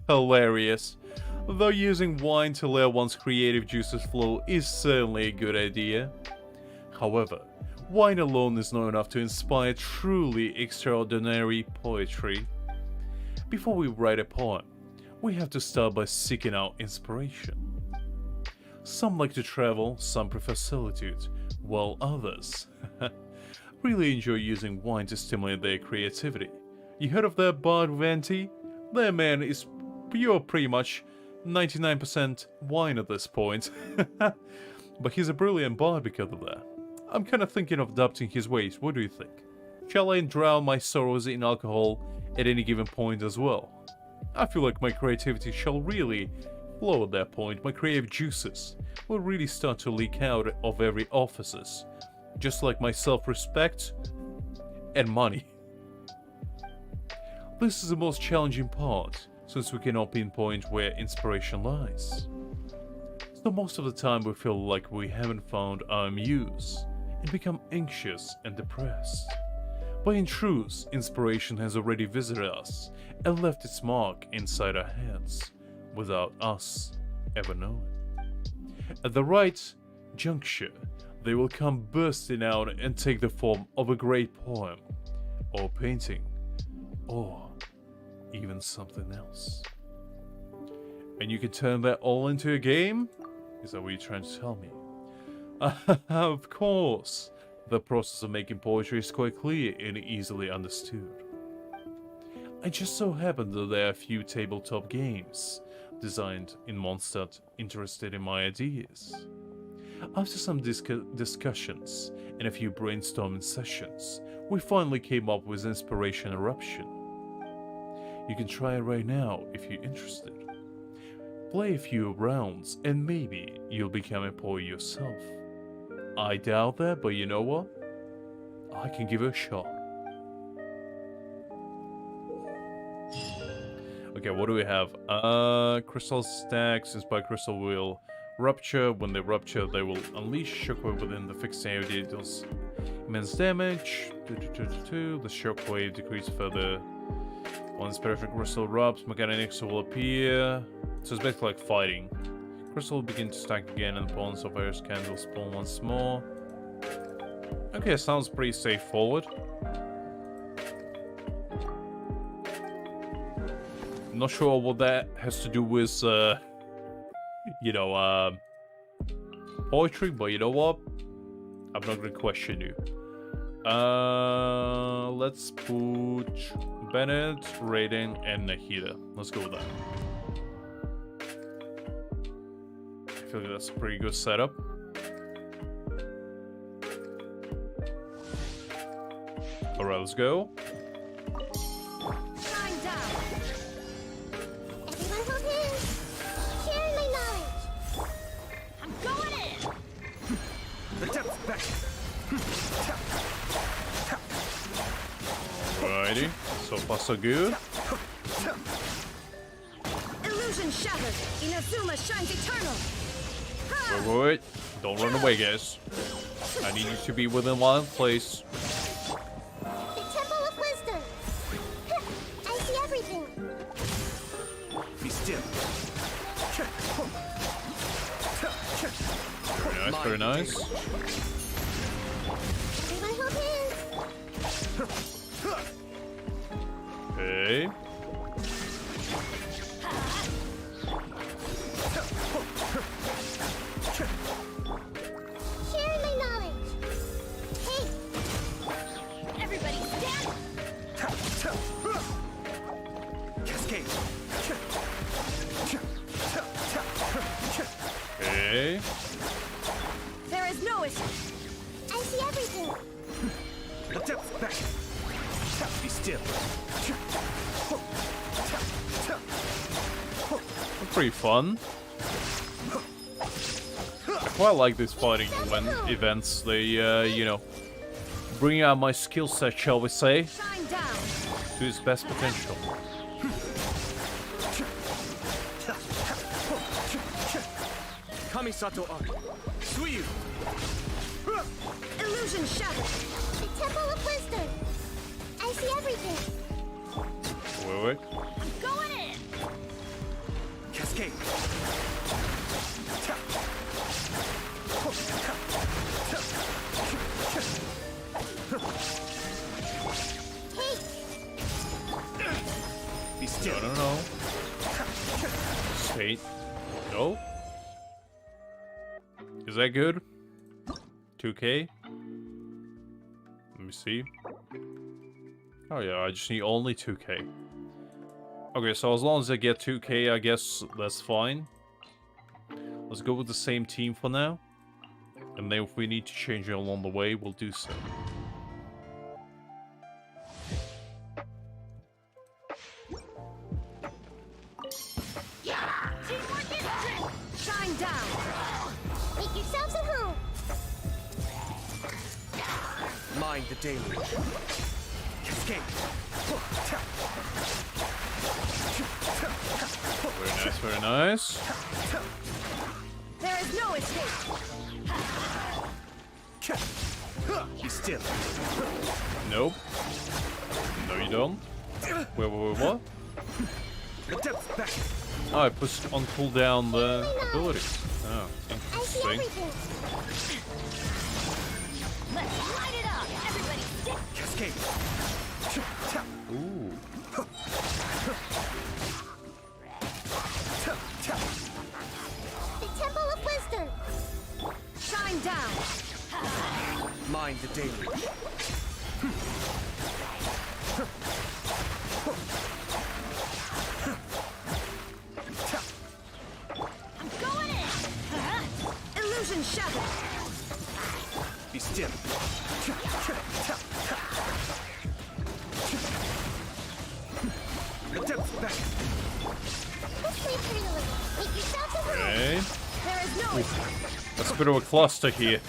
Hilarious. Though using wine to let one's creative juices flow is certainly a good idea. However, wine alone is not enough to inspire truly extraordinary poetry. Before we write a poem, we have to start by seeking out inspiration. Some like to travel, some prefer solitude, while others really enjoy using wine to stimulate their creativity. You heard of that bard Venti? That man is pretty much 99% wine at this point. But he's a brilliant bard because of that. I'm kind of thinking of adopting his ways. What do you think? Shall I drown my sorrows in alcohol at any given point as well? I feel like my creativity shall really flow at that point. My creative juices will really start to leak out of every orifice, just like my self-respect and money. This is the most challenging part, since we cannot pinpoint where inspiration lies. So most of the time we feel like we haven't found our muse and become anxious and depressed. But in truth, inspiration has already visited us and left its mark inside our heads, without us ever knowing. At the right juncture, they will come bursting out and take the form of a great poem, or painting, or even something else. And you can turn that all into a game? Is that what you're trying to tell me? Of course! The process of making poetry is quite clear and easily understood. It just so happened that there are a few tabletop games designed in Mondstadt interested in my ideas. After some discussions and a few brainstorming sessions, we finally came up with Inspiration Eruption. You can try it right now if you're interested. Play a few rounds and maybe you'll become a poet yourself. I doubt that, but you know what? I can give it a shot. Okay, what do we have? Crystal stacks inspired crystal will rupture. When they rupture, they will unleash shockwave within the fixed area. It deals immense damage. The shockwave decreases further. Once perfect crystal rubs, mechanics will appear. So it's basically like fighting. Crystal will begin to stack again, and the pawns of Earth's candle spawn once more. Okay, sounds pretty straightforward. I'm not sure what that has to do with, poetry, but you know what? I'm not gonna question you. Let's put Bennett, Raiden, and Nahida. Let's go with that. I feel like that's a pretty good setup. Alright, let's go. Shine down. Everyone hold hands. Share my knowledge. I'm going in. The depth's back. Alrighty, so far so good. Illusion shattered. Inazuma shines eternal. Wait. Don't run away, guys. I need you to be within one place. The Temple of Wisdom. I see everything. Be still. Very nice, very nice. Everyone hold hands. Okay. Share my knowledge. Cascade. Okay. There is no escape. I see everything. The depth back. Be still. Pretty fun. I quite like these fighting events. They, you know, bring out my skill set, shall we say, Shine down. to its best potential. Kamisato Arc. Suiyu. Illusion shattered. The Temple of Wisdom. I see everything. Wait. I'm going in. Cascade. Be still. I don't know. State. No. Is that good? 2K? Let me see. Oh yeah, I just need only 2K. Okay, so as long as I get 2K, I guess that's fine. Let's go with the same team for now. And then if we need to change it along the way, we'll do so. Shine down. Make yourselves at home. Mind the deluge. Cascade. Very nice, very nice. There is no escape. Be still. Nope. No, you don't. Wait, what? The depth back. Oh, I pushed on cooldown the abilities. Oh, I see interesting. everything. Let's light it up! Everybody stick! Cascade. Ooh. The Temple of Wisdom. Shine down. Mind the deluge. I'm going in. Illusion shattered. Be still. The depth back. Let's wait for a little. Make yourselves at home. Okay. There is no escape. That's a bit of a cluster here.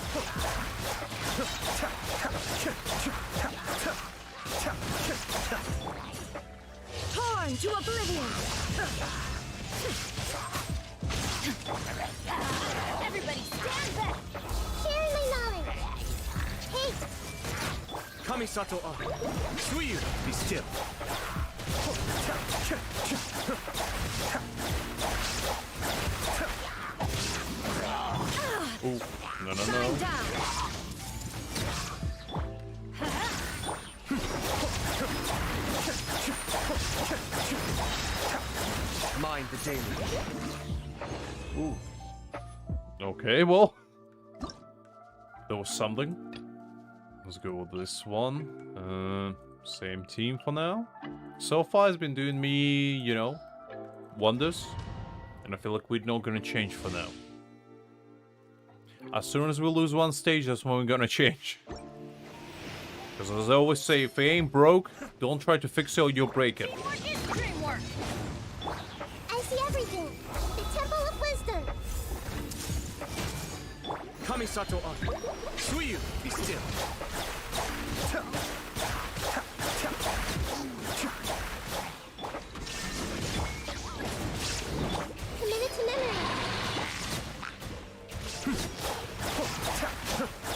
Torn to oblivion. Everybody stand back! Sharing my knowledge. Hey, Kamisato Arc. Suiyu. Be still. Ooh. No. Shine down. Mind the deluge. Ooh. Okay, well. There was something. Let's go with this one. Same team for now. So far, it's been doing me, you know, wonders. And I feel like we're not gonna change for now. As soon as we lose one stage, that's when we're gonna change. Because as I always say, if it ain't broke, don't try to fix it or you'll break it. Teamwork is dreamwork! I see everything. The Temple of Wisdom. Kamisato Arc. Suiyu. Be still. Committed to memory.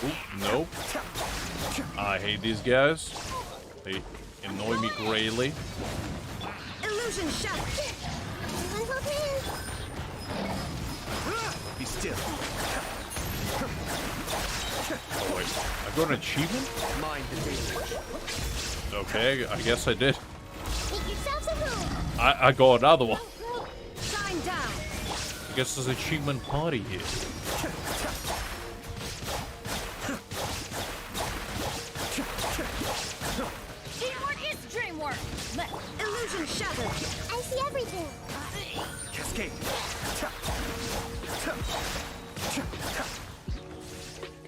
Oop, nope. I hate these guys. They annoy me greatly. Illusion shattered. One hold hands. Be still. Oh wait, I got an achievement? Mind the deluge. Okay, I guess I did. Make yourselves at home. I got another one. Shine down. I guess there's an achievement party here. Teamwork is dreamwork! Illusion shattered! I see everything. Cascade.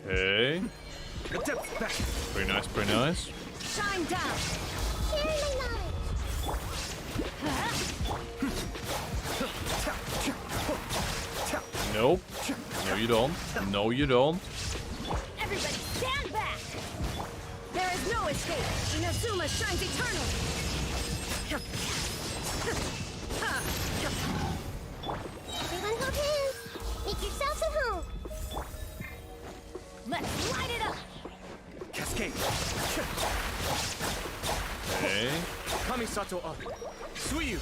Okay. Adept back. Pretty nice, pretty nice. Shine down! Share my knowledge. Nope. No, you don't. No, you don't. Everybody stand back! There is no escape! Inazuma shines eternal! Everyone hold hands. Make yourselves at home. Let's light it up! Cascade. Okay. Kamisato up. Suiyu.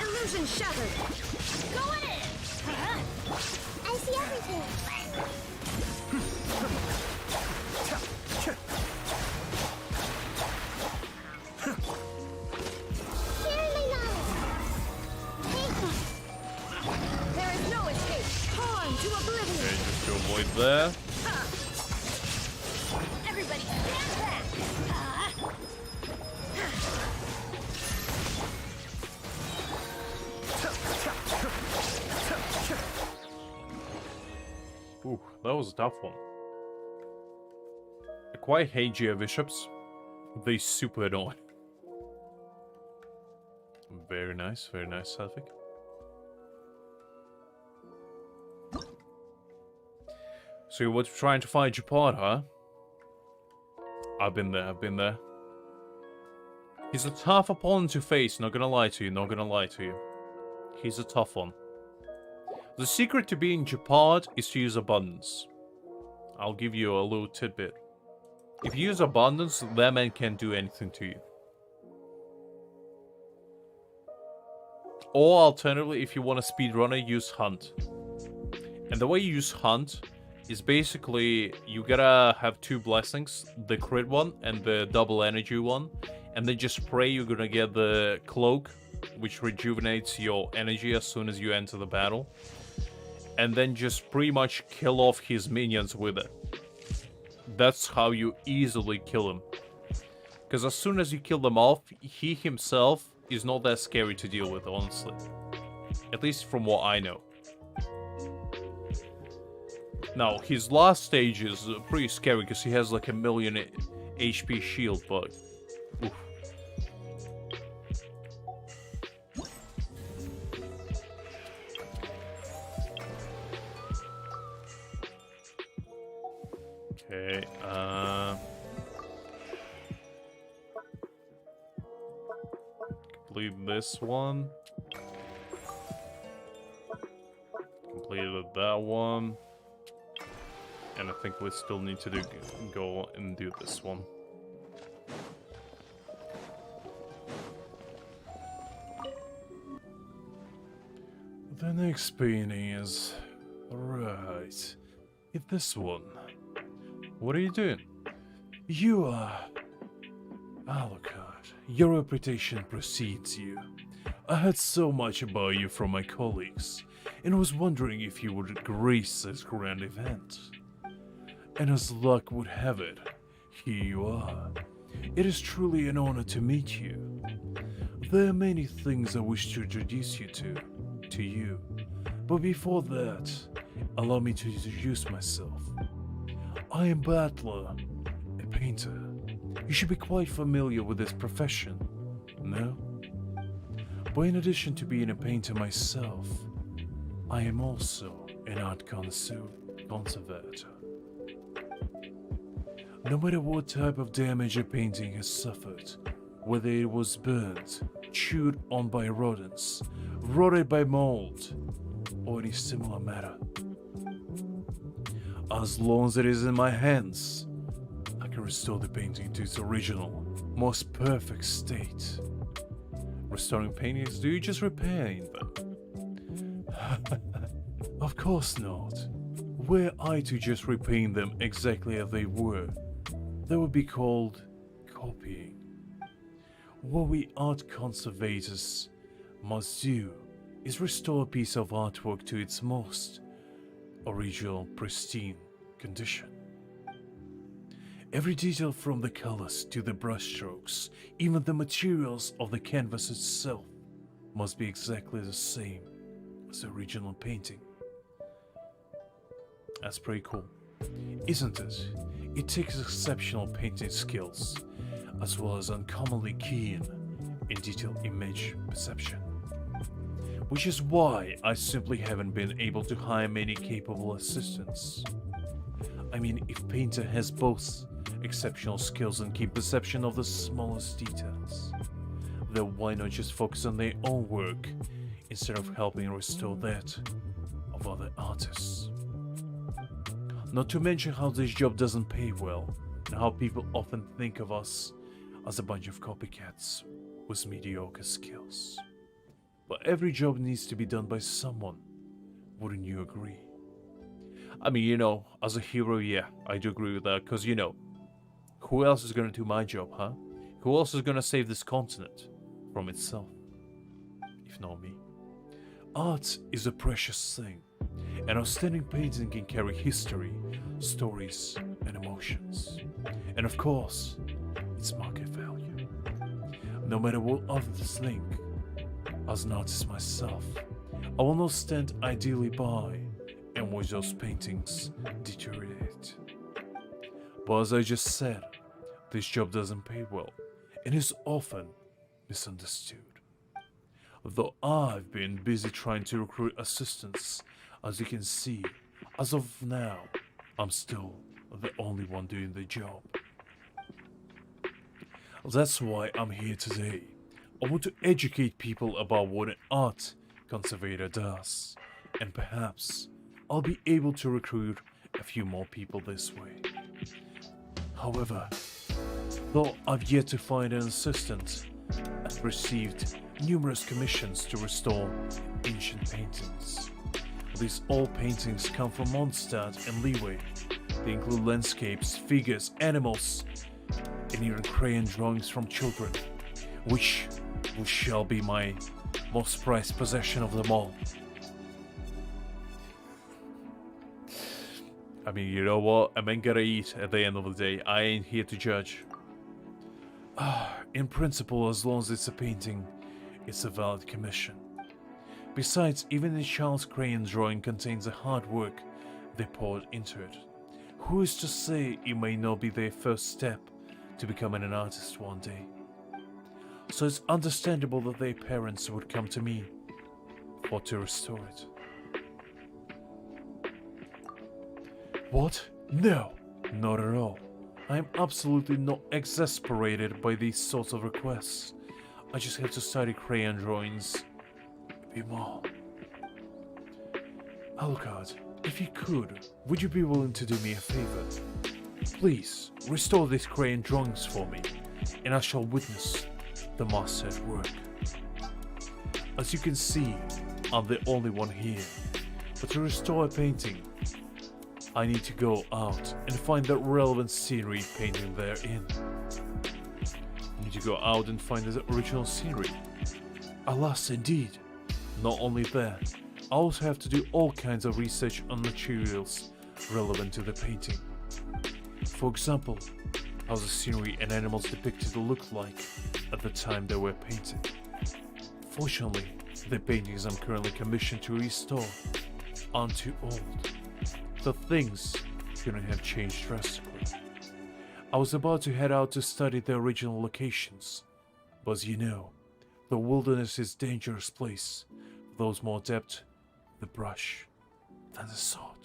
Illusion shattered! Going in. I see everything. Share my knowledge. There is no escape! Torn to oblivion! Okay, just to avoid there. Everybody stand back! Ooh, that was a tough one. I quite hate Geo Bishops. They super annoying. Very nice, Satvik. So you were trying to find your part, huh? I've been there. He's a tough opponent to face, not gonna lie to you, He's a tough one. The secret to being Japard is to use abundance. I'll give you a little tidbit. If you use abundance, that man can't do anything to you. Or alternatively, if you want a speedrunner, use Hunt. And the way you use Hunt is basically you gotta have two blessings, the crit one and the double energy one, and then just pray you're gonna get the cloak, which rejuvenates your energy as soon as you enter the battle. And then just pretty much kill off his minions with it. That's how you easily kill him. Because as soon as you kill them off, he himself is not that scary to deal with, honestly. At least from what I know. Now, his last stage is pretty scary because he has like a 1,000,000 HP shield, but... oof. Okay, complete this one. Completed that one. And I think we still need to go and do this one. The next painting is... right. It's this one. What are you doing? You are... Alucard. Your reputation precedes you. I heard so much about you from my colleagues, and was wondering if you would grace this grand event. And as luck would have it, here you are. It is truly an honor to meet you. There are many things I wish to introduce you to you. But before that, allow me to introduce myself. I am Battler, a painter. You should be quite familiar with this profession, no? But in addition to being a painter myself, I am also an art conservator. No matter what type of damage a painting has suffered, whether it was burnt, chewed on by rodents, rotted by mold, or any similar matter, as long as it is in my hands, I can restore the painting to its original, most perfect state. Restoring paintings, do you just repairing them? Of course not. Were I to just repaint them exactly as they were, that would be called copying. What we art conservators must do is restore a piece of artwork to its most original, pristine condition. Every detail from the colors to the brushstrokes, even the materials of the canvas itself, must be exactly the same as the original painting. That's pretty cool, isn't it? It takes exceptional painting skills, as well as uncommonly keen in detailed image perception. Which is why I simply haven't been able to hire many capable assistants. I mean, if Painter has both exceptional skills and keen perception of the smallest details, then why not just focus on their own work instead of helping restore that of other artists? Not to mention how this job doesn't pay well, and how people often think of us as a bunch of copycats with mediocre skills. But every job needs to be done by someone, wouldn't you agree? I mean, you know, as a hero, yeah, I do agree with that, because, you know, who else is gonna do my job, huh? Who else is gonna save this continent from itself, if not me? Art is a precious thing. An outstanding painting can carry history, stories, and emotions. And of course, its market value. No matter what others think, as an artist myself, I will not stand idly by and watch those paintings deteriorate. But as I just said, this job doesn't pay well and is often misunderstood. Though I've been busy trying to recruit assistants, as you can see, as of now, I'm still the only one doing the job. That's why I'm here today. I want to educate people about what an art conservator does, and perhaps I'll be able to recruit a few more people this way. However, though I've yet to find an assistant, I've received numerous commissions to restore ancient paintings. These old paintings come from Mondstadt and Liyue. They include landscapes, figures, animals, and even crayon drawings from children, which shall be my most prized possession of them all. I mean, you know what? I ain't gotta eat at the end of the day. I ain't here to judge. In principle, as long as it's a painting, it's a valid commission. Besides, even a child's crayon drawing contains the hard work they poured into it. Who is to say it may not be their first step to becoming an artist one day? So it's understandable that their parents would come to me to restore it. What? No, not at all. I am absolutely not exasperated by these sorts of requests. I just have to study crayon drawings a bit more. Alucard, if you could, would you be willing to do me a favor? Please, restore these crayon drawings for me, and I shall witness the master at work. As you can see, I'm the only one here, but to restore a painting, I need to go out and find the relevant scenery painting therein. I need to go out and find the original scenery. Alas, indeed. Not only that, I also have to do all kinds of research on materials relevant to the painting. For example, how the scenery and animals depicted looked like at the time they were painted. Fortunately, the paintings I'm currently commissioned to restore aren't too old. The things couldn't have changed drastically. I was about to head out to study the original locations, but as you know, the wilderness is a dangerous place for those more adept with the brush than the sword.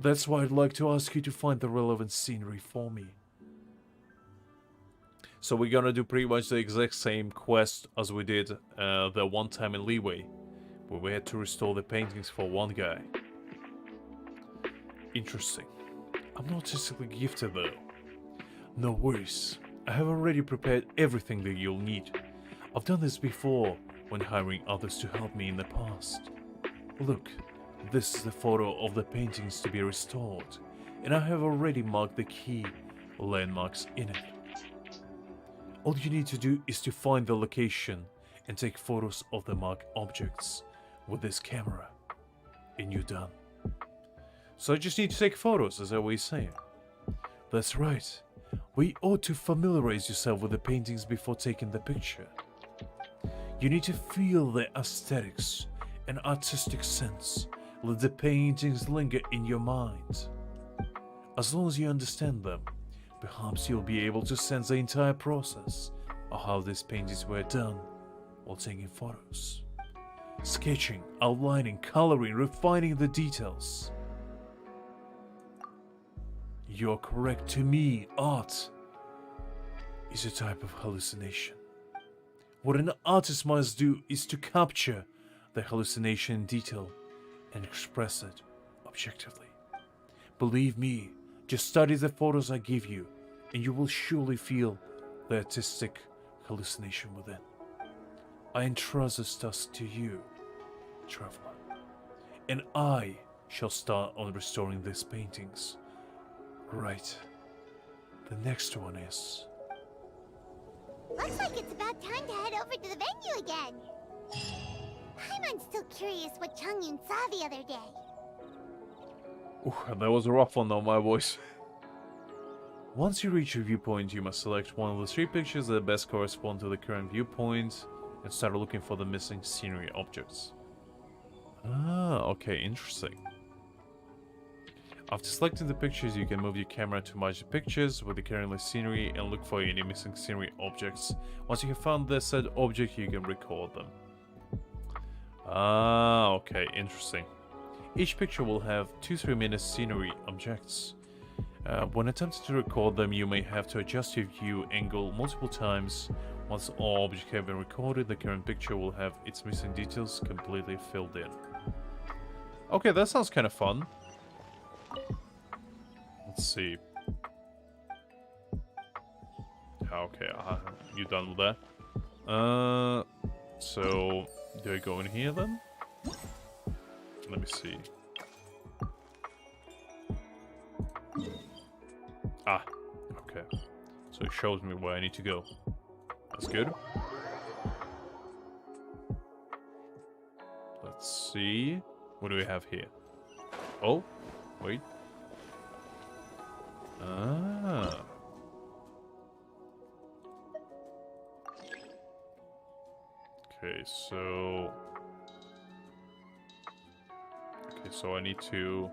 That's why I'd like to ask you to find the relevant scenery for me. So we're gonna do pretty much the exact same quest as we did the one time in Liyue, where we had to restore the paintings for one guy. Interesting. I'm not artistically gifted though. No worries. I have already prepared everything that you'll need. I've done this before when hiring others to help me in the past. Look, this is the photo of the paintings to be restored, and I have already marked the key landmarks in it. All you need to do is to find the location and take photos of the marked objects with this camera, and you're done. So I just need to take photos, as I always say. That's right. We ought to familiarize yourself with the paintings before taking the picture. You need to feel the aesthetics and artistic sense. Let the paintings linger in your mind. As long as you understand them, perhaps you'll be able to sense the entire process of how these paintings were done while taking photos. Sketching, outlining, coloring, refining the details. You're correct. To me, art is a type of hallucination. What an artist must do is to capture the hallucination in detail and express it objectively. Believe me, just study the photos I give you, and you will surely feel the artistic hallucination within. I entrust this task to you, traveler, and I shall start on restoring these paintings. Right. The next one is... Looks like it's about time to head over to the venue again. I'm still curious what Changyun saw the other day. Ooh, that was a rough one though, my voice. Once you reach a viewpoint, you must select one of the 3 pictures that best correspond to the current viewpoint and start looking for the missing scenery objects. Ah, okay, interesting. After selecting the pictures, you can move your camera to match the pictures with the current scenery and look for any missing scenery objects. Once you have found the said object, you can record them. Ah, okay, interesting. Each picture will have 2-3 minute scenery objects. When attempting to record them, you may have to adjust your view angle multiple times. Once all objects have been recorded, the current picture will have its missing details completely filled in. Okay, that sounds kind of fun. Let's see. Okay, you done with that? So do I go in here then? Let me see. Ah, okay. So it shows me where I need to go. That's good. Let's see. What do we have here? Oh, wait. Ah. Okay, so... Okay, so I need to...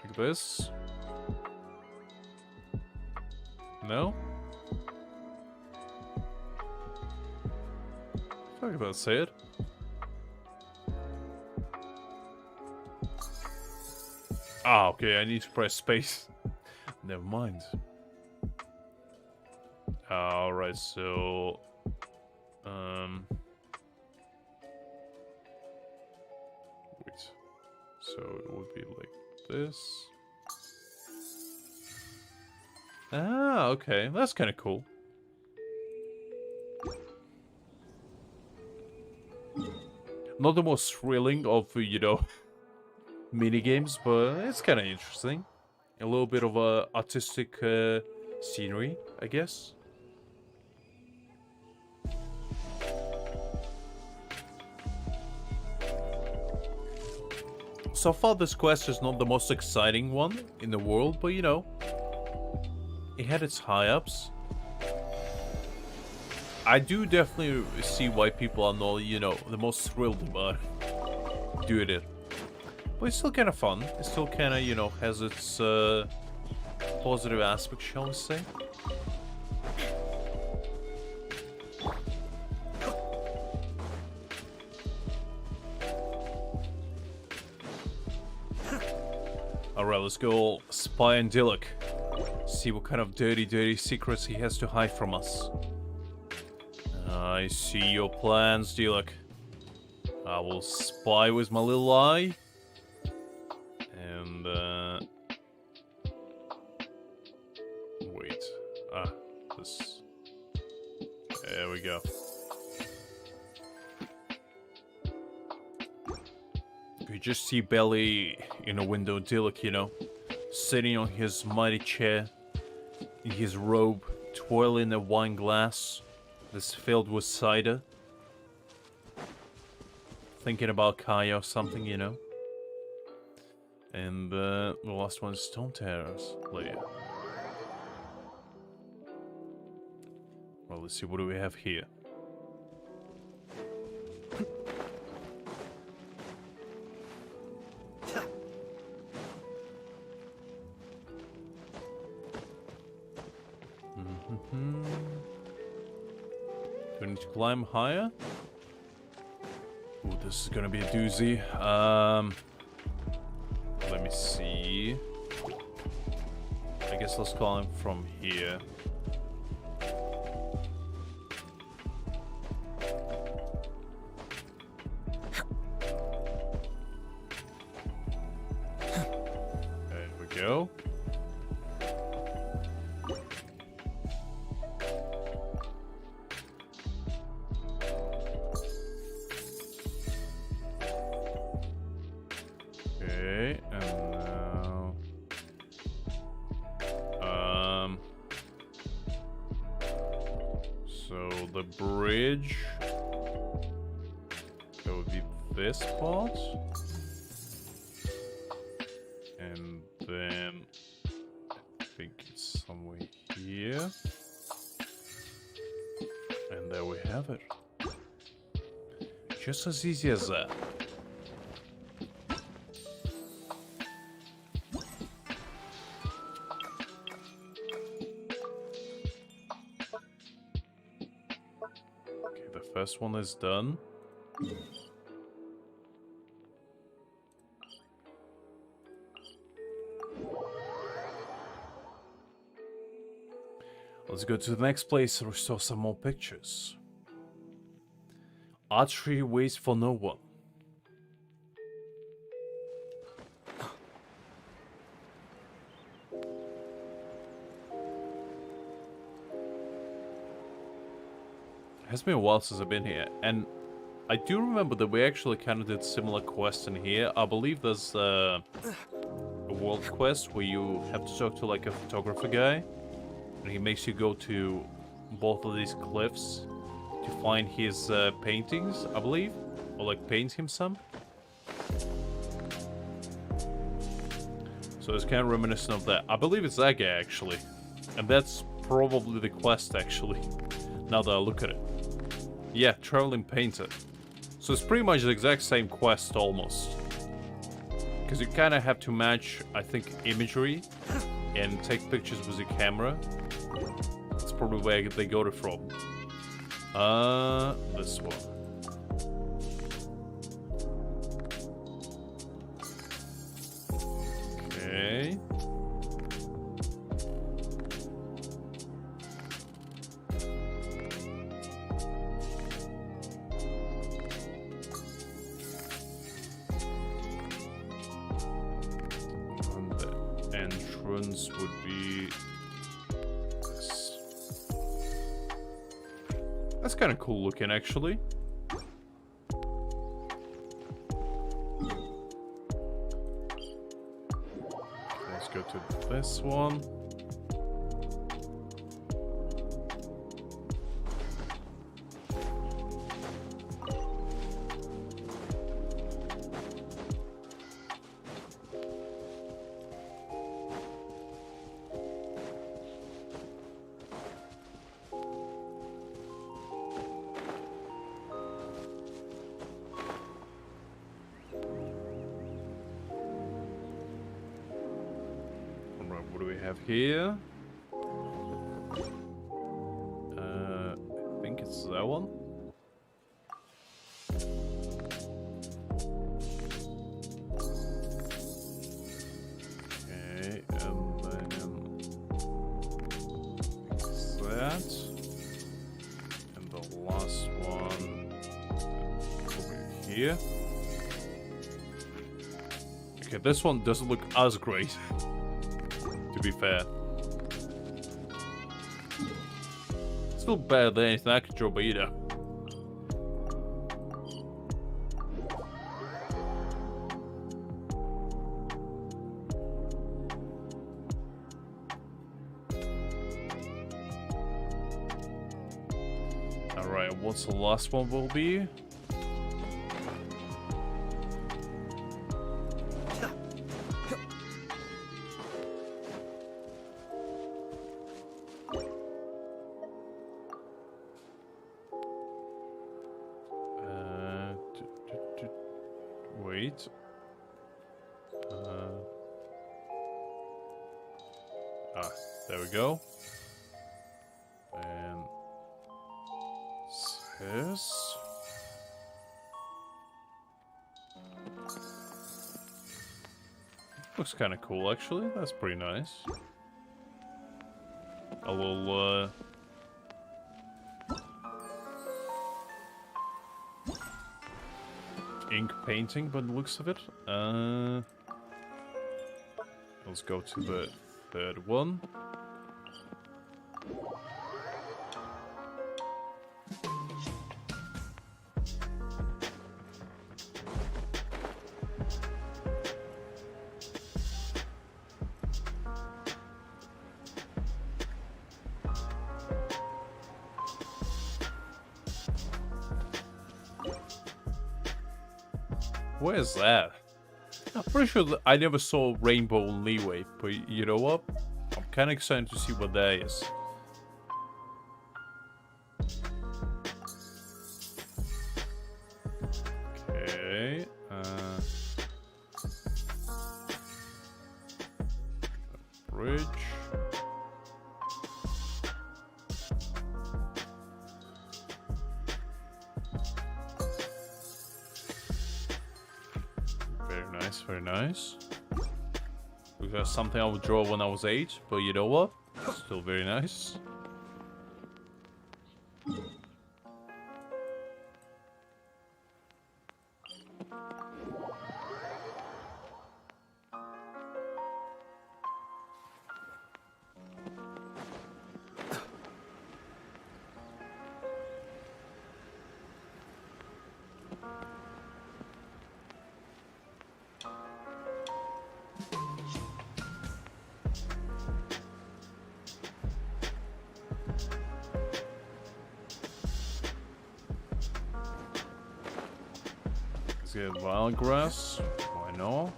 Like this? No? I feel like that's it. Ah, okay, I need to press space. Never mind. Alright, so... Wait. So it would be like this. Ah, okay. That's kind of cool. Not the most thrilling of, you know, minigames, but it's kind of interesting. A little bit of artistic scenery, I guess. So far, this quest is not the most exciting one in the world, but you know, it had its high-ups. I do definitely see why people are not, you know, the most thrilled about doing it. But it's still kind of fun. It still kind of, you know, has its positive aspect, shall we say. Alright, let's go spy on Dilek. See what kind of dirty secrets he has to hide from us. I see your plans, Dilek. I will spy with my little eye. And, wait. Ah, this. There we go. You just see Belly in a window, Dilek, you know, sitting on his mighty chair, in his robe, twirling a wine glass that's filled with cider. thinking about Kaya or something, you know. And the last one is Stone Terrace layer. Well, let's see, what do we have here? Do I need to climb higher? Ooh, this is gonna be a doozy. Let me see. I guess let's climb from here. There we go. Okay, and now... So the bridge... That would be this part. And then... I think it's somewhere here. And there we have it. Just as easy as that. First one is done. Let's go to the next place and restore some more pictures. Archery waits for no one. It has been a while since I've been here, and I do remember that we actually kind of did similar quests in here. I believe there's a world quest where you have to talk to like a photographer guy, and he makes you go to both of these cliffs to find his paintings, I believe, or like paint him some. So it's kind of reminiscent of that. I believe it's that guy actually, and that's probably the quest actually, now that I look at it. Yeah, traveling painter. So it's pretty much the exact same quest almost. Because you kind of have to match, I think, imagery and take pictures with your camera. That's probably where they got it from. This one. Okay. Would be this. That's kind of cool looking, actually. Let's go to this one. What do we have here? I think it's that one. Okay, and then it's that. And the last one over here. Okay, this one doesn't look as great. To be fair. Still better than anything I could draw, but you know. Alright, what's the last one will be? Right. There we go. And this. Looks kind of cool, actually. That's pretty nice. A little, ink painting by the looks of it. Let's go to the third one. Where's that? I'm pretty sure that I never saw Rainbow on Leeway, but you know what? I'm kind of excited to see what that is. Okay. Bridge. Very nice. Looks like something I would draw when I was 8, but you know what? Still very nice. Let's get wild grass. Why not?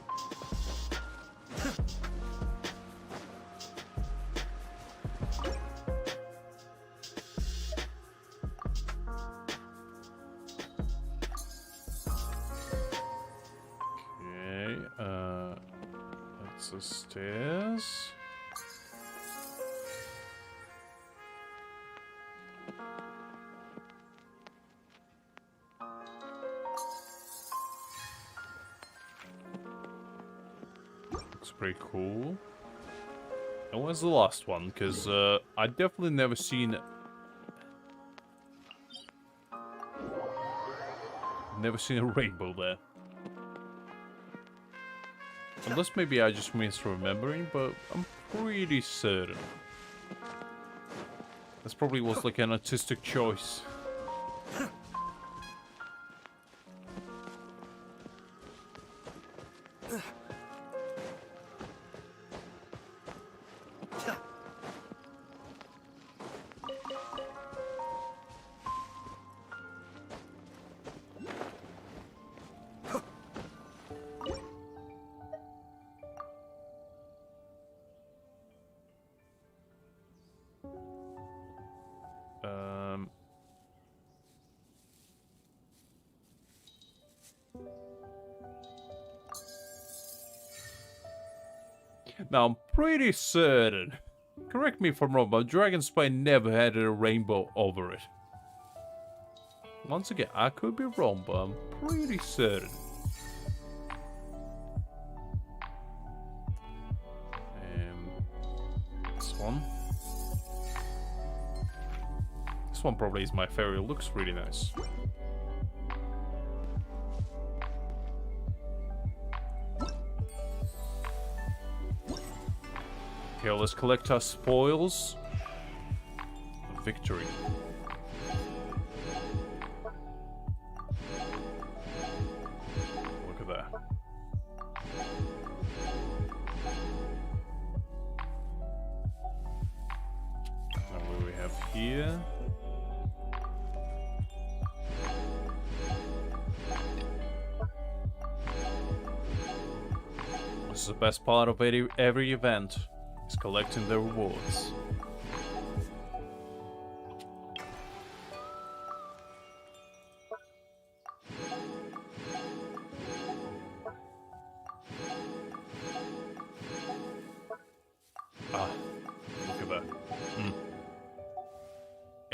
Okay, that's the stairs. Looks pretty cool. And where's the last one? Because I definitely never seen a rainbow there. Unless maybe I just misremembering, but I'm pretty certain. This probably was like an artistic choice. Now, I'm pretty certain, correct me if I'm wrong, but Dragon Spine never had a rainbow over it. Once again, I could be wrong, but I'm pretty certain. This one. This one probably is my favorite. It looks really nice. Okay, let's collect our spoils. Victory. Look at that. Now what do we have here? This is the best part of every event. Is collecting the rewards.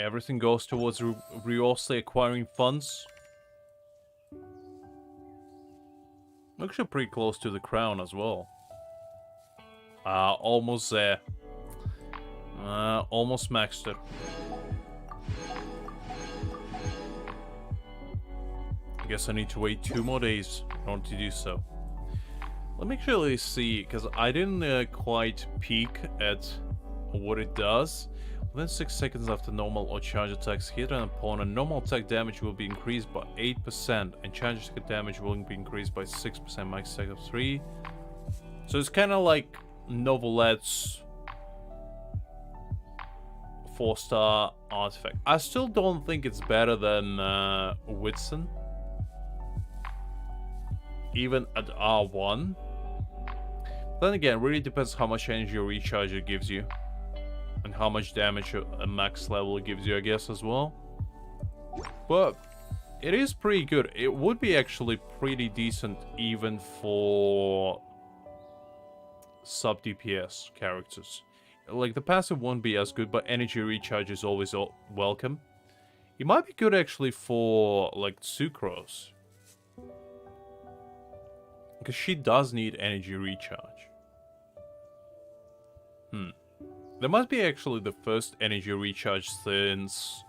everything goes towards Riosli acquiring funds. Actually pretty close to the crown as well. Almost there. Almost maxed it. I guess I need to wait 2 more days in order to do so. Let me actually see, because I didn't quite peek at what it does. Within 6 seconds after normal or charge attacks hit an opponent, normal attack damage will be increased by 8%, and charge attack damage will be increased by 6%, max attack of 3. So it's kind of like Novelet's 4-star artifact. I still don't think it's better than Whitson, even at R1. Then again, it really depends how much energy recharge it gives you, and how much damage a max level gives you, I guess, as well. But it is pretty good. It would be actually pretty decent even for sub-DPS characters. Like, the passive won't be as good, but energy recharge is always welcome. It might be good, actually, for, like, Sucrose, because she does need energy recharge. There must be actually the first energy recharge since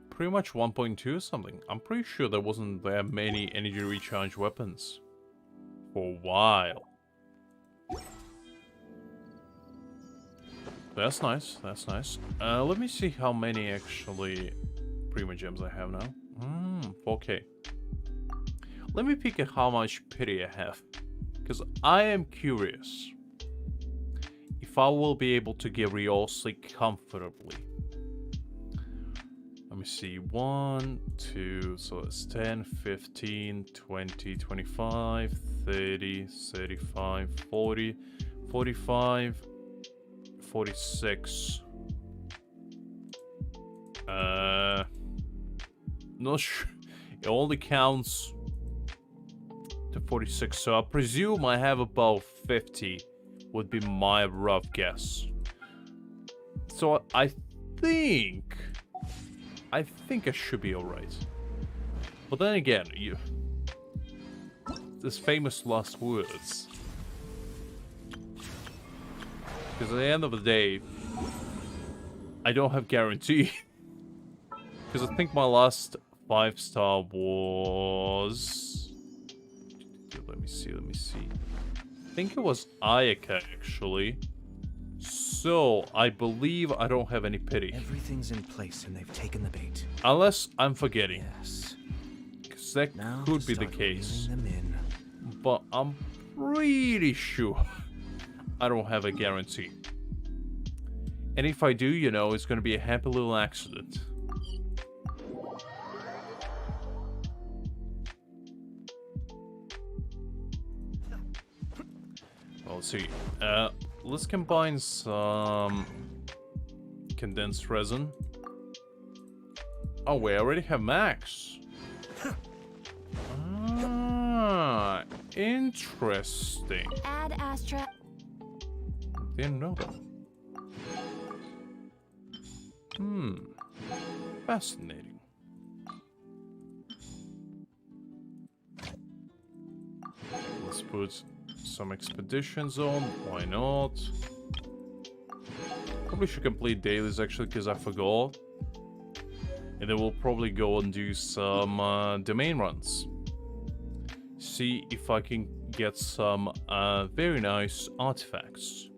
pretty much 1.2 or something. I'm pretty sure there wasn't that many energy recharge weapons for a while. That's nice, that's nice. Let me see how many actually Prima Gems I have now. 4K. Let me peek at how much pity I have, because I am curious if I will be able to get Riosli comfortably. Let me see. 1, 2, so it's 10, 15, 20, 25, 30, 35, 40, 45, 46. Not sure. It only counts to 46, so I presume I have about 50 would be my rough guess. So I think I should be alright. But then again, this famous last words. Because at the end of the day, I don't have guarantee. Because I think my last 5-star was... Let me see. I think it was Ayaka, actually. So, I believe I don't have any pity. Everything's in place and they've taken the bait. Unless I'm forgetting. Yes. Because that Now could be the case. Them in. But I'm pretty sure I don't have a guarantee. And if I do, you know, it's going to be a happy little accident. Well, let's see. Let's combine some condensed resin. Oh, we already have max. Ah, interesting. Add Astra. Didn't know that. Fascinating. Let's put some expeditions on. Why not? Probably should complete dailies actually, because I forgot. And then we'll probably go and do some domain runs. See if I can get some very nice artifacts.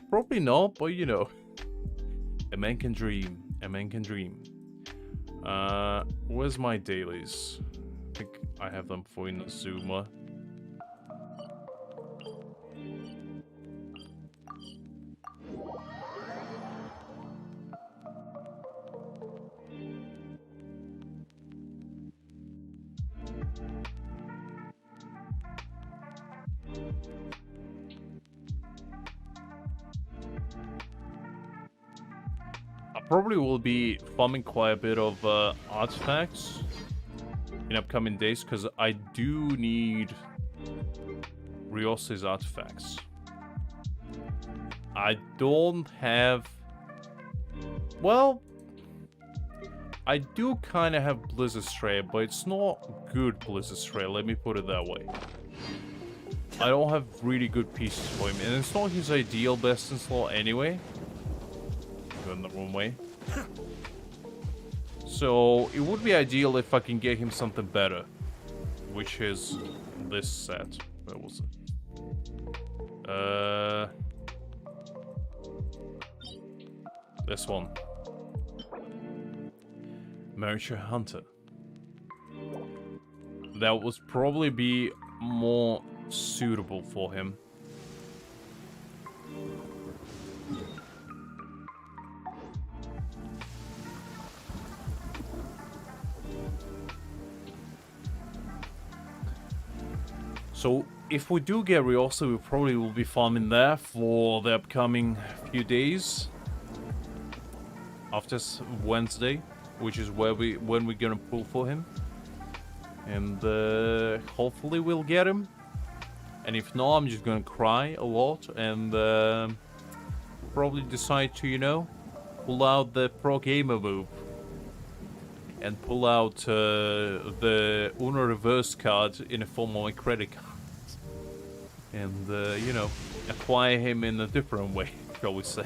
Probably not, but you know. A man can dream. A man can dream. Where's my dailies? I think I have them for Inazuma. Probably will be farming quite a bit of artifacts in upcoming days, because I do need Riosli's artifacts. I don't have... Well, I do kind of have Blizzard Stray, but it's not good Blizzard Stray, let me put it that way. I don't have really good pieces for him, and it's not his ideal best in slot anyway. Going the wrong way. So, it would be ideal if I can get him something better. Which is this set. Where was it? This one. Miniature Hunter. That would probably be more suitable for him. So, if we do get Ryosa, we probably will be farming there for the upcoming few days. After Wednesday, which is when we're gonna pull for him. And hopefully we'll get him. And if not, I'm just gonna cry a lot and probably decide to, you know, pull out the pro gamer move. And pull out the Uno reverse card in the form of a credit card. And, you know, acquire him in a different way, shall we say.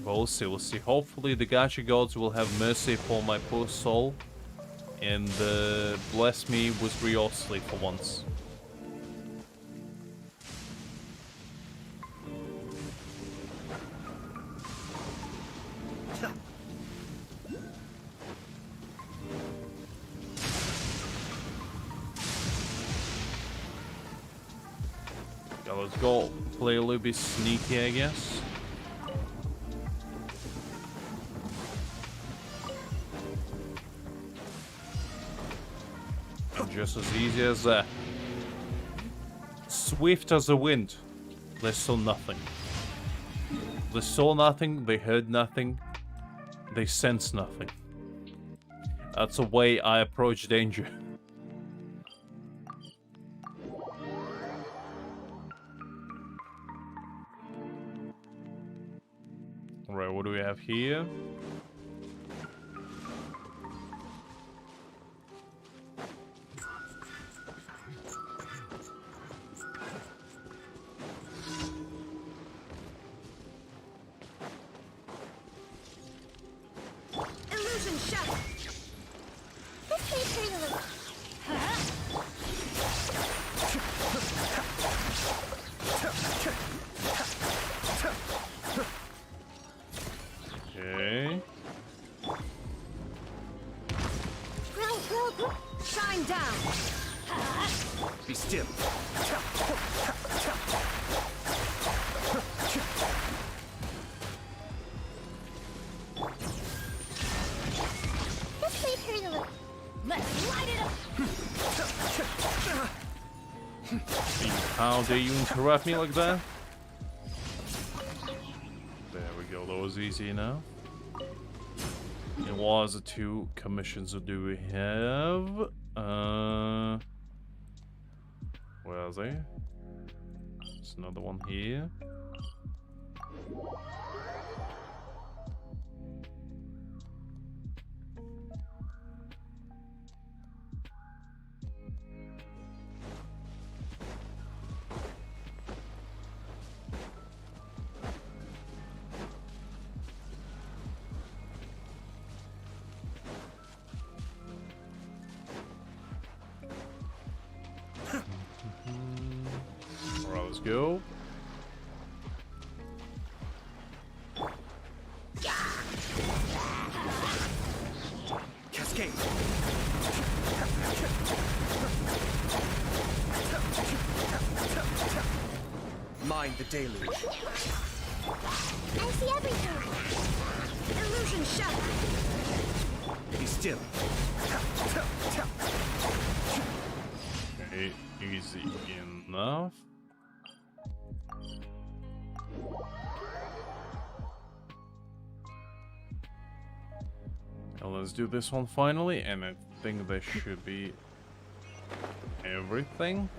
But we'll see, we'll see. Hopefully the gacha gods will have mercy upon my poor soul. And bless me with Ryosa for once. Let's go play a little bit sneaky, I guess. Just as easy as that. Swift as the wind. They saw nothing. They saw nothing, they heard nothing, they sensed nothing. That's the way I approach danger. Alright, what do we have here? Illusion shatter. Okay. Shine down. Be still. Let's light it up. How dare you interrupt me like that? There we go, that was easy enough. And what are the two commissions that do we have? Where are they? There's another one here. Alright, let's go. Cascade. Mind the deluge. I see everything. Illusion shatter. Be still. Okay, easy enough. Now let's do this one finally, and I think there should be everything.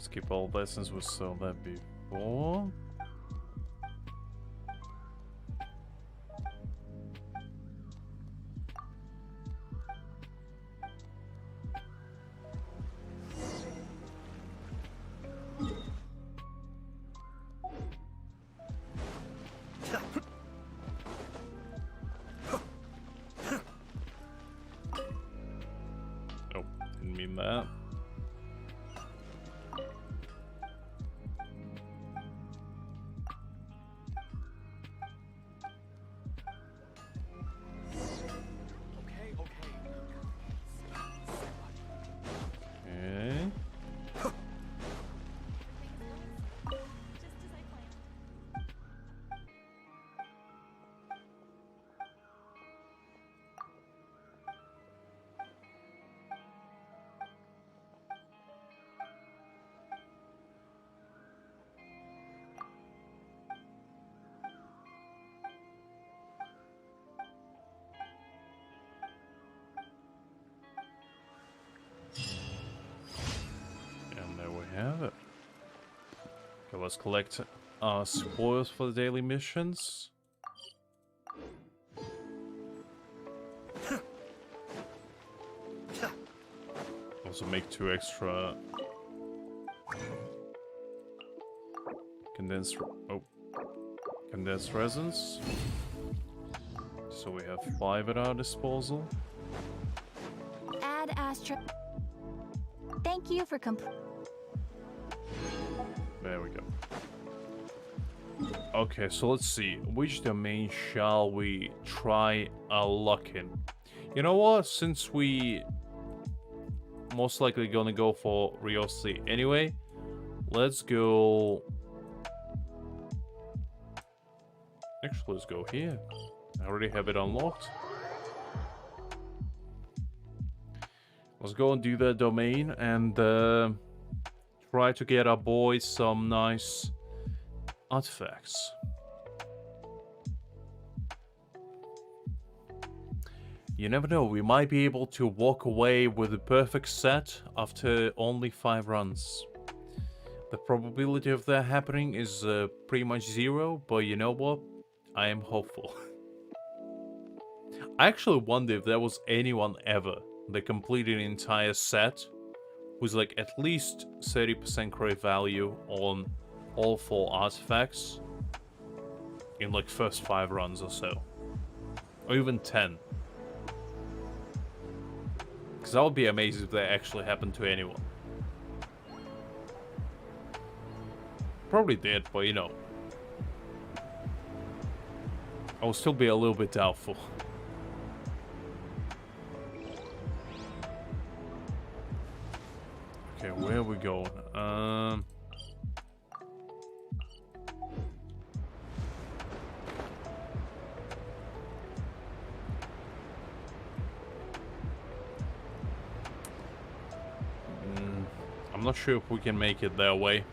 Skip all that since we saw that before. Oh, didn't mean that. Okay. And there we have it. Okay, let's collect spoils for the daily missions. Also make 2 extra condensed resins. So we have 5 at our disposal. Add Astra. Thank you for There we go. Okay, so let's see. Which domain shall we try our luck in? You know what? Since we most likely gonna go for Rio C anyway, let's go. Actually, let's go here. I already have it unlocked. Let's go and do that domain and try to get our boys some nice artifacts. You never know, we might be able to walk away with the perfect set after only 5 runs. The probability of that happening is pretty much 0, but you know what? I am hopeful. I actually wonder if there was anyone ever that completed an entire set who's like at least 30% credit value on all 4 artifacts in like first 5 runs or so. Or even 10. Because that would be amazing if that actually happened to anyone. Probably did, but you know. I will still be a little bit doubtful. Okay, where are we going? I'm not sure if we can make it that way.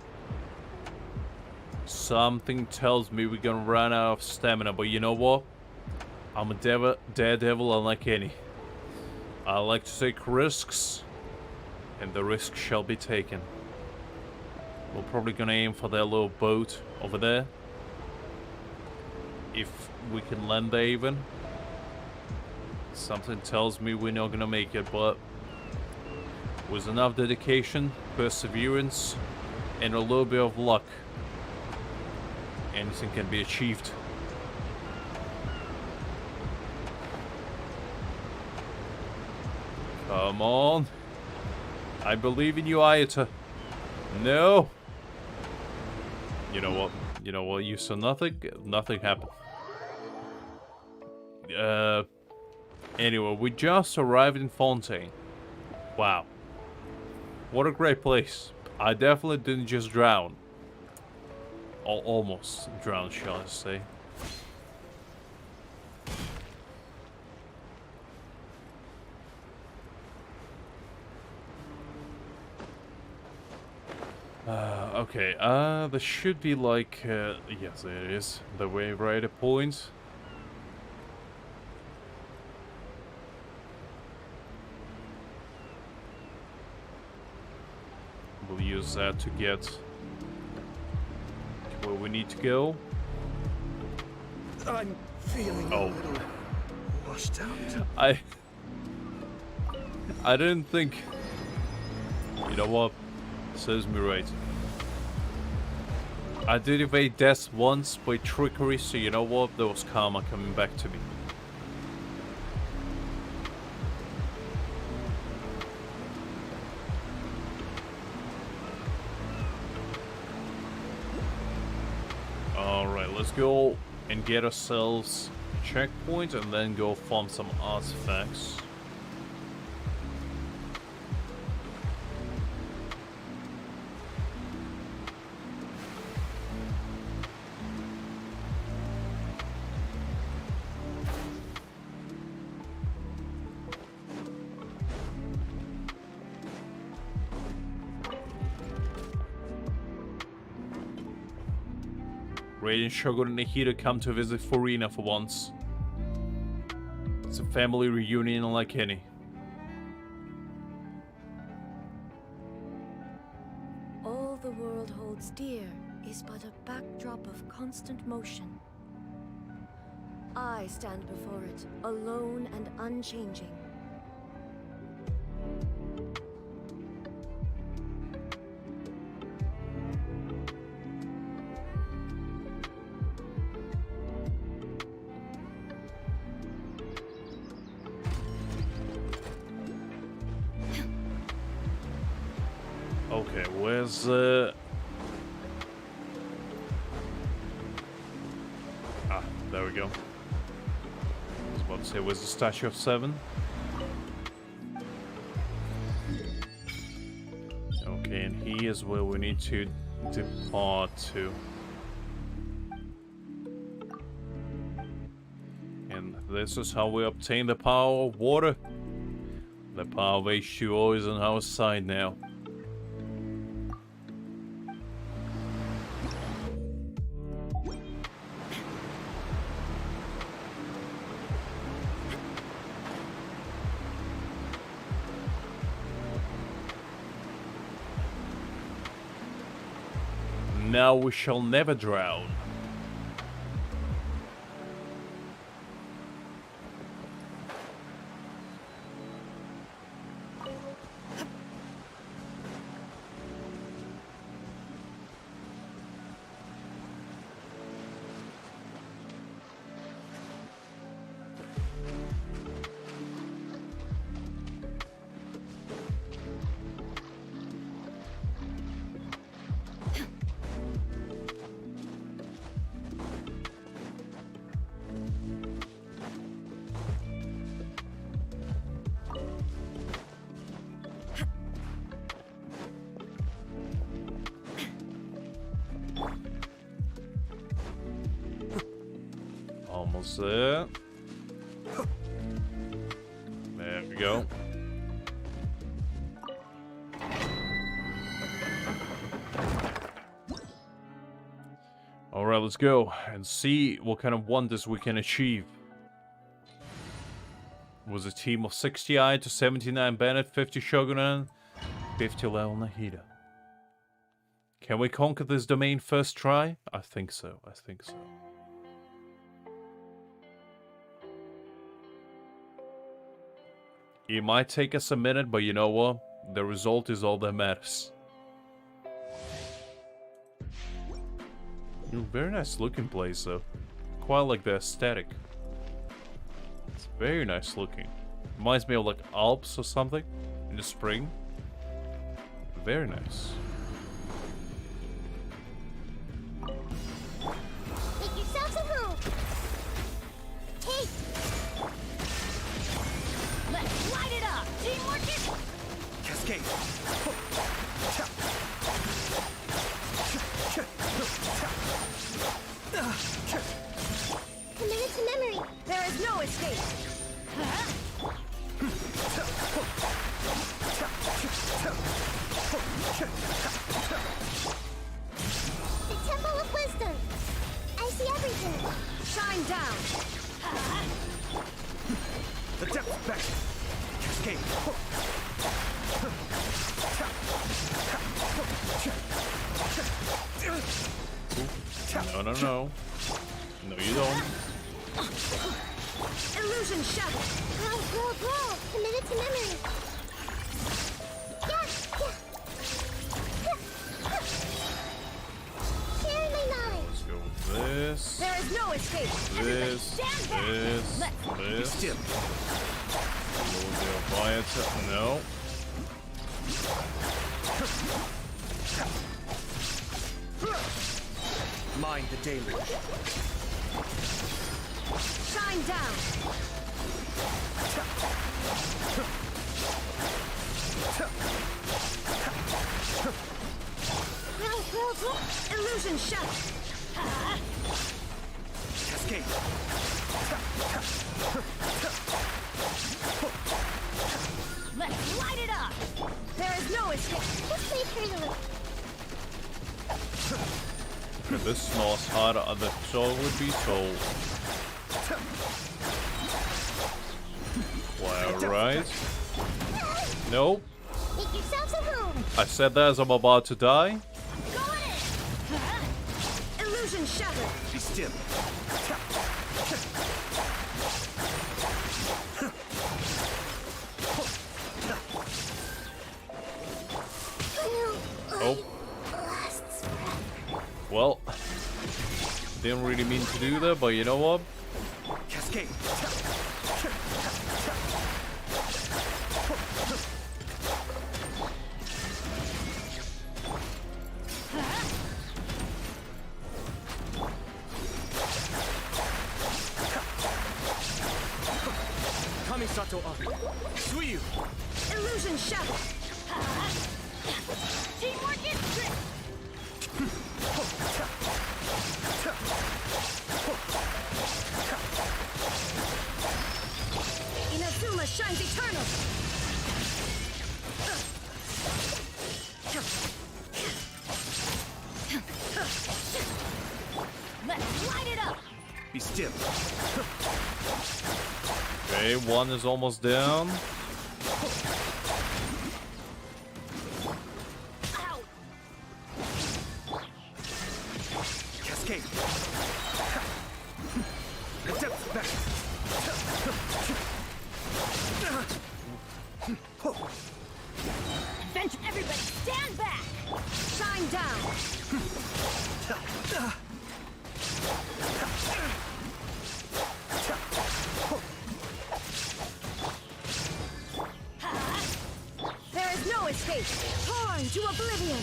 Something tells me we're gonna run out of stamina, but you know what? I'm a daredevil unlike any. I like to take risks, and the risk shall be taken. We're probably gonna aim for that little boat over there. If we can land there even. Something tells me we're not gonna make it, but with enough dedication, perseverance, and a little bit of luck, anything can be achieved. Come on. I believe in you, Ayata. No. You know what? You know what? You saw nothing. Nothing happened. Anyway, we just arrived in Fontaine. Wow. What a great place. I definitely didn't just drown. Almost drowned, shall I say. Okay, there should be like, yes, there it is, the wave rider point. We'll use is that to get to where we need to go? I'm feeling a little washed out. I didn't think. You know what? Serves me right. I did evade death once by trickery, so you know what? There was karma coming back to me. Alright, let's go and get ourselves a checkpoint and then go farm some artifacts. Radiant Shogun and Nahida come to visit Furina for once. It's a family reunion unlike any. All the world holds dear is but a backdrop of constant motion. I stand before it, alone and unchanging. Okay, where's there we go. I was about to say, where's the Statue of Seven? Okay, and he is where we need to depart to. And this is how we obtain the power of water. The power of H2O is on our side now. Now we shall never drown. Almost there. There we go. Alright, let's go and see what kind of wonders we can achieve. Was a team of 60i to 79 Bennett, 50 Shogunan, 50 level Nahida. Can we conquer this domain first try? I think so, I think so. It might take us a minute, but you know what? The result is all that matters. Very nice looking place though. Quite like the aesthetic. It's very nice looking. Reminds me of like Alps or something in the spring. Very nice. Make yourselves a move! Hey! Let's light it up! Team Mortician! Cascade. Commit it to memory! There is no escape! The Temple of Wisdom! I see everything! Shine down! The depth back. Cascade. No, no, no. No, you don't. Illusion shattered. Bro. Committed to memory. Share my knowledge. Let's go with this. There is no escape. This. This. Still. No. Mind the deluge. Shine down. Illusion shattered. Cascade. Let's light it up. There is no escape. Just wait for a little. This knows how the soul would be sold. Well, right. Nope. Make yourselves a home. I said that as I'm about to die. Go in. Illusion shattered. Be still. Oh. Well, didn't really mean to do that, but you know what? Cascade. Kamisato up. Suiyu. Illusion shattered. Teamwork is strict. Inazuma shines eternal. Let's light it up. Be still. Okay, one is almost down. Cascade. Adept back. Adventure, everybody, stand back. Shine down. There is no escape. Torn to oblivion.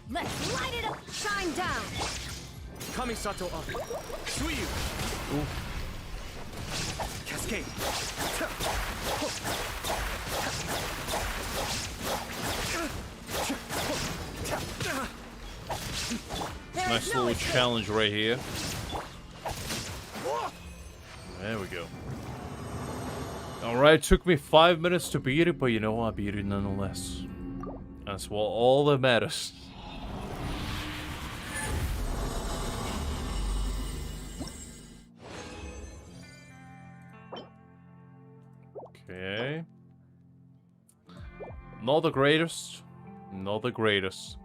Let's light it up. Shine down. Kamisato up. Suiyu. Cascade. There Nice is no little escape. challenge right here. There we go. Alright, took me 5 minutes to beat it, but you know what? I beat it nonetheless. That's what all that matters. Okay. Not the greatest. Not the greatest.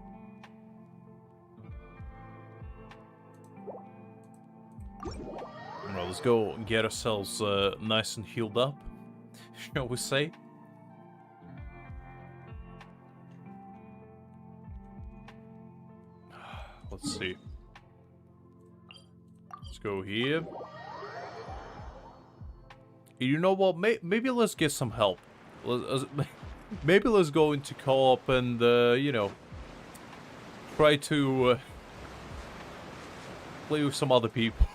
Well, let's go get ourselves nice and healed up, shall we say? Let's see. Let's go here. You know what? Maybe let's get some help. Maybe let's go into co-op and, you know, try to play with some other people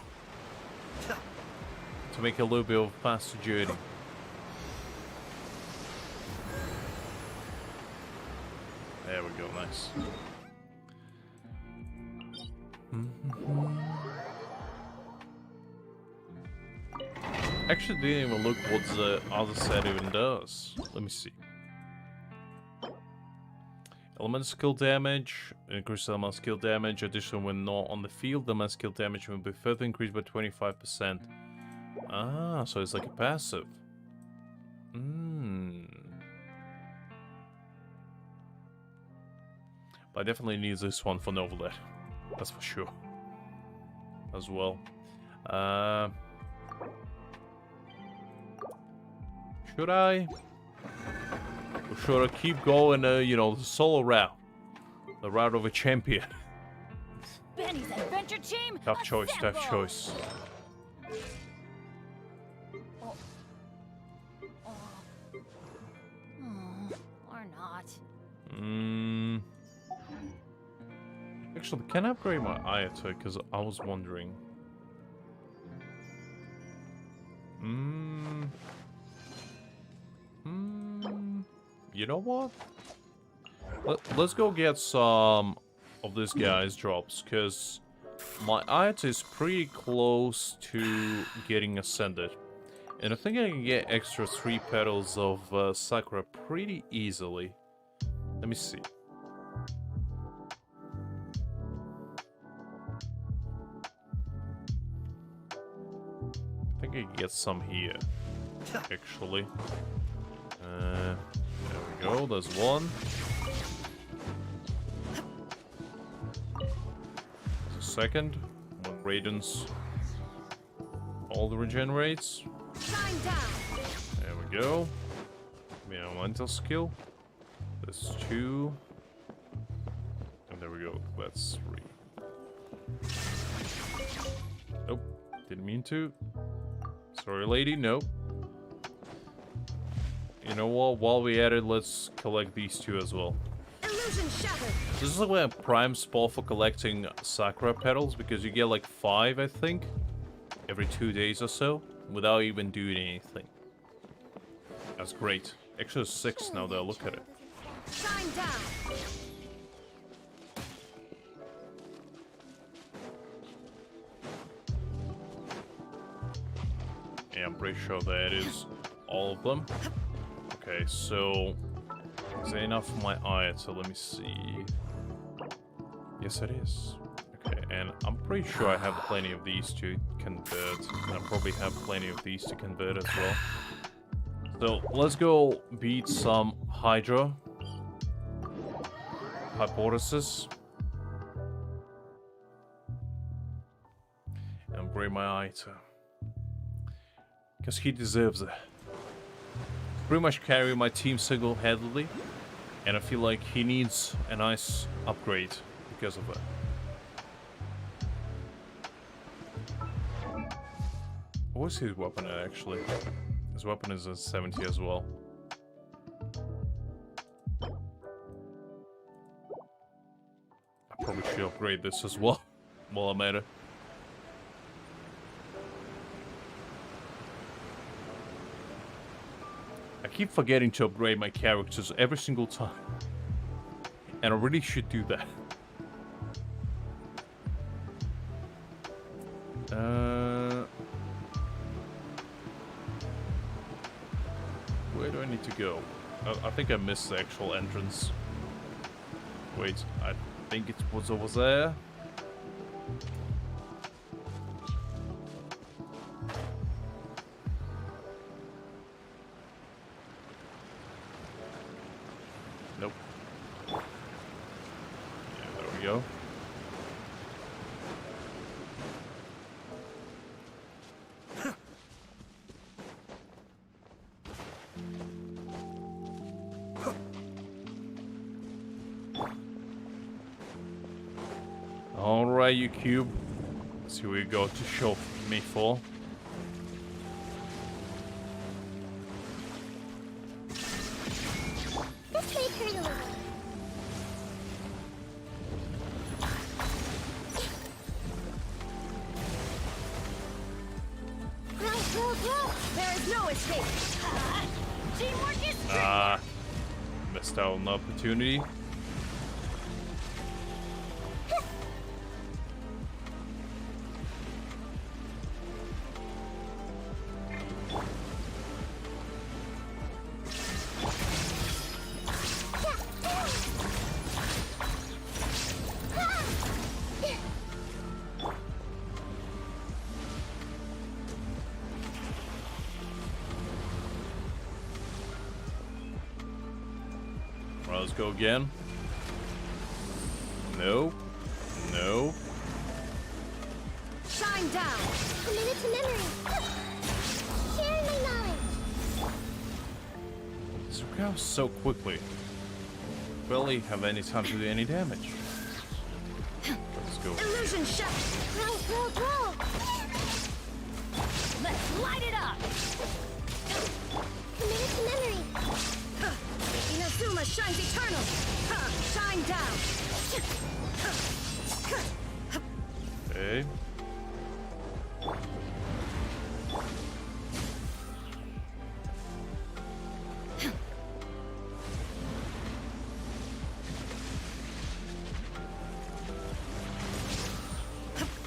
to make it a little bit of a faster journey. There we go, nice. Actually didn't even look what the other set even does. Let me see. Element skill damage, increase element skill damage. Additionally, when not on the field, the element skill damage will be further increased by 25%. Ah, so it's like a passive. But I definitely need this one for Novalet. That's for sure. As well. Should I? Or should I keep going, you know, the solo route? The route of a champion. Benny's adventure team. Tough choice, assemble! tough choice. Or not. Actually, can I upgrade my Ayata? Because I was wondering. You know what? Let's go get some of this guy's drops, because my Ayata is pretty close to getting ascended. And I think I can get extra 3 petals of Sakura pretty easily. Let me see. I think I can get some here, actually. There we go, there's one. There's a second. One Radiance. All the regenerates. There we go. Yeah, mental skill. There's 2. And there we go, that's 3. Nope, didn't mean to. Sorry, lady, nope. You know what, while we at it, let's collect these 2 as well. Illusion shattered. This is like a prime spot for collecting Sakura petals, because you get like 5, I think, every 2 days or so, without even doing anything. That's great. Actually, 6 now that I look at it. Shine down. Yeah, I'm pretty sure that is all of them. Okay, so is there enough for my Ayata? Let me see. Yes, it is. Okay, and I'm pretty sure I have plenty of these to convert. And I probably have plenty of these to convert as well. So let's go beat some Hydra. Hypothesis. And bring my Ayata. Because he deserves it. Pretty much carry my team single-handedly. And I feel like he needs a nice upgrade because of it. What's his weapon at, actually? His weapon is a 70 as well. I probably should upgrade this as well while I'm at it. I keep forgetting to upgrade my characters every single time. And I really should do that. Where do I need to go? I think I missed the actual entrance. Wait, I think it was over there. Nope. Yeah, there we go. Alright, you cube. Let's see what you got to show me for. This may hurt a little. Grow. There is no escape. Teamwork is Ah, missed out on the opportunity. let's go again. No. No. Shine down! A minute to memory. Sharing my knowledge. This recovers so quickly. Barely have any time to do any damage. Let's go. Illusion shot! Grow, grow, grow. Let's light it up! A minute to memory. Inazuma shines eternal! Shine down! Okay.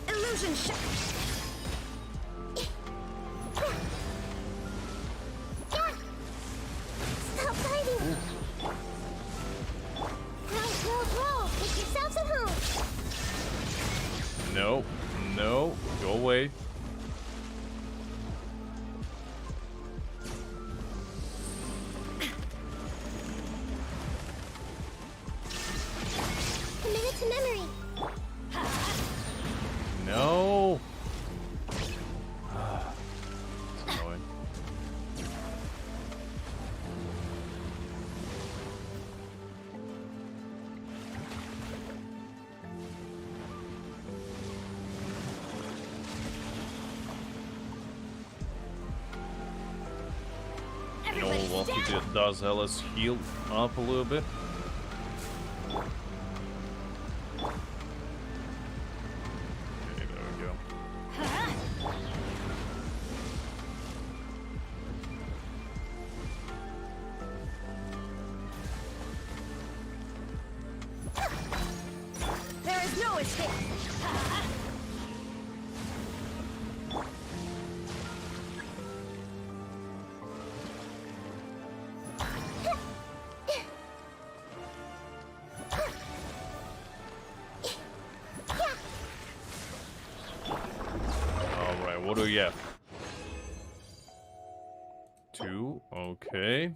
Illusion shot! Stop fighting. Grow, grow, grow. Make yourselves at home. No. No. Go away. A minute to memory. No. It's annoying. You know what he does, let's heal up a little bit. Okay, there we go. There is no escape! Alright, what do we get? 2, okay.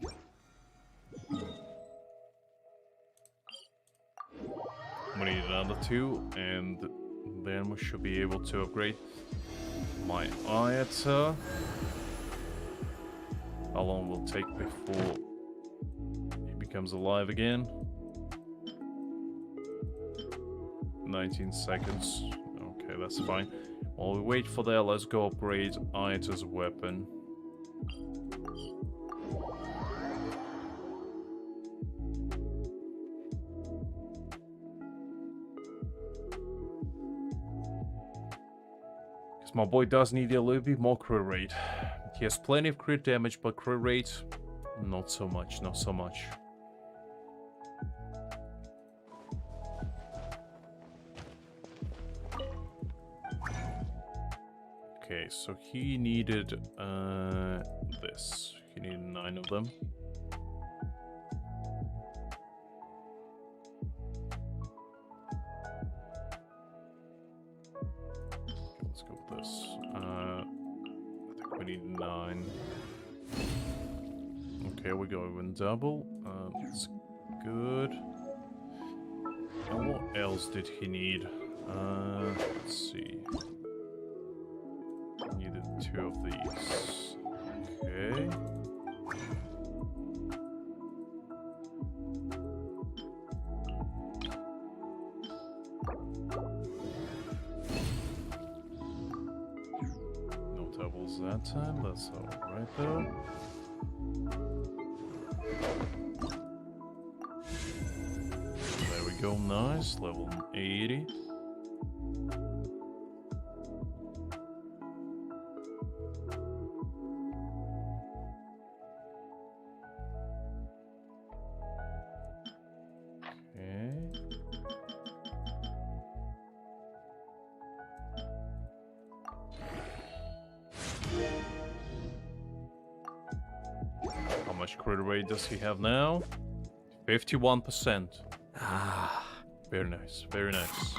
We need another 2, and then we should be able to upgrade my Ayata. How long will it take before he becomes alive again? 19 seconds. Okay, that's fine. While we wait for that, let's go upgrade Ayata's weapon. Because my boy does need a little bit more crit rate. He has plenty of crit damage, but crit rate, not so much, not so much. Okay, so he needed this. He needed 9 of them. Okay, let's go with this. I think we need 9. Okay, we go even double. That's good. And what else did he need? Let's see. Needed 2 of these. Okay. No doubles that time, that's alright though. There we go, nice, level 80. How much crit rate does he have now? 51%. Ah, very nice, very nice.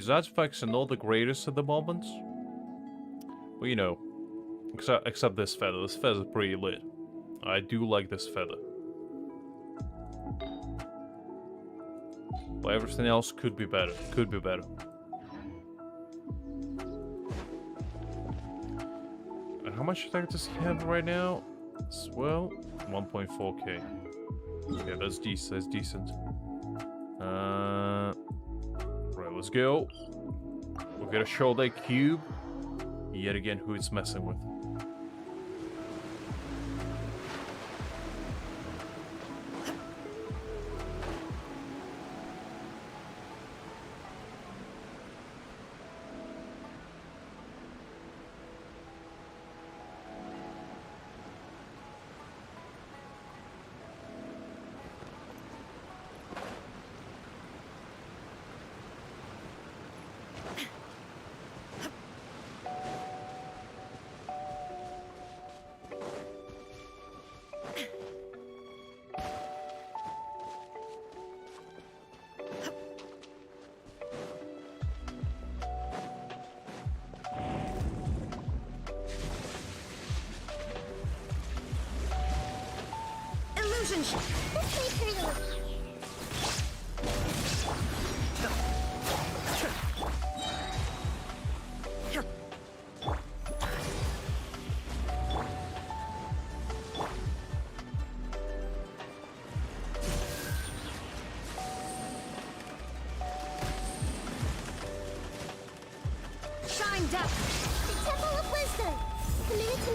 His artifacts are not the greatest at the moment. But you know, except this feather. This feather's pretty lit. I do like this feather. But everything else could be better. Could be better. And how much attack does he have right now? Well, 1.4k. Yeah, that's decent. That's decent. Right, let's go. We're gonna show that cube. Yet again, who it's messing with.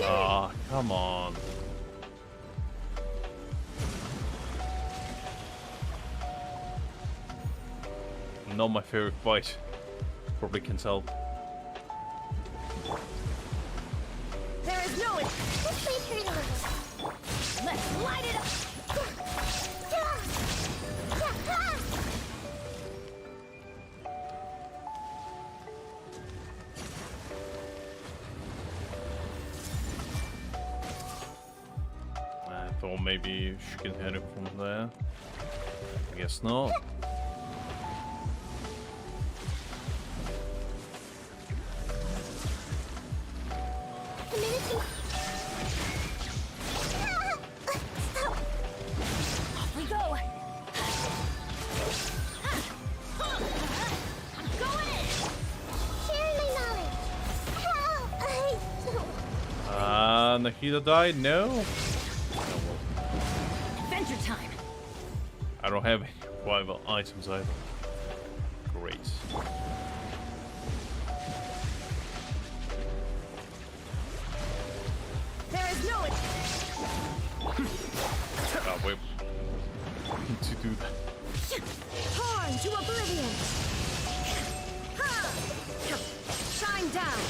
Ah, come on. Not my favorite fight. Probably can tell. There is no it. Let's light it up. I thought maybe she can hit it from there. I guess not. Nahida died? No. Adventure time. I don't have any rival items either. Great. There is no it. Ah, wait. To do that. Torn to oblivion. Shine down.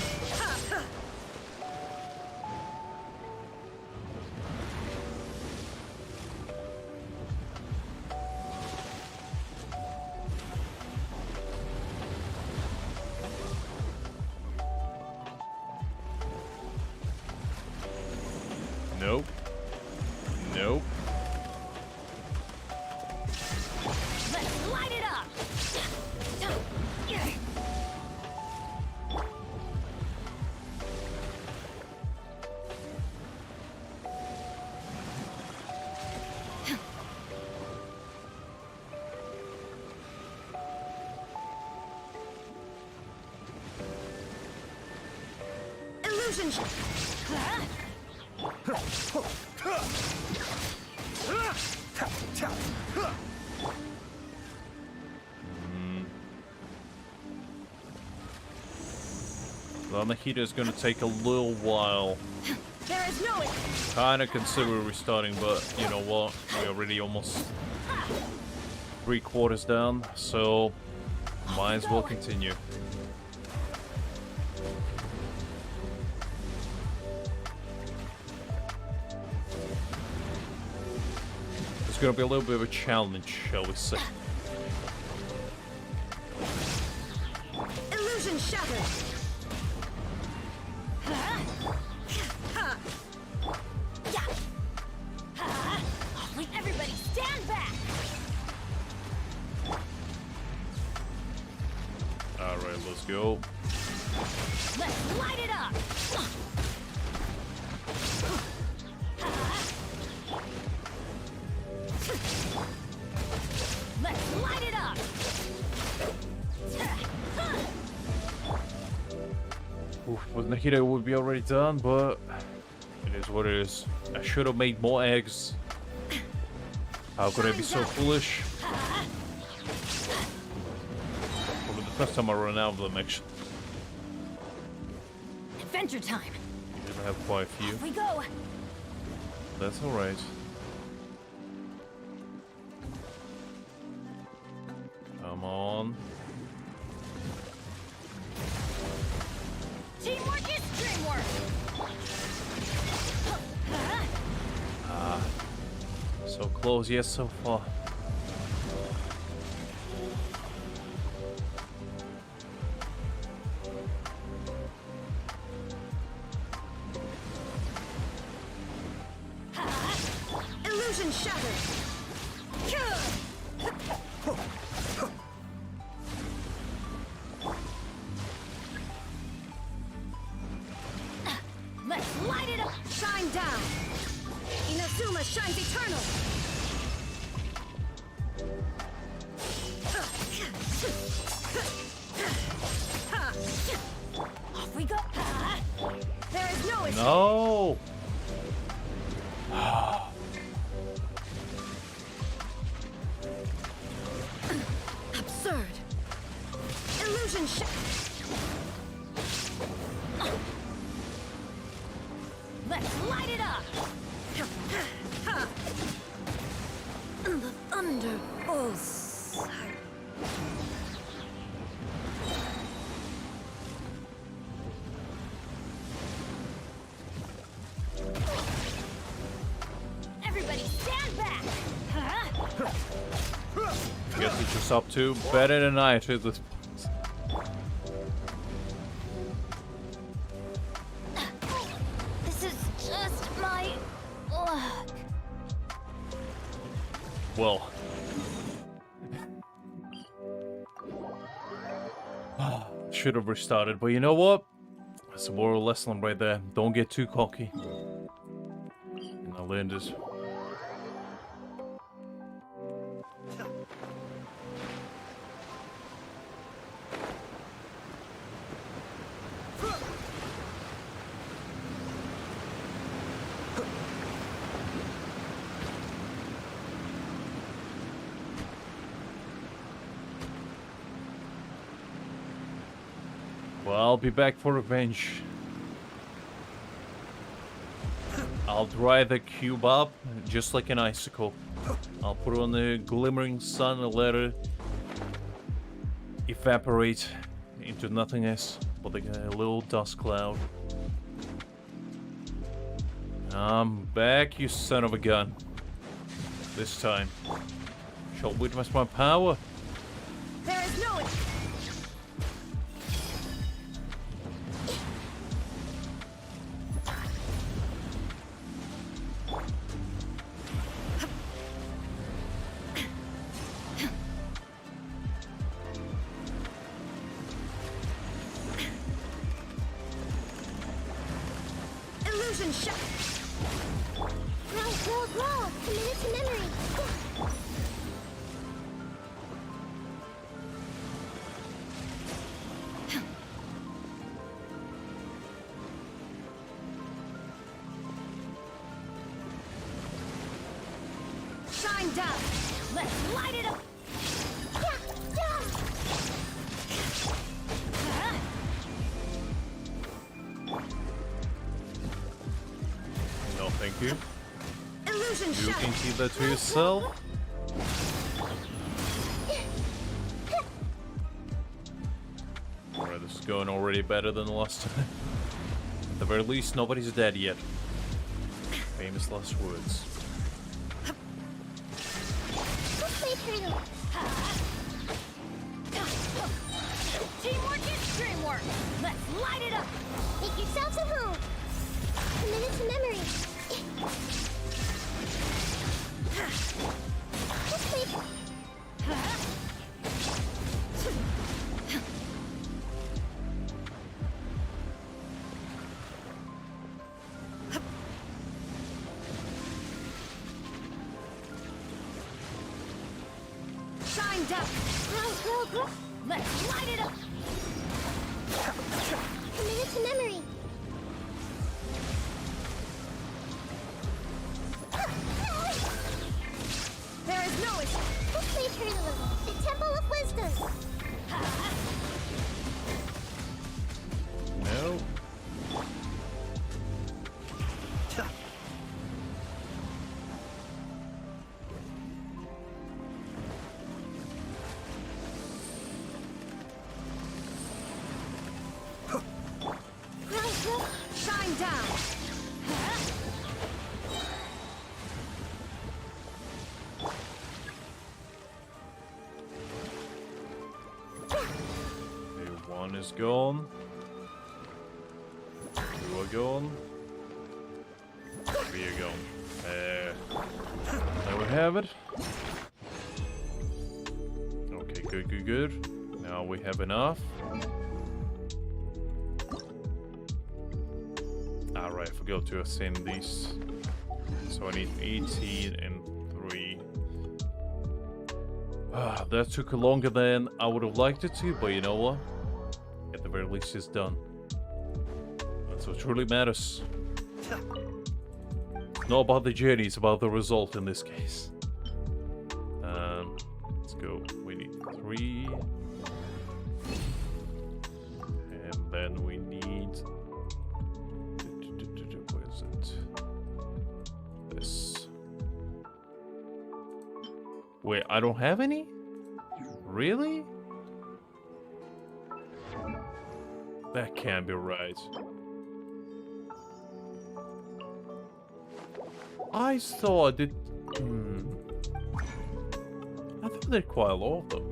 Nope. Nope. Let's light it up. Illusion. Well, Nahida is going to take a little while. There is no it. Kind of consider restarting, but you know what? We're already almost 3/4 down, so might as well continue. It's going to be a little bit of a challenge, shall we say. Illusion shattered. Everybody stand back. Alright, go. Let's light it up! Let's light it up! Oof, with Nikita it would be already done, but it is what it is. I should have made more eggs. How could I be so foolish? Probably the first time I run out of them, actually. Adventure time! I did have quite a few. Here we go! That's alright. Come on. Teamwork is dreamwork! Ah. So close, yet so far. Illusion shattered! Let's light it up! Shine down! Inazuma shines eternal! Off we go! There is no escape! No! Absurd! Illusion Let's light it up! The thunder falls. Everybody stand back! Guess it's just up to better than I to this. This is just my luck. Well. Should have restarted, but you know what? That's a moral lesson right there. Don't get too cocky. And I learned this. Well, I'll be back for revenge. I'll dry the cube up just like an icicle. I'll put it on the glimmering sun and let it evaporate into nothingness but like a little dust cloud. I'm back, you son of a gun. This time. Shall witness my power. There is no illusion shot. Roll. Commit to memory. Shine down. Let's light it up! No, thank you. Illusion You shot. can keep that to yourself. Alright, this is going already better than the last time. At the very least, nobody's dead yet. Famous last words. Teamwork is dreamwork! Let's light it up! Make yourselves at home. Commit to memory. Just wait. down! Let's light it up! Commit to memory. There is no escape! Let's play turn a little. The Temple of Wisdom. No. Shine down! Okay, one is gone. Two are gone. Three are gone. There we have it. Okay, good, good, good. Now we have enough. Alright, I forgot to assign these. So I need 18 and 3. That took longer than I would have liked it to, but you know what? At the very least, it's done. That's what truly matters. Not about the journey, it's about the result in this case. Let's go. We need 3. And then we need... Where is it? This. Wait, I don't have any? Really? That can't be right. I thought I did... I thought I did quite a lot of them.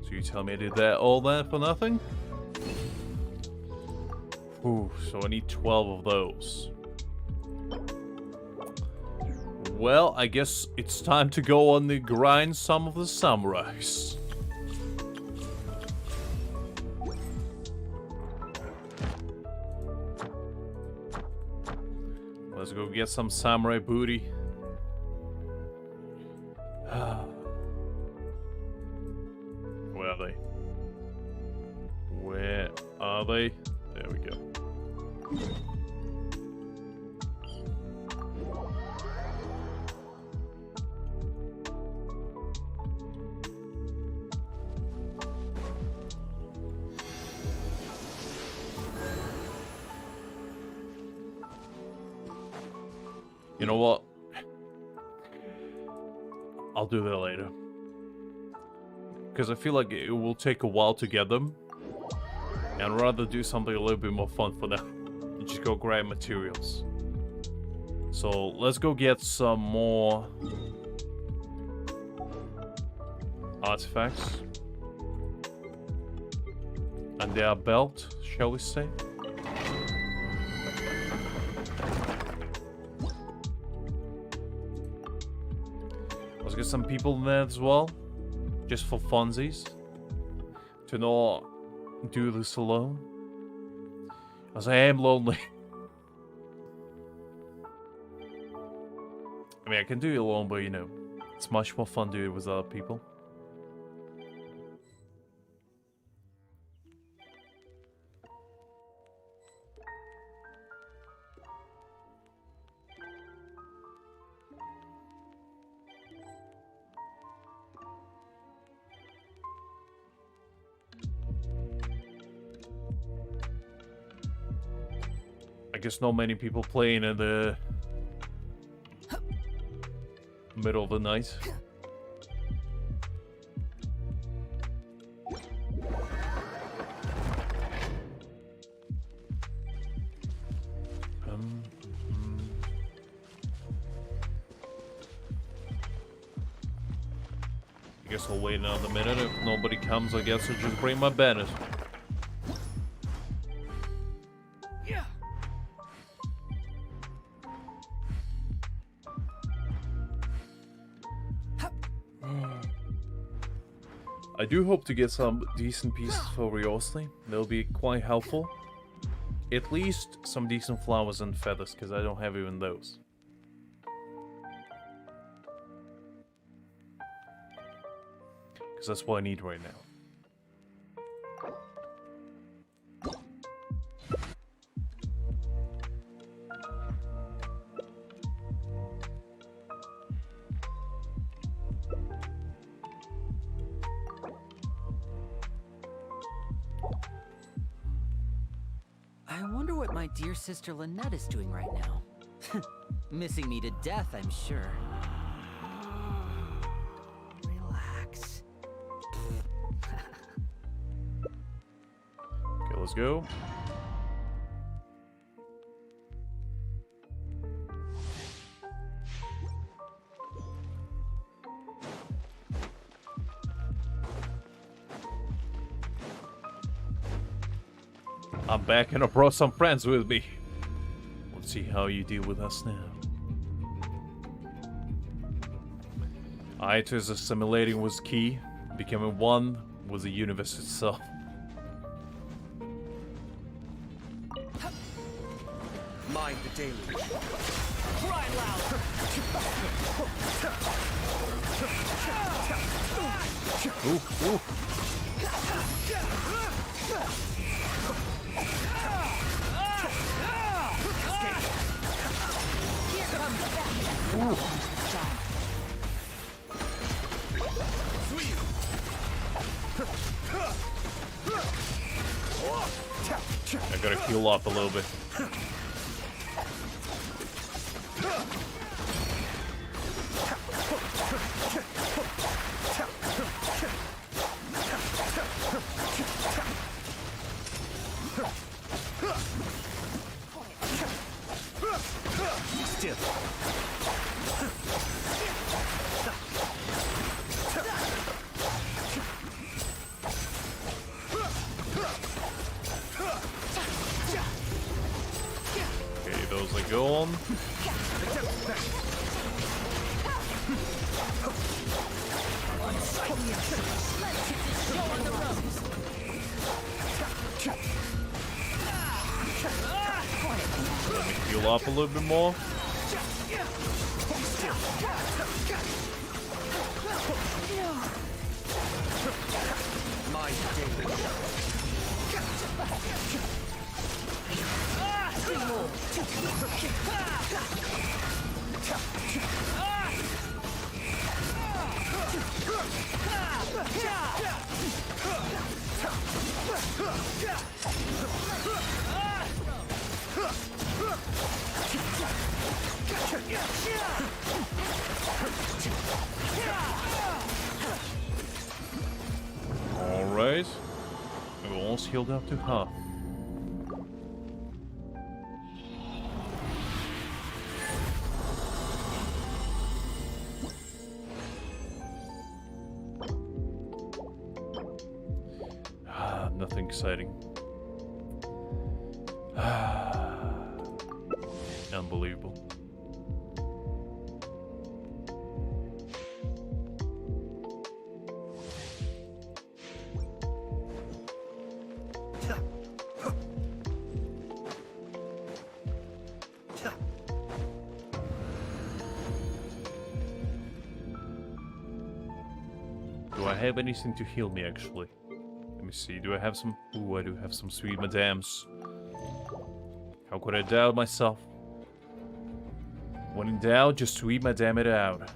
So you tell me I did all that for nothing? Ooh, so I need 12 of those. Well, I guess it's time to go on the grind some of the samurais. Let's go get some samurai booty. Where are they? Where are they? There we go. You know what? I'll do that later. Because I feel like it will take a while to get them. And I'd rather do something a little bit more fun for now. Just go grab materials. So let's go get some more artifacts. And their belt, shall we say? Let's get some people in there as well. Just for funsies. To not do this alone. As I am lonely. I mean, I can do it alone, but you know, it's much more fun doing it with other people. I guess not many people playing in the middle of the night. I guess I'll wait another minute. If nobody comes, I guess I'll just bring my banners. I do hope to get some decent pieces for Riosli. They'll be quite helpful. At least some decent flowers and feathers, because I don't have even those. Because that's what I need right now. I wonder what my dear sister Lynette is doing right now. Missing me to death, I'm sure. Relax. Okay, let's go. I'm back and I brought some friends with me. Let's see how you deal with us now. Aitos assimilating was key. Becoming one was the universe itself. Mind the deluge. Cry loud! Ooh, ooh. I gotta heal up a little bit. Still. Okay, those are gone. Let me heal up a little bit more. Mind the deluge. Alright. We're almost healed up to half. Nothing exciting. Unbelievable. Do I have anything to heal me actually? Let me see, do I have some? Ooh, I do have some sweet madams. How could I doubt myself? When in doubt, just sweet madam it out.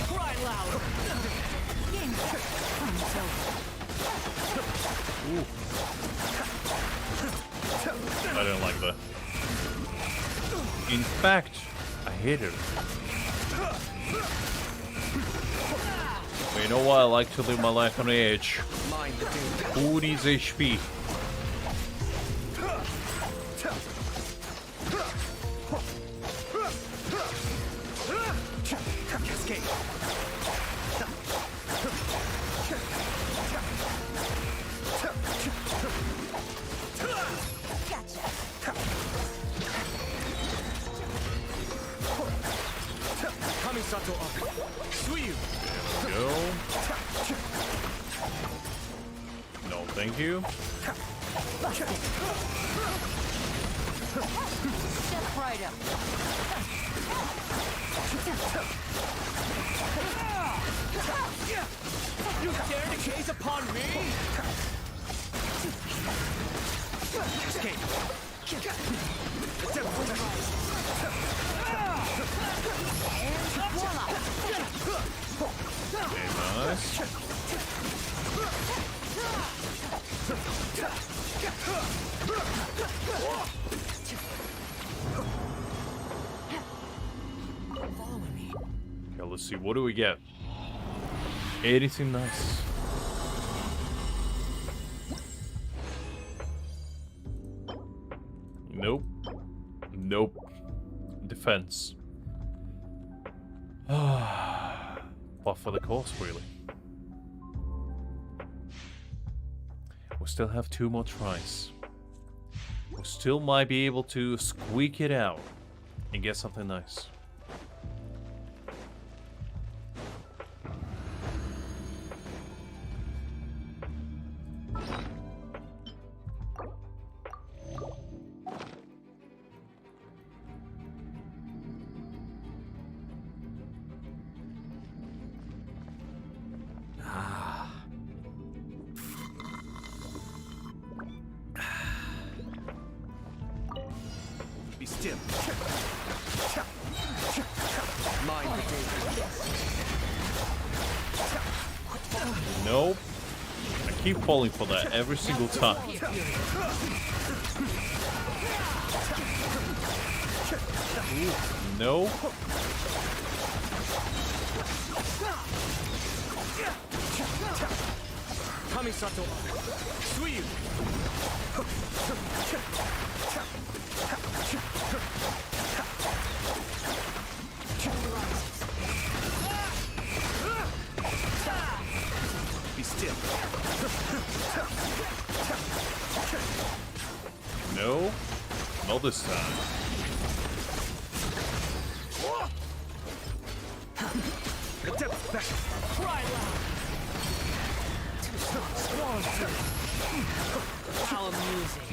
Cry loud! Ooh. I didn't like that. In fact, I hate it. But you know what? I like to live my life on the edge. Mind the deluge. Who needs HP? Cascade. Kamisato up. Suiyu. Go. No, thank you. Step right up. You dare to gaze upon me? Escape. Okay, nice. Following me. Okay, let's see. What do we get? Anything nice? Nope. Nope. Defense. But for the course, really. We still have 2 more tries. We still might be able to squeak it out and get something nice. Be still. Mind the danger. Nope. I keep falling for that every single time. No. Kamisato. Suiyu. Be still. No. Not this time. The depth back. Cry loud. How amusing.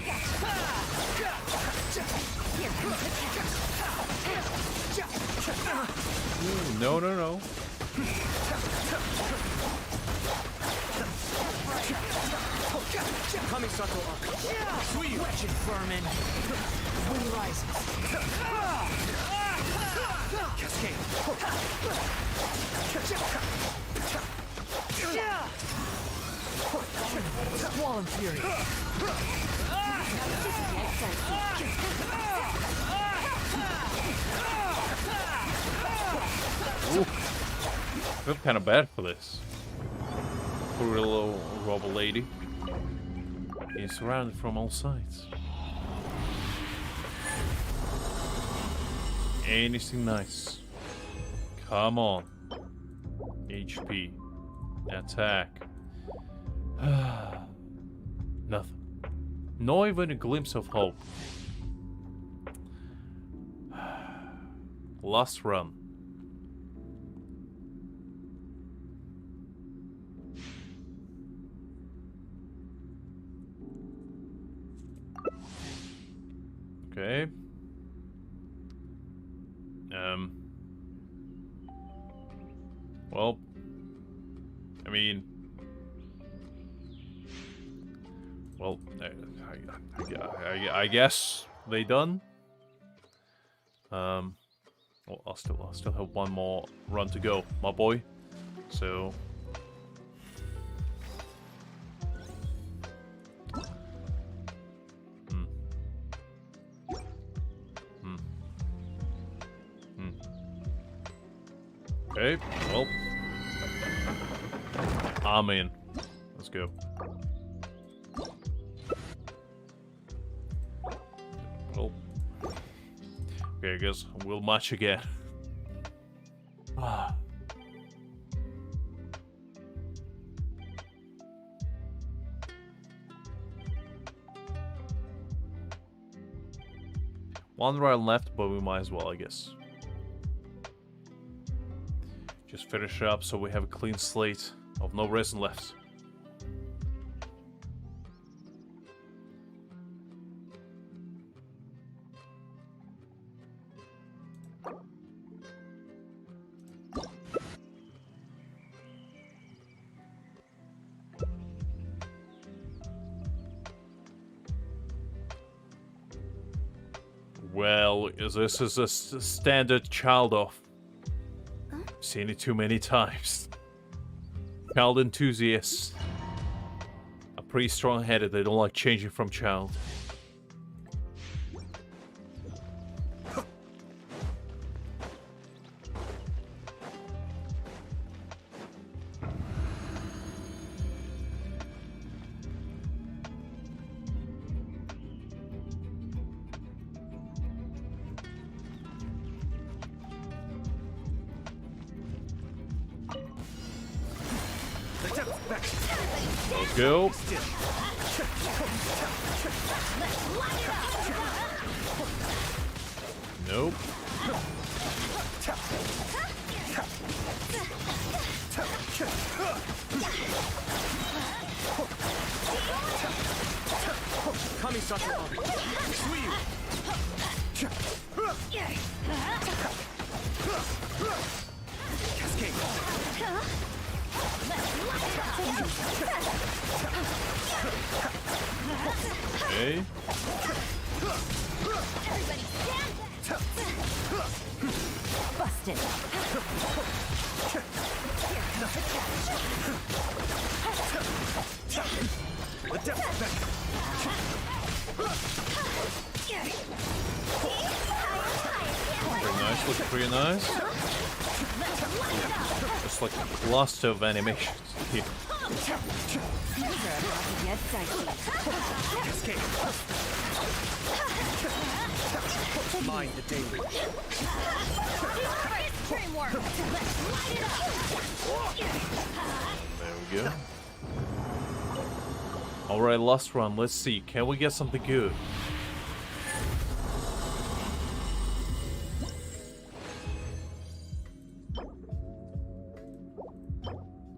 Ooh, no, no, no. Kamisato up. Suiyu. Wretched vermin. Wind rises. Cascade. Squall and fury. Ooh. I feel kind of bad for this. Poor little robber lady. He's surrounded from all sides. Anything nice? Come on. HP. Attack. Nothing. Not even a glimpse of hope. Last run. Okay. Well, I mean, well, I guess they done. Well, I'll still have one more run to go, my boy. So. Okay, well, I'm in. Let's go. Well, okay, I guess we'll match again. Ah. One round left, but we might as well, I guess. Just finish it up so we have a clean slate of no resin left. Well, this is a standard child off. Seen it too many times. Child enthusiasts are pretty strong-headed. They don't like changing from child. Go. Nope. Okay. Busted. Pretty nice, looks pretty nice. Just like lots of animations here. Mind the daily. There we go. Alright, last run. Let's see. Can we get something good?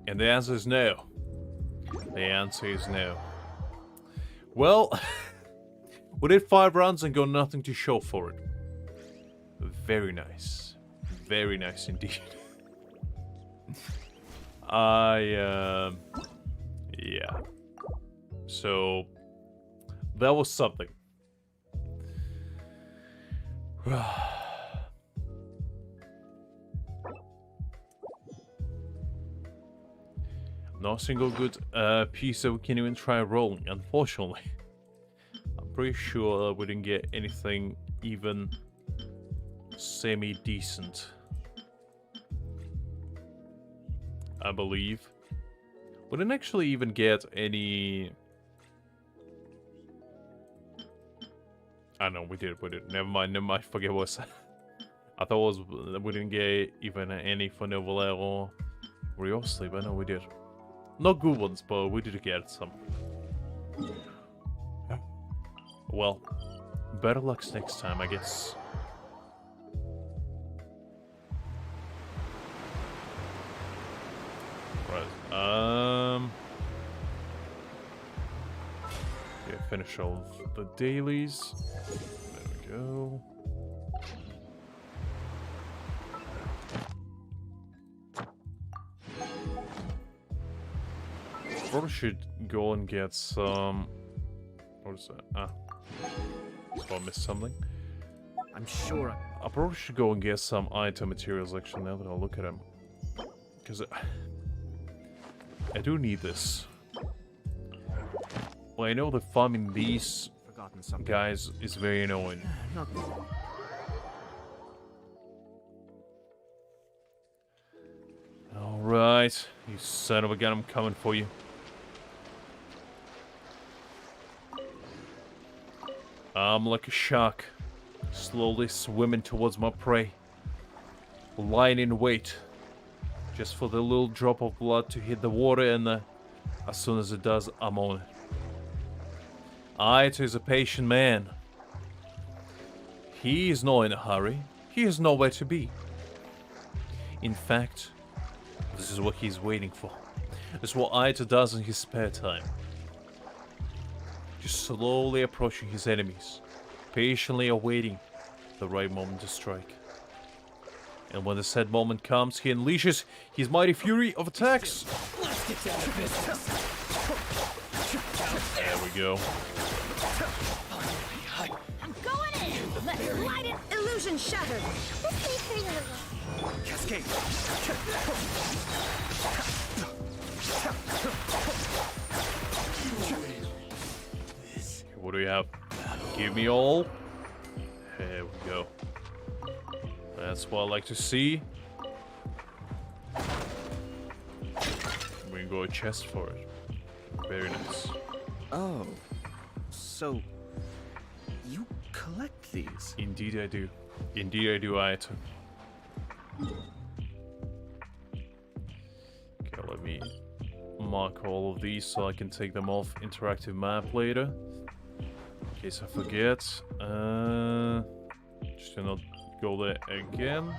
And the answer is no. The answer is no. Well, we did 5 rounds and got nothing to show for it. Very nice. Very nice indeed. Yeah. So, that was something. No single good piece that we can even try rolling, unfortunately. I'm pretty sure we didn't get anything even semi-decent. I believe. We didn't actually even get any... I know, we did. Never mind, forget what I said. I thought it was we didn't get even any for Jovial or Real Sleep. I know we did. Not good ones, but we did get some. Well, better luck next time, I guess. Right, yeah, finish all the dailies. There we go. Probably should go and get some... What is that? Ah. So I missed something. I'm sure I probably should go and get some item materials actually now that I look at them. Because I do need this. Well, I know that farming these guys is very annoying. Alright, you son of a gun, I'm coming for you. I'm like a shark, slowly swimming towards my prey, lying in wait, just for the little drop of blood to hit the water, and as soon as it does, I'm on it. Aito is a patient man. He is not in a hurry. He has nowhere to be. In fact, this is what he's waiting for. This is what Aito does in his spare time. Just slowly approaching his enemies, patiently awaiting the right moment to strike. And when the said moment comes, he unleashes his mighty fury of attacks. Let's get down to business. There we go. I'm going in. Let's Light it! Illusion shattered! This way for you. Cascade. What do we have? Give me all. There we go. That's what I like to see. We can go a chest for it. Very nice. Oh, so you collect these? Indeed I do. Indeed I do, Ayato. Okay, let me mark all of these so I can take them off interactive map later. In case I forget. Just to not go there again.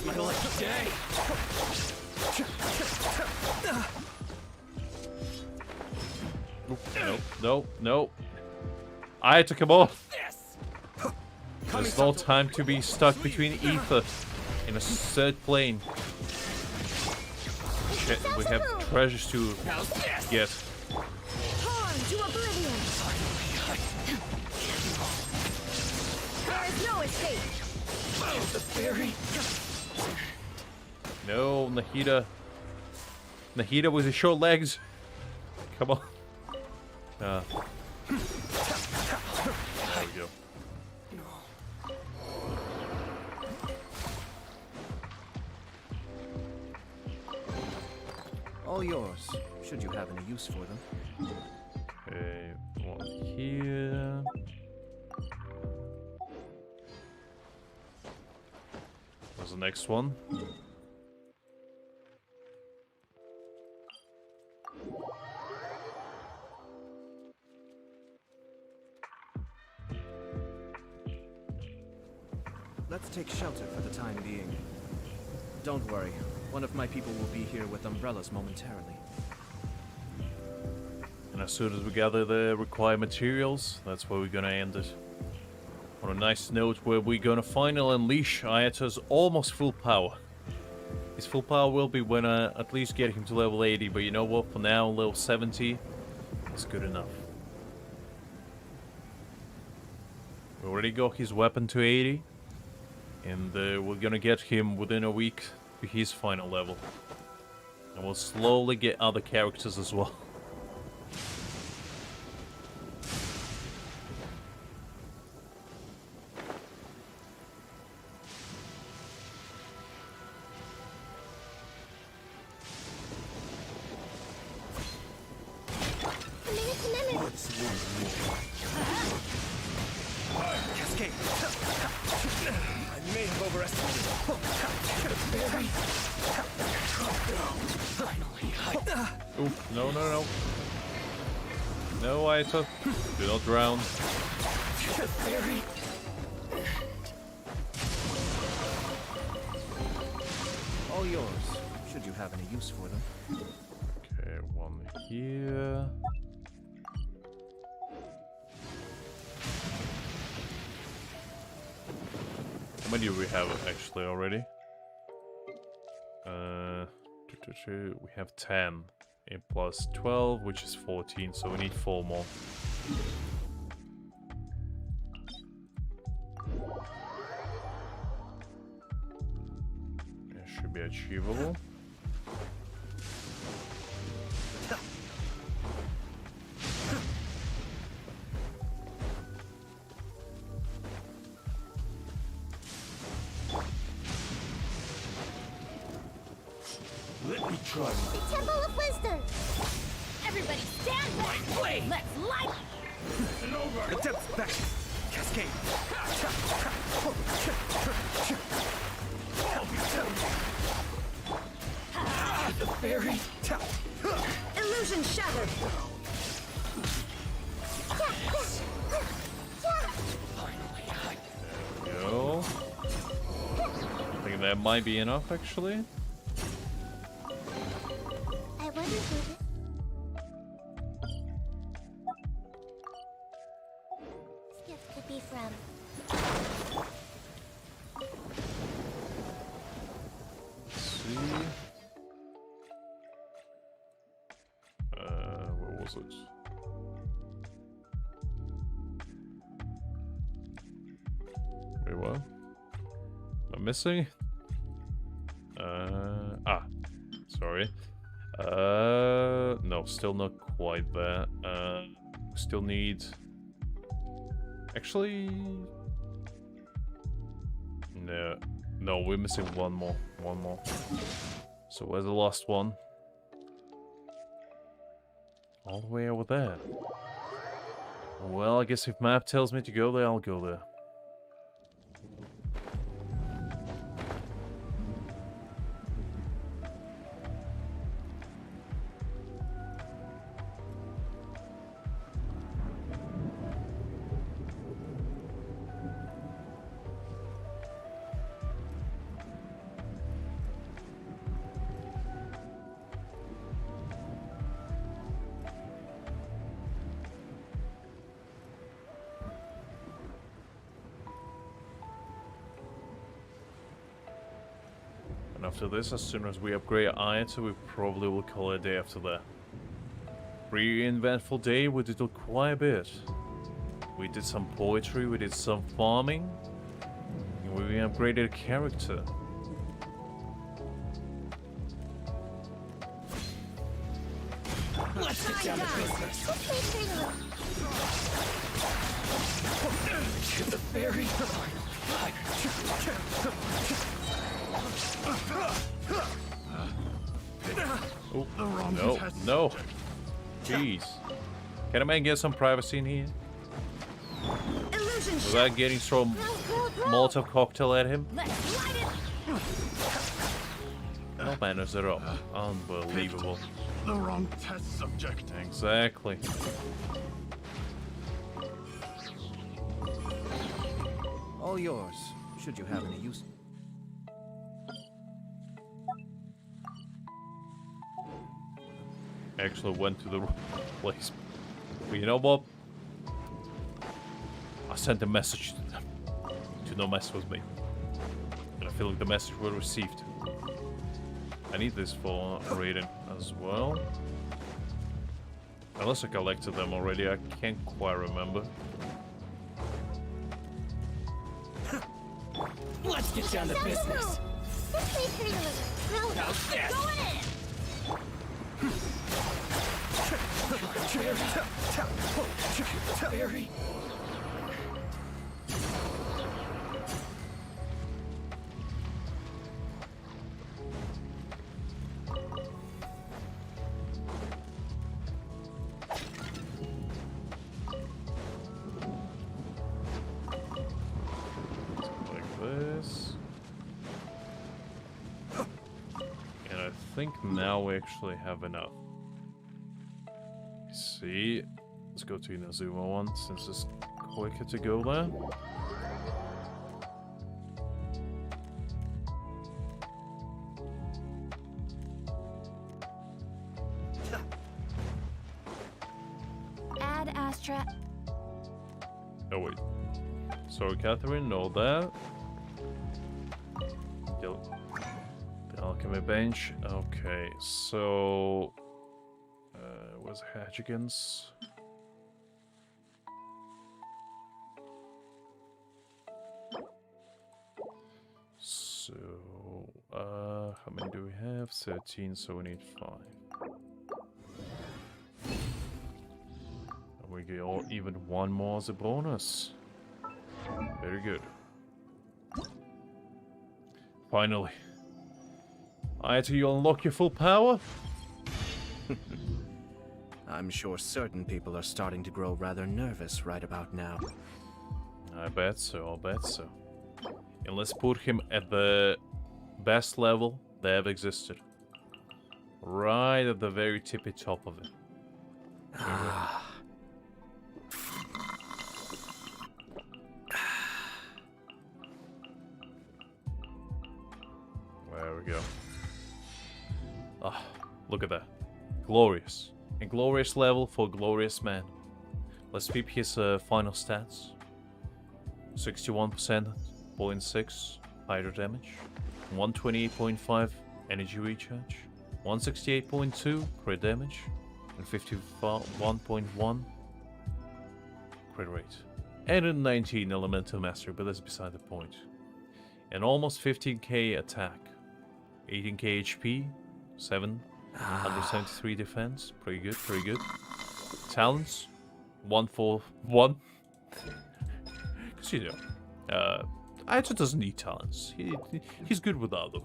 My lucky day. Nope, nope, nope. I had to come off. There's no time to be stuck between ether in a third plane. Shit, we have treasures to get. Torn to oblivion! There is no escape! The fairy. No, Nahida. Nahida with his short legs. Come on. There we go. All yours, should you have any use for them. Okay, one here. What's the next one? Let's take shelter for the time being. Don't worry, one of my people will be here with umbrellas momentarily. And as soon as we gather the required materials, that's where we're gonna end it. On a nice note where we're gonna finally unleash Ayato's almost full power. His full power will be when I at least get him to level 80, but you know what, for now, level 70 is good enough. We already got his weapon to 80, and we're gonna get him within a week to his final level. And we'll slowly get other characters as well. Cascade. I may have overestimated. Oof, no, no, no. No, Ayato. Do not drown. All yours, should you have any use for them. Okay, one here. How many do we have actually already? We have 10. And plus 12, which is 14, so we need 4 more. It should be achievable. Let me try. The Temple of Wisdom. Everybody stand back! Let's light! The depth's back. Cascade. The fairy. Illusion shattered! Go. I think that might be enough actually. I wonder who this gift could be from. was it? Wait, what? Am I missing? Sorry. No, still not quite there. Still need... Actually... No, we're missing one more. So where's the last one? All the way over there. Well, I guess if map tells me to go there, I'll go there. And after this, as soon as we upgrade Ayata, we probably will call it a day after that. Pretty eventful day, we did quite a bit. We did some poetry, we did some farming, and we upgraded a character. Let's get down to business. Get the fairy. Oh, no. Jeez. Can a man get some privacy in here? Without getting thrown Molotov cocktail at him? No manners at all. Unbelievable. The wrong test subject. Exactly. All yours, should you have any use. Actually went to the wrong place. But you know what? I sent a message to them to not mess with me. And I feel like the message was received. I need this for raiding as well. Unless I collected them already, I can't quite remember. Let's get down to business. How's this? Fairy. Like this. And I think now we actually have enough. See, let's go to Inazuma one since it's quicker to go there. Add Astra. Oh wait, sorry, Catherine, no that. The alchemy bench. Okay, so. Was Hatchigans. So, how many do we have? 13, so we need 5. And we get even one more as a bonus. Very good. Finally. Ayata, you unlock your full power? I'm sure certain people are starting to grow rather nervous right about now. I bet so, I'll bet so. And let's put him at the best level that ever existed. Right at the very tippy top of it. There we go. Ah, look at that. Glorious. A glorious level for a glorious man. Let's peep his final stats. 61%, 0.6 hydro damage, 128.5 energy recharge, 168.2 crit damage, and 51.1 crit rate. And a 19 elemental mastery, but that's beside the point. And almost 15k attack, 18k HP, 773 defense. Pretty good, pretty good. Talents, 141. Because you know, Aito doesn't need talents. He's good without them.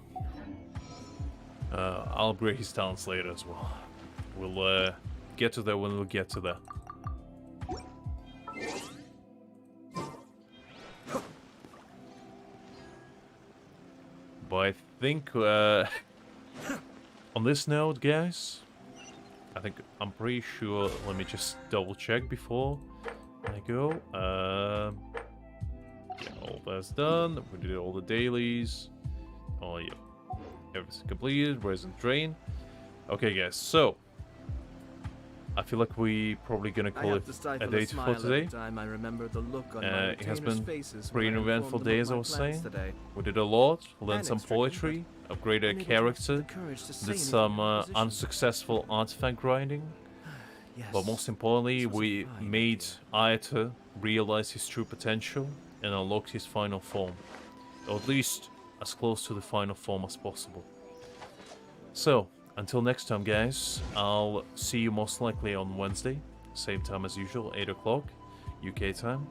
I'll upgrade his talents later as well. We'll get to that when we'll get to that. But I think on this note, guys, I'm pretty sure. Let me just double check before I go. Yeah, all that's done. We did all the dailies. Oh yeah, everything's completed. Resin drain. Okay, guys. So I feel like we probably gonna call it a day for today. It has been pretty an eventful day, as I was saying. We did a lot, learned some poetry, upgraded a character, did some unsuccessful artifact grinding. But most importantly, we made Aito realize his true potential and unlocked his final form. Or at least as close to the final form as possible. So, until next time, guys, I'll see you most likely on Wednesday, same time as usual, 8 o'clock UK time.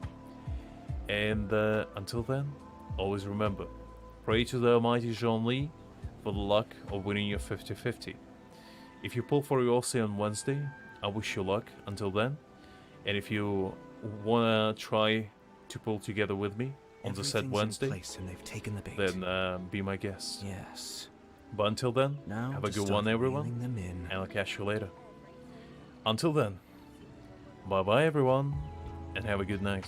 And until then, always remember, pray to the almighty Zhongli for the luck of winning your 50-50. If you pull for your Aussie on Wednesday, I wish you luck until then. And if you wanna try to pull together with me on the said Wednesday, then be my guest. Yes. But until then, have a good one, everyone, and I'll catch you later. Until then, bye-bye, everyone, and have a good night.